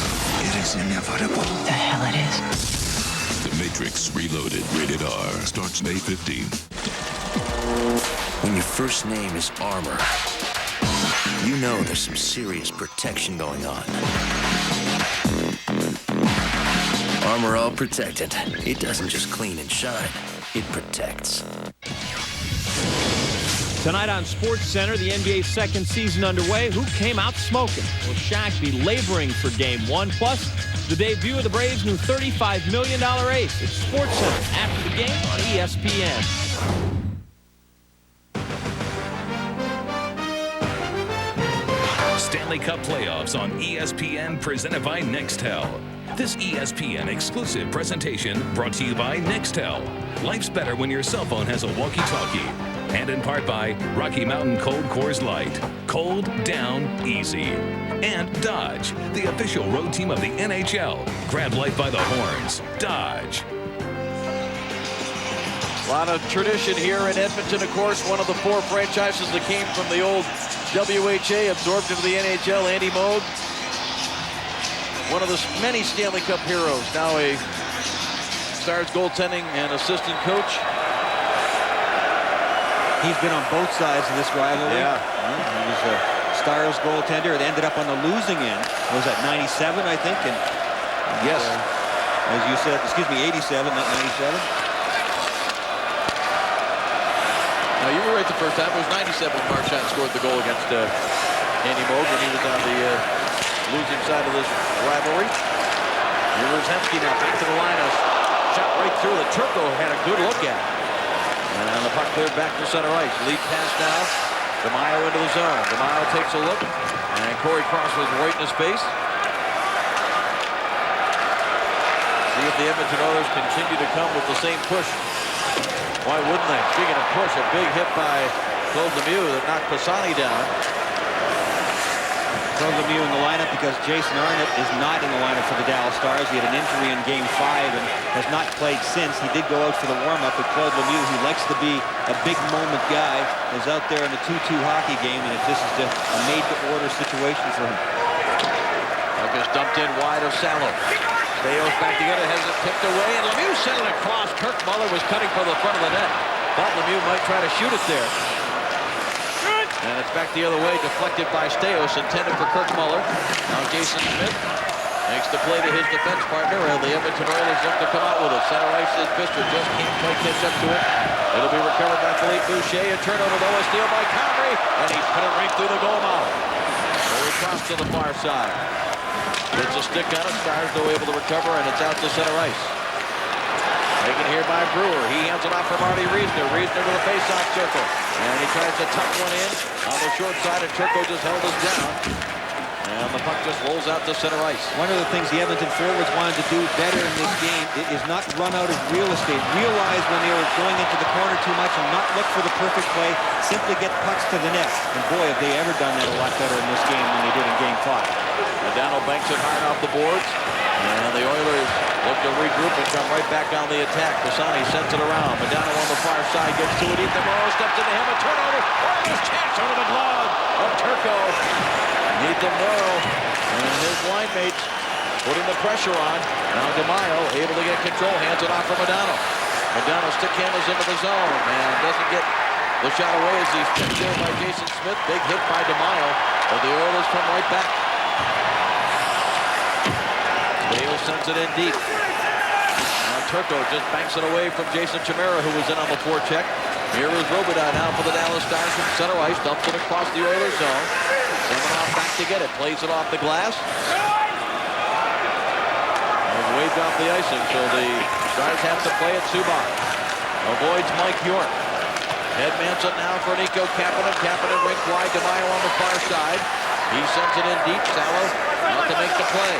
It is inevitable. The hell it is. The Matrix Reloaded, rated R, starts May 15. When your first name is Armor, you know there's some serious protection going on. Armor All Protectant. It doesn't just clean and shine, it protects. Tonight on SportsCenter, the NBA's second season underway. Who came out smoking? Will Shaq be laboring for Game 1? Plus, the debut of the Braves' new $35 million ace. It's SportsCenter after the game on ESPN. Stanley Cup playoffs on ESPN, presented by Nextel. This ESPN exclusive presentation brought to you by Nextel. Life's better when your cell phone has a walkie-talkie. And in part by Rocky Mountain Cold Coors Light. Cold down easy. And Dodge, the official road team of the NHL. Grab life by the horns. Dodge. A lot of tradition here in Edmonton, of course. One of the four franchises that came from the old WHA, absorbed into the NHL. Andy Moog, one of the many Stanley Cup heroes, now a Stars goaltending and assistant coach. He's been on both sides of this rivalry. Yeah. He was a Stars goaltender. It ended up on the losing end. Was that 97, I think? And yes. As you said, excuse me, 87, not 97. No, you were right the first time. It was 97 when Marchand scored the goal against Andy Moog when he was on the losing side of this rivalry. Here's Hemsky now back to the lineup. shot right through that Turco had a good look at. And the puck cleared back to center ice. Lead pass now. DeMaio into the zone. DeMaio takes a look. And Corey Cross was right in his face. See if the Edmonton Oilers continue to come with the same push. Why wouldn't they? Speaking of push, a big hit by Claude Lemieux that knocked Pisani down. Claude Lemieux in the lineup because Jason Arnott is not in the lineup for the Dallas Stars. He had an injury in Game 5 and has not played since. He did go out for the warm-up, but Claude Lemieux, who likes to be a big moment guy, is out there in a 2-2 hockey game, and this is a made-to-order situation for him. Puck is dumped in wide of Salo. Steos back together, has it tipped away, and Lemieux sent it across. Kirk Muller was cutting for the front of the net. Thought Lemieux might try to shoot it there. And it's back the other way, deflected by Steos, intended for Kirk Muller. Now Jason Smith makes the play to his defense partner, and the Edmonton Oilers look to come out with it. Center ice is Bister, just can't quite catch up to it. It'll be recovered by Philippe Boucher. A turnover, though, a steal by Comrie, and he's put it right through the goal mouth. Very cross to the far side. Gets a stick on it, Stars though able to recover, and it's out to center ice. Taken here by Brewer. He hands it off for Marty Reisner. Reisner to the face-off circle. And he tries to tuck one in on the short side, and Turco just held us down. And the puck just rolls out to center ice. One of the things the Edmonton forwards wanted to do better in this game is not run out of real estate. Realize when they were going into the corner too much and not look for the perfect play. Simply get pucks to the net. And boy, have they ever done that a lot better in this game than they did in Game 5. Modano banks it hard off the boards. And the Oilers look to regroup and come right back on the attack. Pisani sends it around. Modano on the far side gets to it. Ethan Morrow steps into him. A turnover. Oilers chance out of the glove of Turco. Ethan Morrow and his line mates putting the pressure on. Now DeMaio able to get control. Hands it off for Modano. Modano stick handles into the zone and doesn't get the shot away as he's picked in by Jason Smith. Big hit by DeMaio. But the Oilers come right back. Dale sends it in deep. Now Turco just banks it away from Jason Chimera, who was in on the forecheck. Here is Robidas now for the Dallas Stars from center ice. Dumps it across the Oilers zone. Semenoff back to get it. Plays it off the glass. And waved off the icing, so the Stars have to play it. Subban avoids Mike York. Headmans it now for Nico Kapanen. Kapanen rink wide. DeMaio on the far side. He sends it in deep. Salo out to make the play.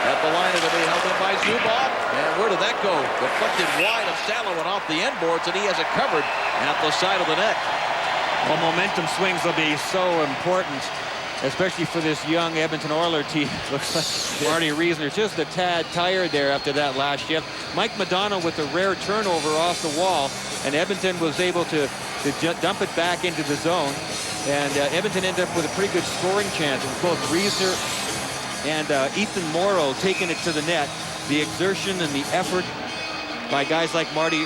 At the line, it'll be held in by Zubov. And where did that go? Deflected wide of Salo and off the end boards, and he has it covered at the side of the net. Well, momentum swings will be so important, especially for this young Edmonton Oilers team. Looks like Marty Reisner just a tad tired there after that last shift. Mike Modano with a rare turnover off the wall, and Edmonton was able to dump it back into the zone. And Edmonton ended up with a pretty good scoring chance. It was both Reisner and Ethan Morrow taking it to the net. The exertion and the effort by guys like Marty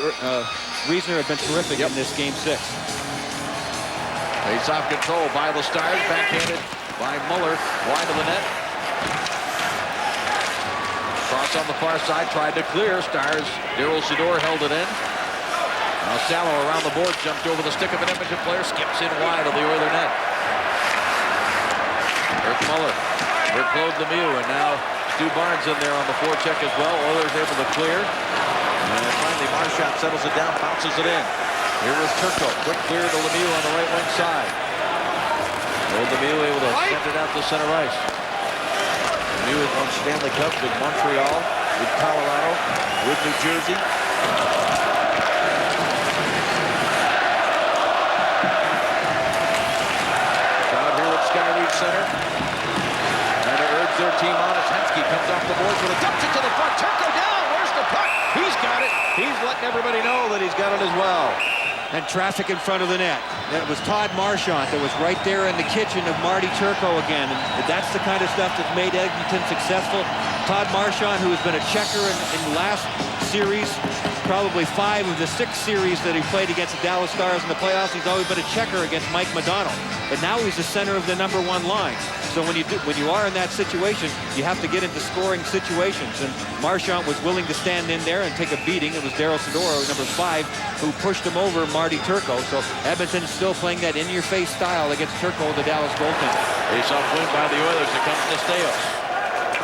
Reisner have been terrific in this Game 6. Face-off control by the Stars, backhanded by Muller, wide of the net. Cross on the far side, tried to clear. Stars, Daryl Sador held it in. Now Salo around the board, jumped over the stick of an Edmonton player, skips in wide of the Oiler net. Kirk Muller for Claude Lemieux, and now Stu Barnes in there on the forecheck as well. Oilers able to clear. And finally Marchand settles it down, bounces it in. Here is Turco, quick clear to Lemieux on the right wing side. Claude Lemieux able to send it out to center ice. Lemieux has won Stanley Cups with Montreal, with Colorado, with New Jersey. Crowd here at Skyreach Center. And to urge their team on as Hemsky comes off the boards with a dumps it to the front. Turco down. Where's the puck? He's got it. He's letting everybody know that he's got it as well. And traffic in front of the net. That was Todd Marchand that was right there in the kitchen of Marty Turco again. And that's the kind of stuff that's made Edmonton successful. Todd Marchand, who has been a checker in the last series, probably 5 of the 6 series that he played against the Dallas Stars in the playoffs, he's always been a checker against Mike Modano. But now he's the center of the #1 line. So when you are in that situation, you have to get into scoring situations. And Marchand was willing to stand in there and take a beating. It was Daryl Sador, #5, who pushed him over Marty Turco. So Edmonton is still playing that in-your-face style against Turco, the Dallas goaltender. Face-off win by the Oilers. It comes to Steos.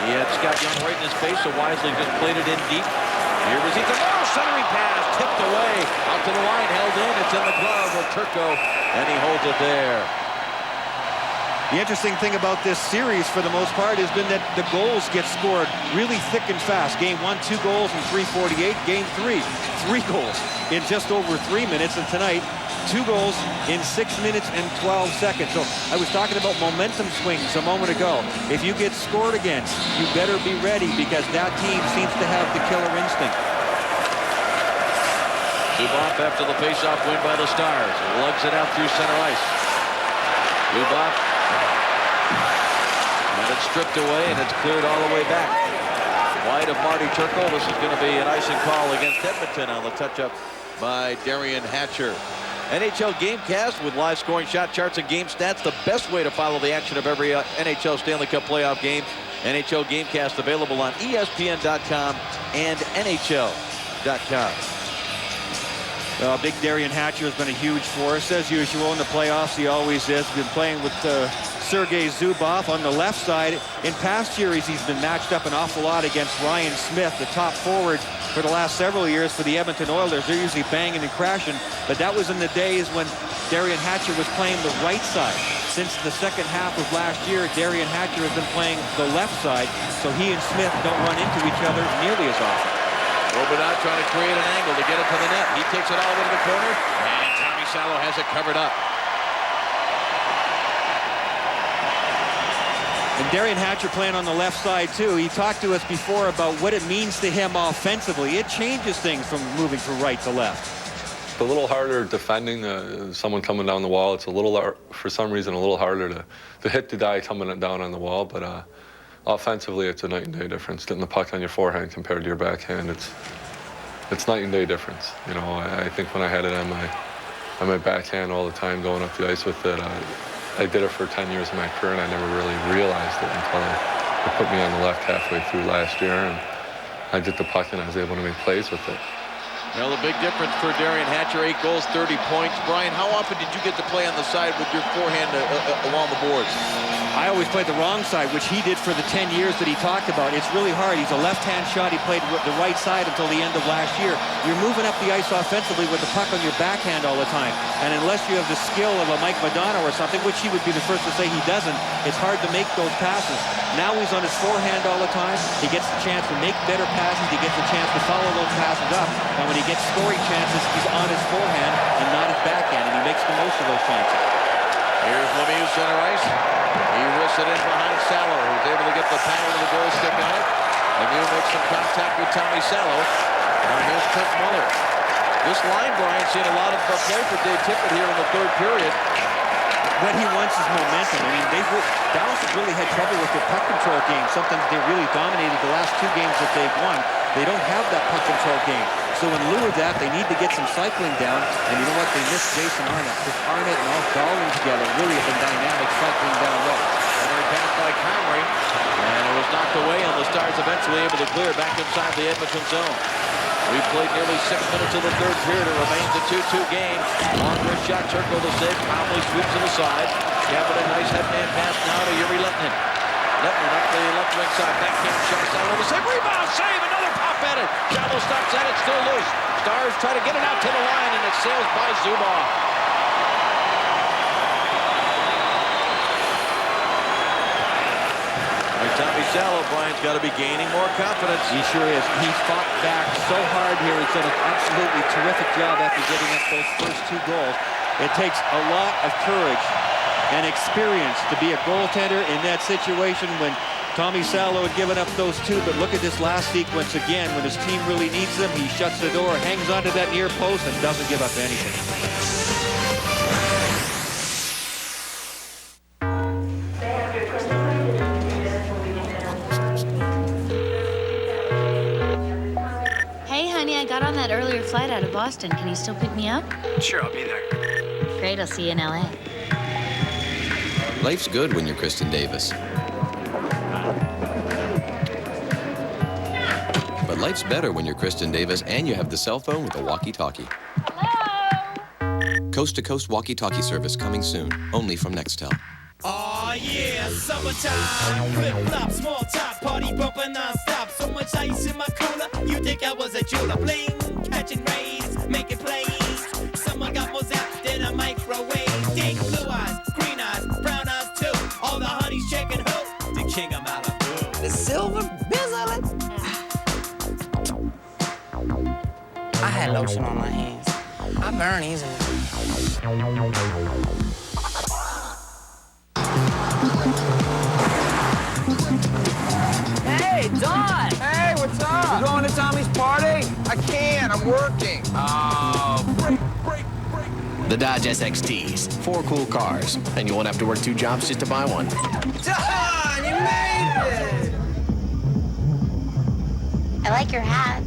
He had Scott Young right in his face, so wisely just played it in deep. Here was Ethan Moore, centering pass, tipped away, out to the line, held in. It's in the glove of Turco, and he holds it there. The interesting thing about this series, for the most part, has been that the goals get scored really thick and fast. Game 1, 2 goals in 3:48. Game 3, 3 goals in just over 3 minutes. And tonight, 2 goals in 6 minutes and 12 seconds. So I was talking about momentum swings a moment ago. If you get scored against, you better be ready, because that team seems to have the killer instinct. Zubov after the faceoff win by the Stars. Lugs it out through center ice. Zubov. And it's stripped away, and it's cleared all the way back. Wide of Marty Turco. This is going to be an icing call against Edmonton on the touch-up by Darian Hatcher. NHL Gamecast with live scoring, shot charts, and game stats. The best way to follow the action of every NHL Stanley Cup playoff game. NHL Gamecast available on ESPN.com and NHL.com. Big Darian Hatcher has been a huge force, as usual, in the playoffs. He always is. Been playing with Sergei Zubov on the left side. In past series, he's been matched up an awful lot against Ryan Smith, the top forward for the last several years for the Edmonton Oilers. They're usually banging and crashing, but that was in the days when Darian Hatcher was playing the right side. Since the second half of last year, Darian Hatcher has been playing the left side, so he and Smith don't run into each other nearly as often. Robidoux trying to create an angle to get it to the net. He takes it all the way to the corner, and Tommy Salo has it covered up. And Darian Hatcher playing on the left side, too. He talked to us before about what it means to him offensively. It changes things from moving from right to left. It's a little harder defending someone coming down the wall. It's a little, for some reason, a little harder to hit the guy coming down on the wall. But offensively, it's a night and day difference. Getting the puck on your forehand compared to your backhand, it's night and day difference. You know, I think when I had it on my backhand all the time, going up the ice with it, I did it for 10 years of my career, and I never really realized it until they put me on the left halfway through last year, and I did the puck, and I was able to make plays with it. Well, the big difference for Darian Hatcher, 8 goals, 30 points. Brian, how often did you get to play on the side with your forehand along the boards? I always played the wrong side, which he did for the 10 years that he talked about. It's really hard. He's a left-hand shot. He played the right side until the end of last year. You're moving up the ice offensively with the puck on your backhand all the time. And unless you have the skill of a Mike Madonna or something, which he would be the first to say he doesn't, it's hard to make those passes. Now he's on his forehand all the time. He gets the chance to make better passes. He gets the chance to follow those passes up. And when he gets scoring chances, he's on his forehand and not his backhand, and he makes the most of those chances. Here's Lemieux center ice. He wrists it in behind Salo, who's able to get the paddle of the goal stick on it. Lemieux makes some contact with Tommy Salo. Now here's Kurt Muller. This line, Brian, seen a lot of play for Dave Tippett here in the third period. What he wants is momentum. I mean, Dallas has really had trouble with their puck control game, something they really dominated the last 2 games that they've won. They don't have that puck control game. So in lieu of that, they need to get some cycling down. And you know what? They missed Jason Arnott. Because Arnott and all Dahlen together really have been dynamic cycling down low. Another pass by Connery. And it was knocked away, and the Stars eventually able to clear back inside the Edmonton zone. We've played nearly 6 minutes of the third period. It remains a 2-2 game. Long wrist shot, Turco the save. Conley sweeps to the side. Gavin a nice headman pass now to Yuri Lettinen. Lettinen up the left wing side. Backhand shot. Salo the save. Rebound save. Another pop at it. Salo stops at it. Still loose. Stars try to get it out to the line, and it sails by Zubov. Tommy Salo, Brian's got to be gaining more confidence. He sure is. He's fought back so hard here. He's done an absolutely terrific job after getting up those first 2 goals. It takes a lot of courage and experience to be a goaltender in that situation when Tommy Salo had given up those 2. But look at this last sequence again. When his team really needs them, he shuts the door, hangs onto that near post, and doesn't give up anything. I got on that earlier flight out of Boston. Can you still pick me up? Sure, I'll be there. Great, I'll see you in LA. Life's good when you're Kristen Davis. But life's better when you're Kristen Davis and you have the cell phone with a walkie-talkie. Hello? Coast-to-coast walkie-talkie service coming soon, only from Nextel. Oh, Oh yeah, summertime. Flip flop, small top, party bumping non-stop. So much ice in my cooler, you think I was a jeweler. Bling, catching rays, making plays. Someone got more zap than a microwave. Dig blue eyes, green eyes, brown eyes too. All the honeys checking who? The king of Malibu. The silver bizzling. I had lotion on my hands. I burn easily. Hey, Don! Hey, what's up? You going to Tommy's party? I can't, I'm working. Oh, break. The Dodge SXTs. 4 cool cars. And you won't have to work 2 jobs just to buy one. Don, you made it! I like your hat.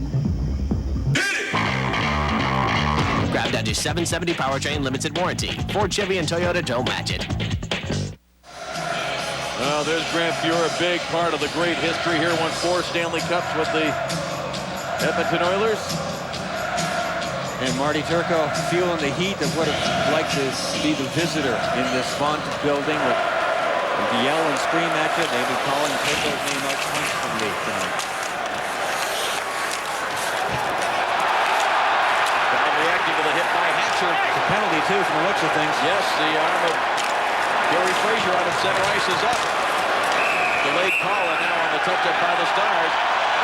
Grab Dodge's 770 powertrain limited warranty. Ford, Chevy, and Toyota don't match it. Well, there's Grant Fuhr, a big part of the great history here. Won 4 Stanley Cups with the Edmonton Oilers. And Marty Turco feeling the heat of what it's like to be the visitor in this font building with the yell and scream at you. They've been calling Turco's name out constantly tonight. Reacting to the hit by Hatcher. It's a penalty, too, from the looks of things. Yes, the arm of Gary Frazier out of center ice is up. Delayed call, and now on the touch-up by the Stars.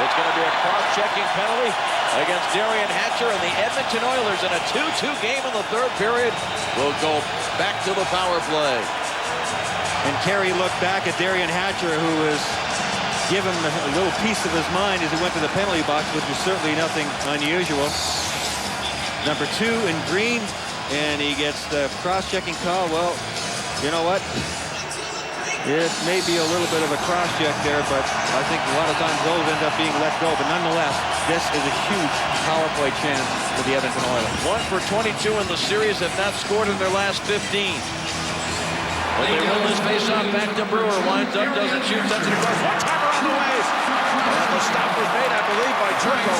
It's going to be a cross-checking penalty against Darian Hatcher, and the Edmonton Oilers in a 2-2 game in the 3rd period will go back to the power play. And Terry looked back at Darian Hatcher, who was given a little piece of his mind as he went to the penalty box, which was certainly nothing unusual. Number 2 in green, and he gets the cross-checking call. Well, you know what? It may be a little bit of a cross-check there, but I think a lot of times those end up being let go. But nonetheless, this is a huge power play chance for the Edmonton Oilers. 1 for 22 in the series, have not scored in their last 15. But they win this face-off back to Brewer. Winds up, doesn't shoot, sends it across. One-timer on the way. And the stop was made, I believe, by Turco.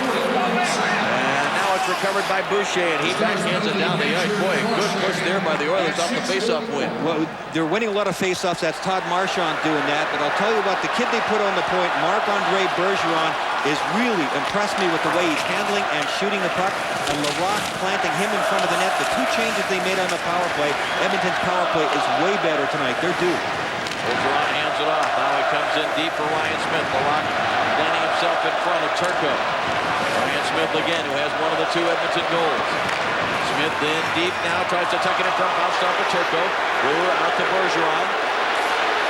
And now it's recovered by Boucher, and he backhands it down the ice. Boy, good push there by the Oilers off the face-off win. Well, they're winning a lot of face-offs. That's Todd Marchand doing that. But I'll tell you what, the kid they put on the point, Marc-Andre Bergeron, is really impressed me with the way he's handling and shooting the puck. And Larocque planting him in front of the net. The 2 changes they made on the power play, Edmonton's power play is way better tonight. They're due. Bergeron hands it off. Now he comes in deep for Ryan Smith. Larocque landing himself in front of Turco. Ryan Smith again, who has one of the 2 Edmonton goals. Smith in deep now, tries to tuck it in front, bounced off of Turco. Brewer out to Bergeron.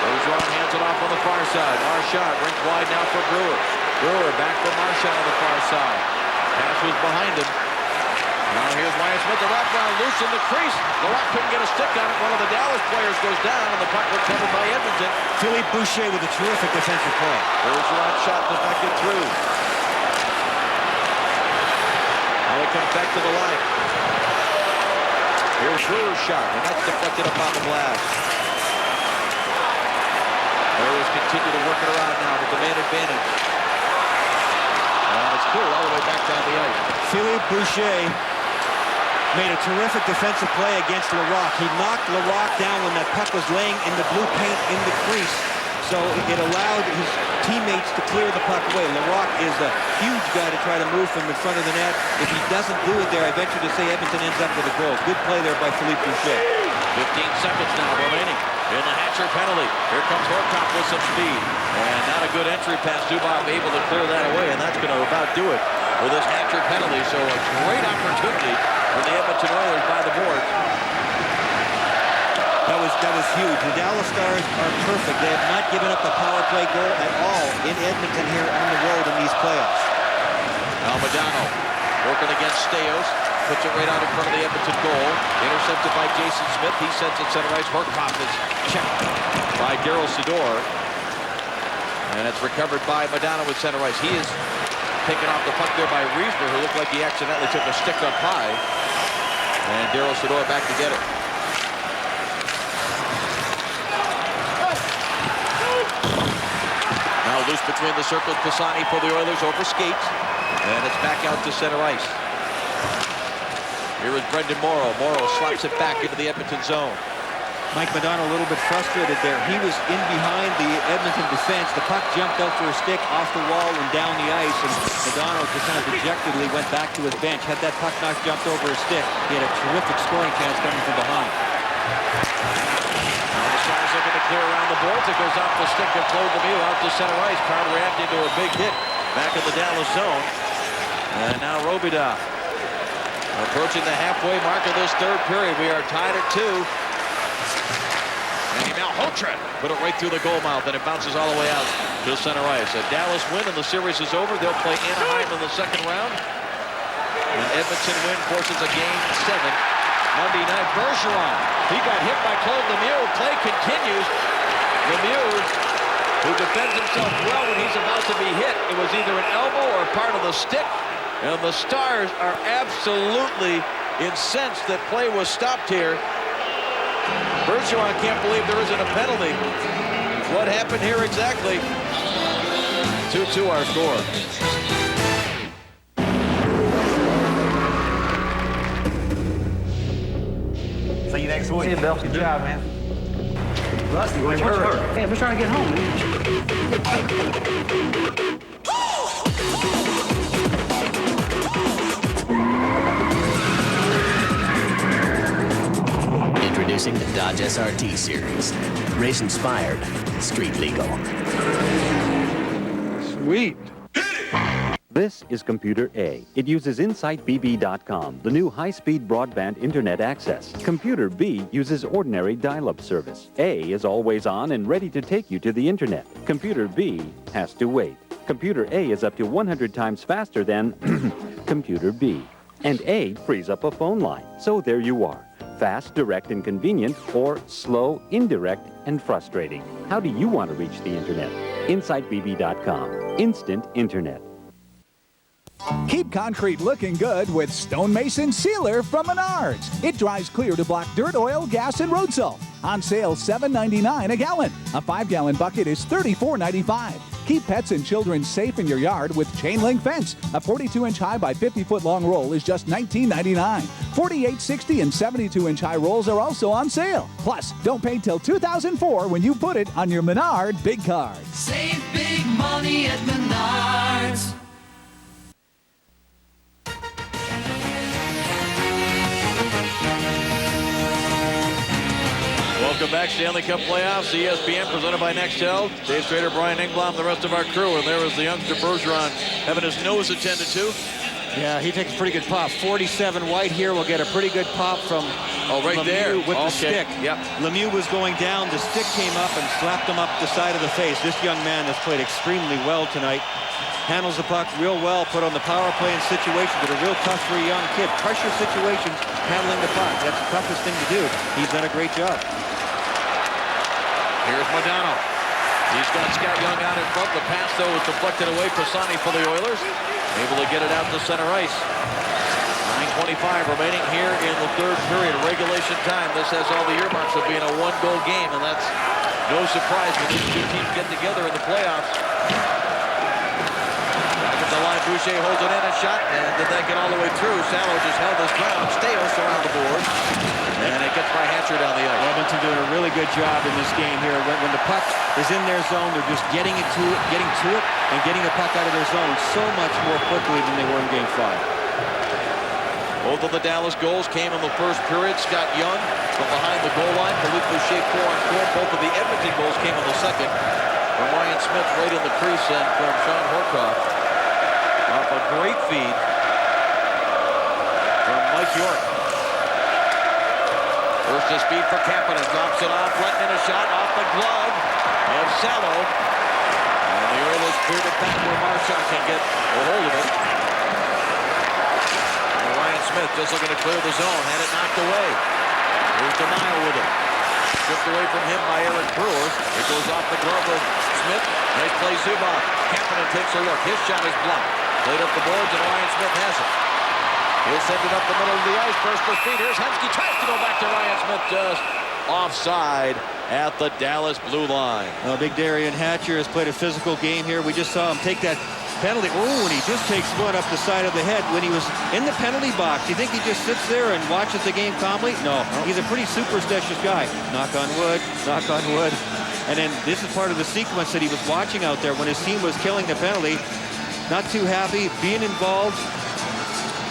Bergeron hands it off on the far side. Marchand rink wide now for Brewer. Brewer back for Marchand on the far side. Pass was behind him. Now here's Ryan Smith, the wraparound loose in the crease. Larocque couldn't get a stick on it. One of the Dallas players goes down, and the puck recovered by Edmonton. Philippe Boucher with a terrific defensive play. Bergeron shot does not get through. Now he comes back to the line. Here's Brewer's shot, and that's deflected up on the glass. Oilers continue to work it around now with the man advantage. And it's cool all the way back down the ice. Philippe Boucher made a terrific defensive play against Larocque. He knocked Larocque down when that puck was laying in the blue paint in the crease. So it allowed his teammates to clear the puck away. Larocque is a huge guy to try to move from in front of the net. If he doesn't do it there, I venture to say Edmonton ends up with a goal. Good play there by Philippe Boucher. 15 seconds now remaining in the Hatcher penalty. Here comes Horcock with some speed. And not a good entry pass. Dubov able to clear that away, and that's going to about do it for this Hatcher penalty. So a great opportunity for the Edmonton Oilers by the boards. That was huge. The Dallas Stars are perfect. They have not given up the power play goal at all in Edmonton here on the road in these playoffs. Almadano working against Staios. Puts it right out in front of the Edmonton goal. Intercepted by Jason Smith. He sends it center ice. Horcock is checked by Daryl Sador. And it's recovered by Madonna with center ice. He is taken off the puck there by Riesner, who looked like he accidentally took a stick up high. And Daryl Sador back to get it. Now loose between the circles. Pisani for the Oilers over skates. And it's back out to center ice. Here is Brendan Morrow. Morrow slots it back into the Edmonton zone. Mike Modano a little bit frustrated there. He was in behind the Edmonton defense. The puck jumped out for a stick off the wall and down the ice, and Modano just kind of dejectedly went back to his bench. Had that puck not jumped over a stick, he had a terrific scoring chance coming from behind. Now the Stars looking to clear around the boards. It goes off the stick of Claude Lemieux out to center ice. Crowd reacting to a big hit back in the Dallas zone. And now Robida approaching the halfway mark of this third period. We are tied at 2. And now Hotra put it right through the goal mouth, and it bounces all the way out to center ice. A Dallas win, and the series is over. They'll play Anaheim in the second round. An Edmonton win forces a Game 7 Monday night. Bergeron, he got hit by Claude Lemieux. Play continues. Lemieux, who defends himself well when he's about to be hit. It was either an elbow or part of the stick. And the Stars are absolutely incensed that play was stopped here. Bergeron can't believe there isn't a penalty. What happened here exactly? 2-2 our score. See you next week. See you, Bill. Good job, man. Rusty, what's hurt? Hey, we're trying to get home. Introducing the Dodge SRT series. Race inspired, street legal. Sweet. This is Computer A. It uses InsightBB.com, the new high-speed broadband internet access. Computer B uses ordinary dial-up service. A is always on and ready to take you to the internet. Computer B has to wait. Computer A is up to 100 times faster than Computer B. And A frees up a phone line. So there you are. Fast, direct, and convenient, or slow, indirect, and frustrating. How do you want to reach the internet? InsightBB.com. Instant internet. Keep concrete looking good with Stone Mason Sealer from Menards. It dries clear to block dirt, oil, gas, and road salt. On sale $7.99 a gallon. A 5-gallon bucket is $34.95. Keep pets and children safe in your yard with chain link fence. A 42-inch high by 50-foot long roll is just $19.99. 48, 60, and 72-inch high rolls are also on sale. Plus, don't pay till 2004 when you put it on your Menard Big Card. Save big money at Menards. Welcome back, Stanley Cup playoffs, ESPN presented by Nextel. Dave Strader, Brian Engblom, the rest of our crew, and there was the youngster Bergeron having his nose attended to. Yeah, he takes a pretty good pop. 47 White here will get a pretty good pop from right Lemieux there with the stick. Yep. Lemieux was going down, the stick came up and slapped him up the side of the face. This young man has played extremely well tonight. Handles the puck real well, put on the power play in situations that are real tough for a young kid. Pressure situations, handling the puck. That's the toughest thing to do. He's done a great job. Here's Modano. He's got Scott Young out in front. The pass, though, was deflected away. Pisani for the Oilers. Able to get it out to center ice. 9:25 remaining here in the third period. Regulation time. This has all the earmarks of being a one-goal game, and that's no surprise when these two teams get together in the playoffs. Back at the line, Boucher holds it in a shot, and did that get all the way through? Salo just held his ground. Staios around the board. And it gets by Hatcher down the ice. Edmonton doing a really good job in this game here. When the puck is in their zone, they're just getting to it, and getting the puck out of their zone so much more quickly than they were in Game 5. Both of the Dallas goals came in the first period. Scott Young from behind the goal line. Philippe Boucher 4-on-4. Both of the Edmonton goals came in the second. From Ryan Smith right in the crease and from Sean Horcoff. Off a great feed from Mike York. First to speed for Kapanen, drops it off, letting in a shot off the glove of Salo. And the Oilers cleared it back where Marchand can get a hold of it. And Ryan Smith just looking to clear the zone, had it knocked away. Here's DeMaio with it. Stripped away from him by Eric Brewer. It goes off the glove of Smith. Nice play, Zubov. Kapanen takes a look. His shot is blocked. Played up the boards, and Ryan Smith has it. He'll send it up the middle of the ice. First to feet. Here's Hemsky. Tries to go back to Ryan Smith. Just offside at the Dallas blue line. Big Darian Hatcher has played a physical game here. We just saw him take that penalty. Oh, and he just takes one up the side of the head. When he was in the penalty box, you think he just sits there and watches the game calmly? No, he's a pretty superstitious guy. Knock on wood, knock on wood. And then this is part of the sequence that he was watching out there when his team was killing the penalty. Not too happy, being involved.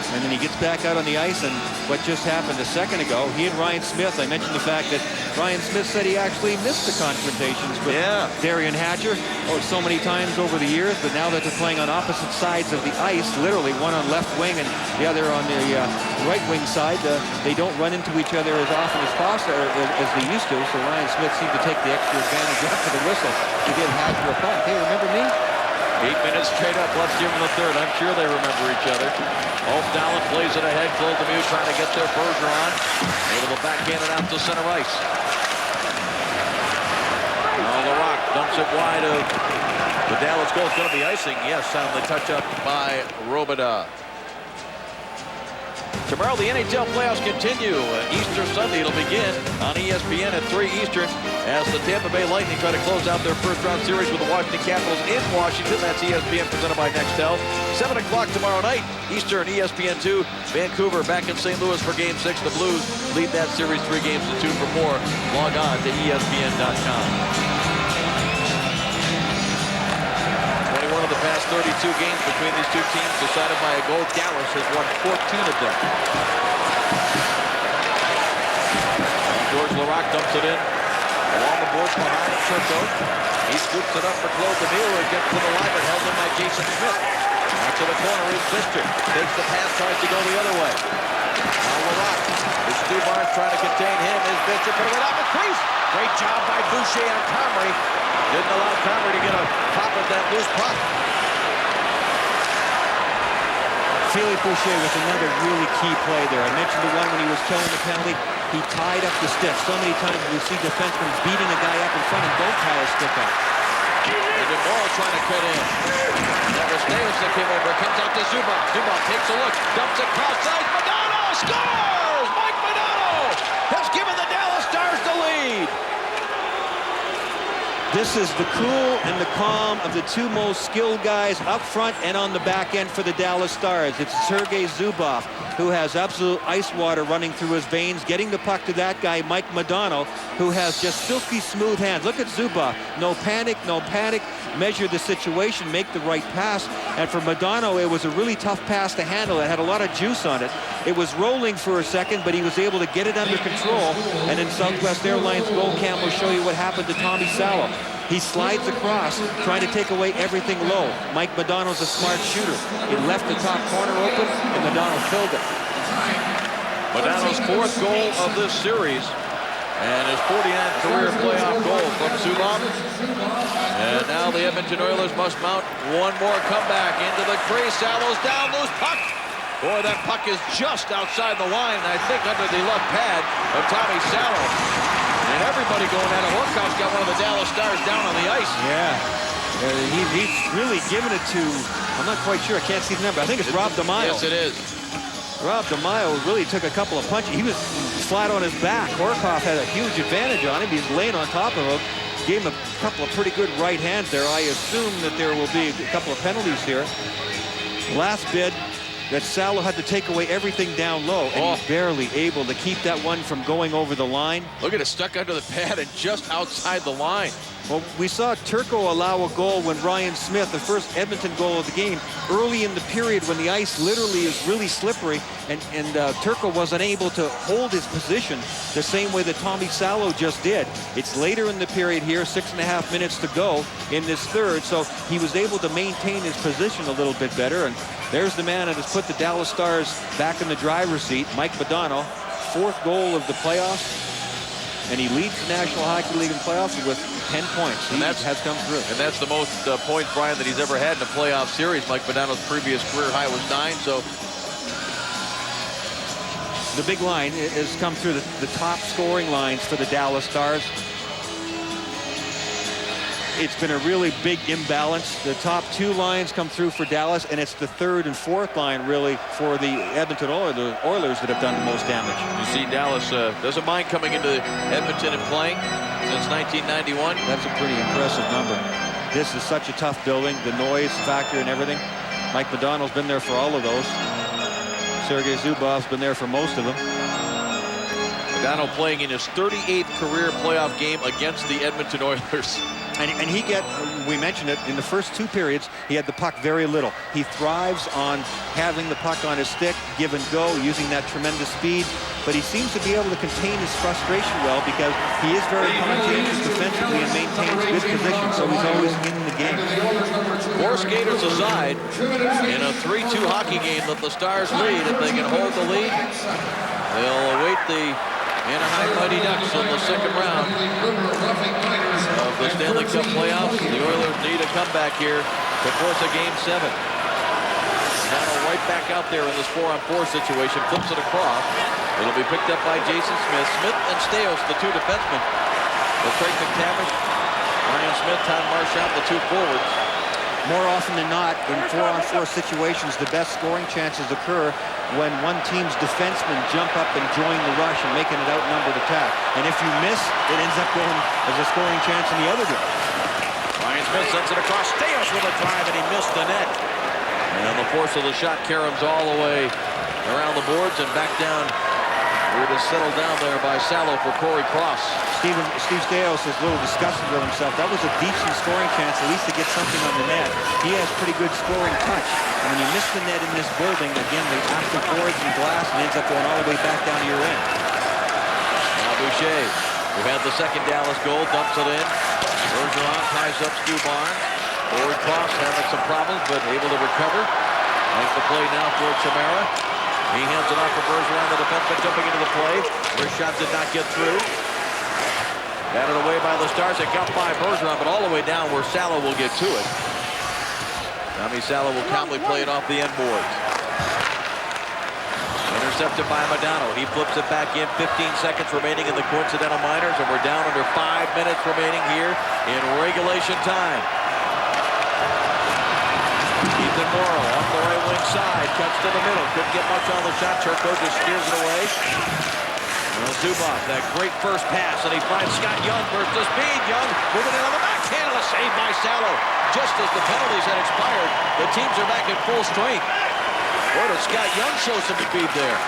And then he gets back out on the ice, and what just happened a second ago, he and Ryan Smith, I mentioned the fact that Ryan Smith said he actually missed the confrontations with Darian Hatcher so many times over the years, but now that they're playing on opposite sides of the ice, literally one on left wing and the other on the right wing side, they don't run into each other as often as possible, as they used to, so Ryan Smith seemed to take the extra advantage after the whistle to give Hatcher a puck. Hey, remember me? 8 minutes straight up, let's give them the third. I'm sure they remember each other. Dahlen plays it ahead. Claude Lemieux trying to get their Berger on. Able to backhand it out to center ice. Now LaRock dumps it wide of the Dallas goal. It's going to be icing. Yes, soundly touch up by Robida. Tomorrow the NHL playoffs continue. Easter Sunday it'll begin on ESPN at 3 Eastern as the Tampa Bay Lightning try to close out their first round series with the Washington Capitals in Washington. That's ESPN presented by Nextel. 7 o'clock tomorrow night Eastern, ESPN2. Vancouver back in St. Louis for Game 6. The Blues lead that series 3-2 for more. Log on to ESPN.com. One of the past 32 games between these two teams decided by a goal. Dallas has won 14 of them. George LaRock dumps it in along the boards behind Turco. He scoops it up for Claude Lemieux, who gets to the line but held in by Jason Smith. Back to the corner is Fister. Takes the pass, tries to go the other way. Now LaRock. It's Stu Barnes trying to contain him. Is Fister putting it off the crease. Great job by Boucher on Comrie. Didn't allow Comrie to get a pop at that loose puck. Philippe Boucher with another really key play there. I mentioned the one when he was killing the penalty. He tied up the stick. So many times we see defensemen beating a guy up in front and don't tie his stick up. And DeMora trying to cut in. That was Davis that came over. Comes out to Zubov. Zubov takes a look. Dumps it cross side. Modano scores! Mike Modano has given the Dallas Stars the lead. This is the cool and the calm of the two most skilled guys up front and on the back end for the Dallas Stars. It's Sergei Zubov, who has absolute ice water running through his veins, getting the puck to that guy, Mike Modano, who has just silky smooth hands. Look at Zubov. No panic, no panic. Measure the situation, make the right pass. And for Modano, it was a really tough pass to handle. It had a lot of juice on it. It was rolling for a second, but he was able to get it under control. And then Southwest Airlines goal cam will show you what happened to Tommy Salo. He slides across, trying to take away everything low. Mike Modano's a smart shooter. He left the top corner open, and Modano filled it. Modano's 4th goal of this series, and his 49th career playoff goal from Zubov. And now the Edmonton Oilers must mount one more comeback into the crease. Salo's down, loose puck. Boy, that puck is just outside the line, I think under the left pad of Tommy Salo. And everybody going at it. Horkoff's got one of the Dallas Stars down on the ice. Yeah. He's really giving it to, I'm not quite sure, I can't see the number. I think it's Rob DeMaio. Yes, it is. Rob DeMaio really took a couple of punches. He was flat on his back. Horkoff had a huge advantage on him. He's laying on top of him. Gave him a couple of pretty good right hands there. I assume that there will be a couple of penalties here. Last bid, that Salo had to take away everything down low, and he's barely able to keep that one from going over the line. Look at it, stuck under the pad and just outside the line. Well, we saw Turco allow a goal when Ryan Smith, the first Edmonton goal of the game, early in the period when the ice literally is really slippery, and Turco was unable to hold his position the same way that Tommy Salo just did. It's later in the period here, 6.5 minutes to go in this third, so he was able to maintain his position a little bit better, and there's the man that has put the Dallas Stars back in the driver's seat, Mike Modano, 4th goal of the playoffs. And he leads the National Hockey League in playoffs with 10 points. He has come through. And that's the most points, Brian, that he's ever had in a playoff series. Mike Modano's previous career high was 9, so. The big line has come through the top scoring lines for the Dallas Stars. It's been a really big imbalance. The top 2 lines come through for Dallas, and it's the 3rd and 4th line, really, for the Edmonton Oilers that have done the most damage. You see Dallas doesn't mind coming into Edmonton and playing since 1991. That's a pretty impressive number. This is such a tough building, the noise factor and everything. Mike McDonald's been there for all of those. Sergei Zubov's been there for most of them. Modano playing in his 38th career playoff game against the Edmonton Oilers. And we mentioned it, in the first 2 periods, he had the puck very little. He thrives on having the puck on his stick, give and go, using that tremendous speed. But he seems to be able to contain his frustration well because he is very conscientious defensively and maintains good position, so he's always in the game. 4 skaters aside in a 3-2 hockey game that the Stars lead. If they can hold the lead, they'll await the Anaheim Mighty Ducks in the second round of the Stanley Cup playoffs. The Oilers need a comeback here to force a Game 7. Now right back out there in this 4-on-4 situation, flips it across. It'll be picked up by Jason Smith. Smith and Staios, the 2 defensemen. With Craig McTavish, Ryan Smith, Todd Marchand, the 2 forwards. More often than not, in 4-on-4 situations, the best scoring chances occur when one team's defensemen jump up and join the rush and making it outnumbered attack. And if you miss, it ends up going as a scoring chance in the other direction. Ryan Smith sends it across. Staios with a drive, and he missed the net. And the force of the shot caroms all the way around the boards and back down. It is settled down there by Salo for Corey Cross. Steve Staios is a little disgusted with himself. That was a decent scoring chance, at least to get something on the net. He has pretty good scoring touch. And when you miss the net in this building, again, the after boards and glass, and ends up going all the way back down to your end. Now Boucher, who had the second Dallas goal, dumps it in. Bergeron ties up Stu Barnes. Forward Cross having some problems, but able to recover. Makes the play now for Chimera. He hands it off for Bergeron, the defenseman jumping into the play. First shot did not get through. Batted away by the Stars. It got by Bergeron, but all the way down where Salo will get to it. Tommy Salo will calmly play it off the end boards. Intercepted by Modano. He flips it back in. 15 seconds remaining in the coincidental minors, and we're down under 5 minutes remaining here in regulation time. Ethan Morrow off the right wing side, cuts to the middle, couldn't get much on the shot. Turco just steers it away. Well, Zubov, that great first pass, and he finds Scott Young versus the speed. Young moving in on the backhand, and a save by Salo. Just as the penalties had expired, the teams are back at full strength. Boy, did Scott Young show some speed there.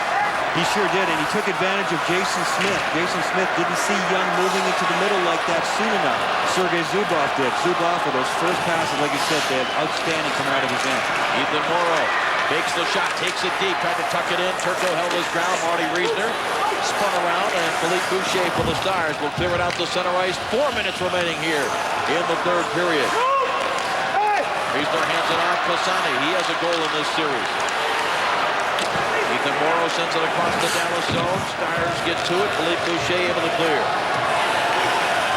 He sure did, and he took advantage of Jason Smith. Jason Smith didn't see Young moving into the middle like that soon enough. Sergei Zubov did. Zubov, with those first passes, like you said, they had outstanding coming out of his end. Ethan Morrow fakes the shot, takes it deep, tried to tuck it in. Turco held his ground. Marty Reisner spun around, and Philippe Boucher for the Stars will clear it out to center ice. 4 minutes remaining here in the 3rd period. Reisner hands it off to Pisani. He has a goal in this series. Ethan Morrow sends it across the Dallas zone. Stars get to it. Philippe Boucher able to clear.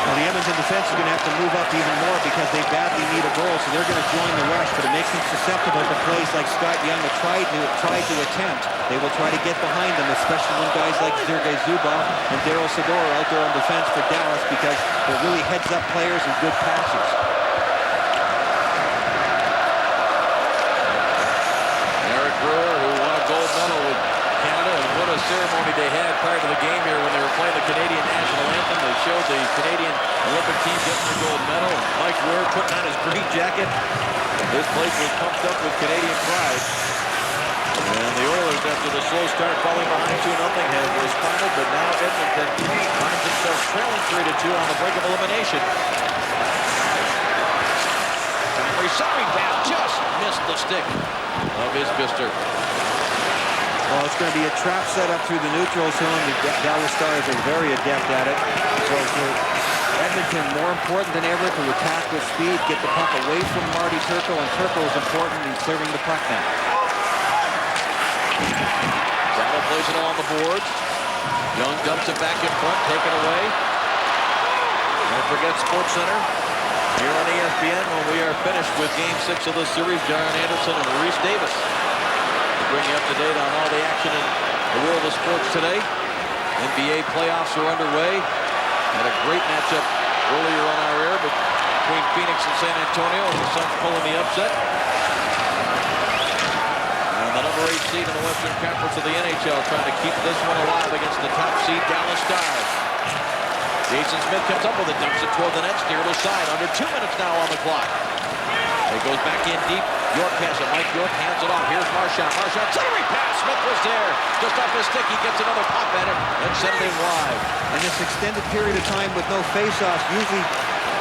Well, the Edmonton defense is going to have to move up even more because they badly need a goal, so they're going to join the rush, but it makes them susceptible to plays like Scott Young have tried to attempt. They will try to get behind them, especially when guys like Sergei Zubov and Daryl Sador are out there on defense for Dallas because they're really heads-up players and good passers. Eric Brewer, who won a gold medal with Canada, and what a ceremony they had prior to the game here when they were playing the Canadian national anthem. They showed the Canadian Olympic team getting the gold medal. Mike Weir putting on his green jacket. This place was pumped up with Canadian pride. And the Oilers, after the slow start, falling behind 2-0, have responded, but now Edmonton finds themselves trailing 3-2 on the brink of elimination. Sorry, Val just missed the stick of his Bister. Well, it's going to be a trap set up through the neutral zone. The Dallas Stars are very adept at it. So for Edmonton, more important than ever to attack with speed, get the puck away from Marty Turco, and Turco is important in clearing the puck now. Salo plays it along the boards. Young dumps it back in front, taken away. Don't forget SportsCenter here on ESPN when we are finished with Game 6 of this series. John Anderson and Reese Davis to bring you up to date on all the action in the world of sports today. NBA playoffs are underway. Had a great matchup earlier on our air between Phoenix and San Antonio, and the Suns pulling the upset. And the number 8 seed in the Western Conference of the NHL trying to keep this one alive against the top seed Dallas Stars. Jason Smith comes up with it, dumps it toward the net, near the side. Under 2 minutes now on the clock. It goes back in deep. York has it. Mike York hands it off. Here's Marchand. Marchand, centering pass. Smith was there. Just off his stick, he gets another pop at it and sends it in wide. And this extended period of time with no face-offs usually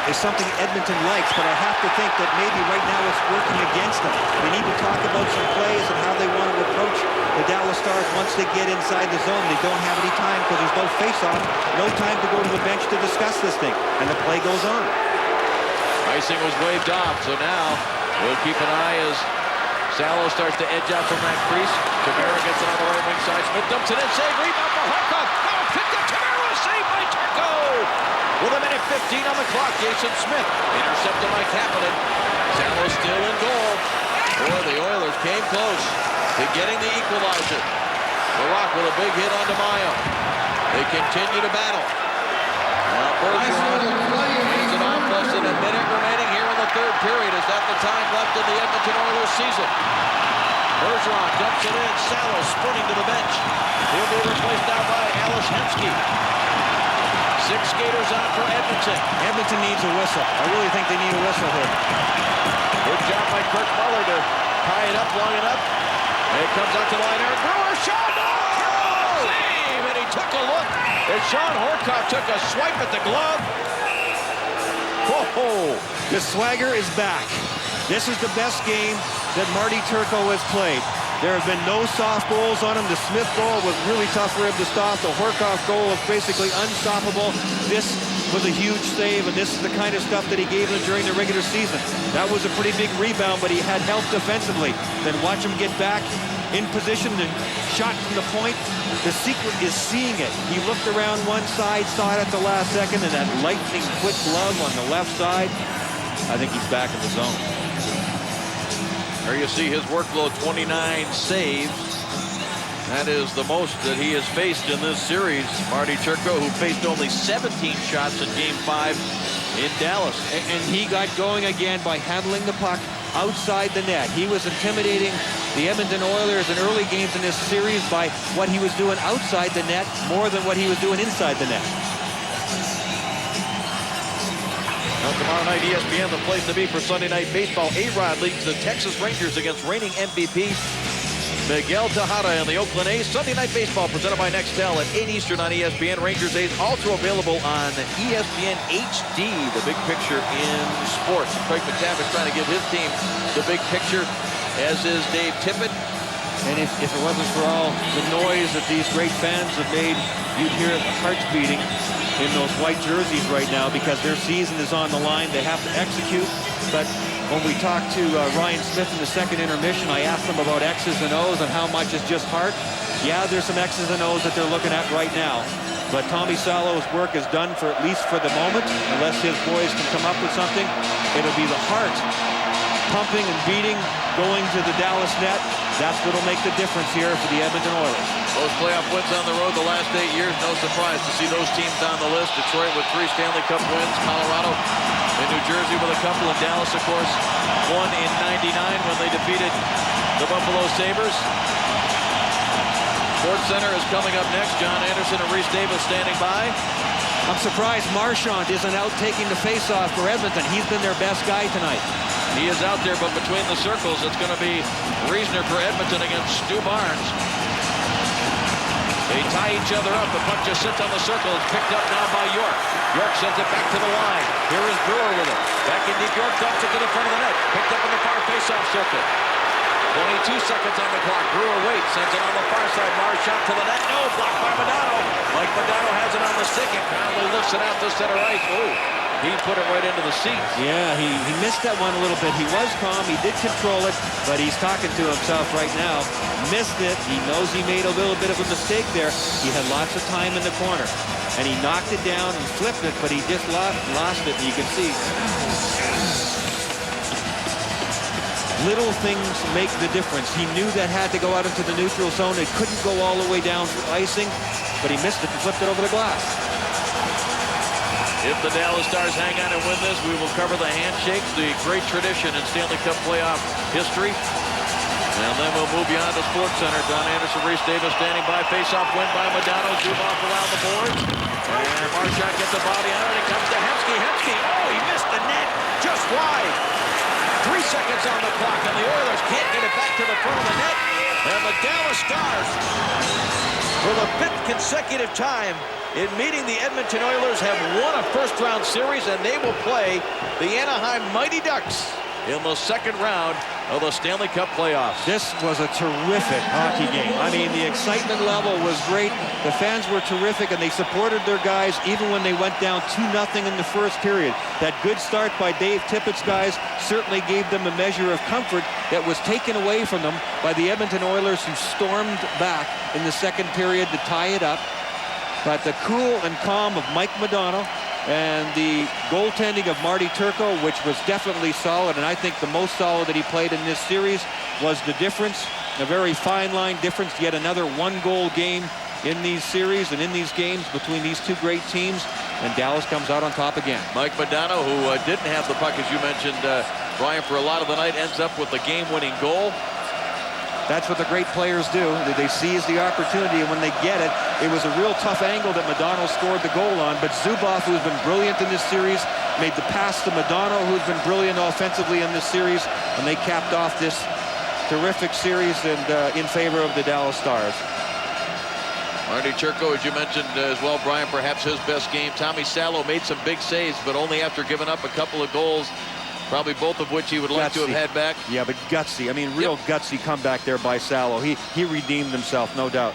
is something Edmonton likes, but I have to think that maybe right now it's working against them. They need to talk about some plays and how they want to approach the Dallas Stars once they get inside the zone. They don't have any time because there's no face-off, no time to go to the bench to discuss this thing, and the play goes on. Icing was waved off, so now we'll keep an eye as Salo starts to edge out from that crease. Tamara gets it on the right wing side. Smith dumps it in, save, rebound for Harkov. Now picked up Tamara, saved by Turco. With a minute 15 on the clock, Jason Smith intercepted by Kapanen. Salo still in goal. Boy, the Oilers came close to getting the equalizer. Barak with a big hit on DeMaio. They continue to battle. Now Bergeron hands it off, less than a minute remaining here in the third period. Is that the time left in the Edmonton Oilers season? Bergeron dumps it in. Salo sprinting to the bench. He'll be replaced now by Ales Hemsky. 6 skaters on for Edmonton. Edmonton needs a whistle. I really think they need a whistle here. Good job by Kirk Muller to tie it up long enough. And it comes out to the line. Aaron Brewer shot. Oh! Save! And he took a look. And Sean Horcoff took a swipe at the glove. Whoa! The swagger is back. This is the best game that Marty Turco has played. There have been no soft goals on him. The Smith goal was really tough for him to stop. The Horcoff goal was basically unstoppable. This was a huge save, and this is the kind of stuff that he gave them during the regular season. That was a pretty big rebound, but he had help defensively. Then watch him get back in position and shot from the point. The secret is seeing it. He looked around one side, saw it at the last second, and that lightning quick glove on the left side. I think he's back in the zone. There you see his workload, 29 saves. That is the most that he has faced in this series. Marty Turco, who faced only 17 shots in Game 5 in Dallas. And he got going again by handling the puck outside the net. He was intimidating the Edmonton Oilers in early games in this series by what he was doing outside the net more than what he was doing inside the net. Now tomorrow night, ESPN, the place to be for Sunday Night Baseball. A-Rod leads the Texas Rangers against reigning MVP Miguel Tejada and the Oakland A's. Sunday Night Baseball presented by Nextel at 8 Eastern on ESPN. Rangers A's also available on ESPN HD, the big picture in sports. Craig McTavish trying to give his team the big picture, as is Dave Tippett. And if it wasn't for all the noise that these great fans have made, you'd hear the hearts beating in those white jerseys right now because their season is on the line. They have to execute. But when we talked to Ryan Smith in the second intermission, I asked them about X's and O's and how much is just heart. Yeah, there's some X's and O's that they're looking at right now. But Tommy Salo's work is done for at least for the moment. Unless his boys can come up with something, it'll be the heart pumping and beating, going to the Dallas net. That's what'll make the difference here for the Edmonton Oilers. Those playoff wins on the road the last 8 years, no surprise to see those teams on the list. Detroit with 3 Stanley Cup wins, Colorado and New Jersey with a couple, and Dallas, of course, won in '99 when they defeated the Buffalo Sabres. Sports Center is coming up next. John Anderson and Reese Davis standing by. I'm surprised Marchand isn't out taking the face-off for Edmonton. He's been their best guy tonight. He is out there, but between the circles, it's going to be Reisner for Edmonton against Stu Barnes. They tie each other up. The puck just sits on the circle. It's picked up now by York. York sends it back to the line. Here is Brewer with it. Back in deep. York dumps it to the front of the net. Picked up in the far face-off circle. 22 seconds on the clock. Brewer waits. Sends it on the far side. Marchand to the net. No, blocked by Modano. Mike Modano has it on the stick and finally lifts it out to center ice. Oh, he put it right into the seats. Yeah, he missed that one a little bit. He was calm. He did control it, but he's talking to himself right now. Missed it. He knows he made a little bit of a mistake there. He had lots of time in the corner, and he knocked it down and flipped it, but he just lost it, and you can see. Little things make the difference. He knew that had to go out into the neutral zone. It couldn't go all the way down for icing, but he missed it and flipped it over the glass. If the Dallas Stars hang on and win this, we will cover the handshakes, the great tradition in Stanley Cup playoff history. And then we'll move beyond the Sports Center. Don Anderson, Reese Davis standing by. Face-off win by Modano. Zubov around the boards. And Marchand gets a body on it. It comes to Hemsky. Oh, he missed the net just wide. 3 seconds on the clock, and the Oilers can't get it back to the front of the net. And the Dallas Stars, for the 5th consecutive time in meeting the Edmonton Oilers, have won a first-round series, and they will play the Anaheim Mighty Ducks in the second round of the Stanley Cup playoffs. This was a terrific hockey game. I mean, the excitement level was great. The fans were terrific, and they supported their guys even when they went down 2-0 in the first period. That good start by Dave Tippett's guys certainly gave them a measure of comfort that was taken away from them by the Edmonton Oilers, who stormed back in the second period to tie it up. But the cool and calm of Mike Modano and the goaltending of Marty Turco, which was definitely solid, and I think the most solid that he played in this series, was the difference. A very fine line difference. Yet another one-goal game in these series and in these games between these two great teams, and Dallas comes out on top again. Mike Modano, who didn't have the puck, as you mentioned, Brian, for a lot of the night, ends up with the game-winning goal. That's what the great players do. They seize the opportunity, and when they get it, it was a real tough angle that Modano scored the goal on. But Zubov, who's been brilliant in this series, made the pass to Modano, who's been brilliant offensively in this series, and they capped off this terrific series and in favor of the Dallas Stars. Marty Turco, as you mentioned as well, Brian, perhaps his best game. Tommy Salo made some big saves, but only after giving up a couple of goals, probably both of which he would like to have had back. Yeah, but gutsy. I mean, real gutsy comeback there by Salo. He redeemed himself, no doubt.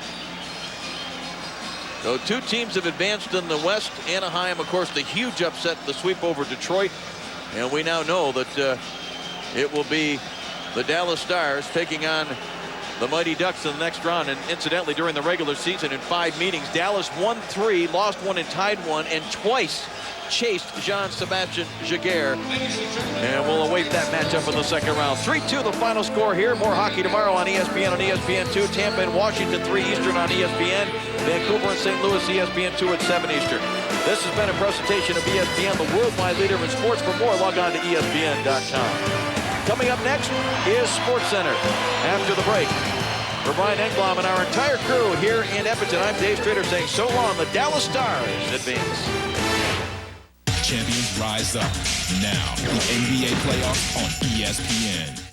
So 2 teams have advanced in the West. Anaheim, of course, the huge upset, the sweep over Detroit. And we now know that it will be the Dallas Stars taking on the Mighty Ducks in the next round. And incidentally, during the regular season, in 5 meetings, Dallas won 3, lost 1, and tied 1, and twice chased Jean-Sébastien Giguère. And we'll await that matchup in the second round. 3-2 the final score here. More hockey tomorrow on ESPN and ESPN2. Tampa and Washington, 3 Eastern on ESPN. Vancouver and St. Louis, ESPN2 at 7 Eastern. This has been a presentation of ESPN, the worldwide leader in sports. For more, log on to ESPN.com. Coming up next is SportsCenter. After the break, for Brian Engblom and our entire crew here in Edmonton, I'm Dave Strader saying so long. The Dallas Stars advance. Champions rise up. Now, the NBA playoffs on ESPN.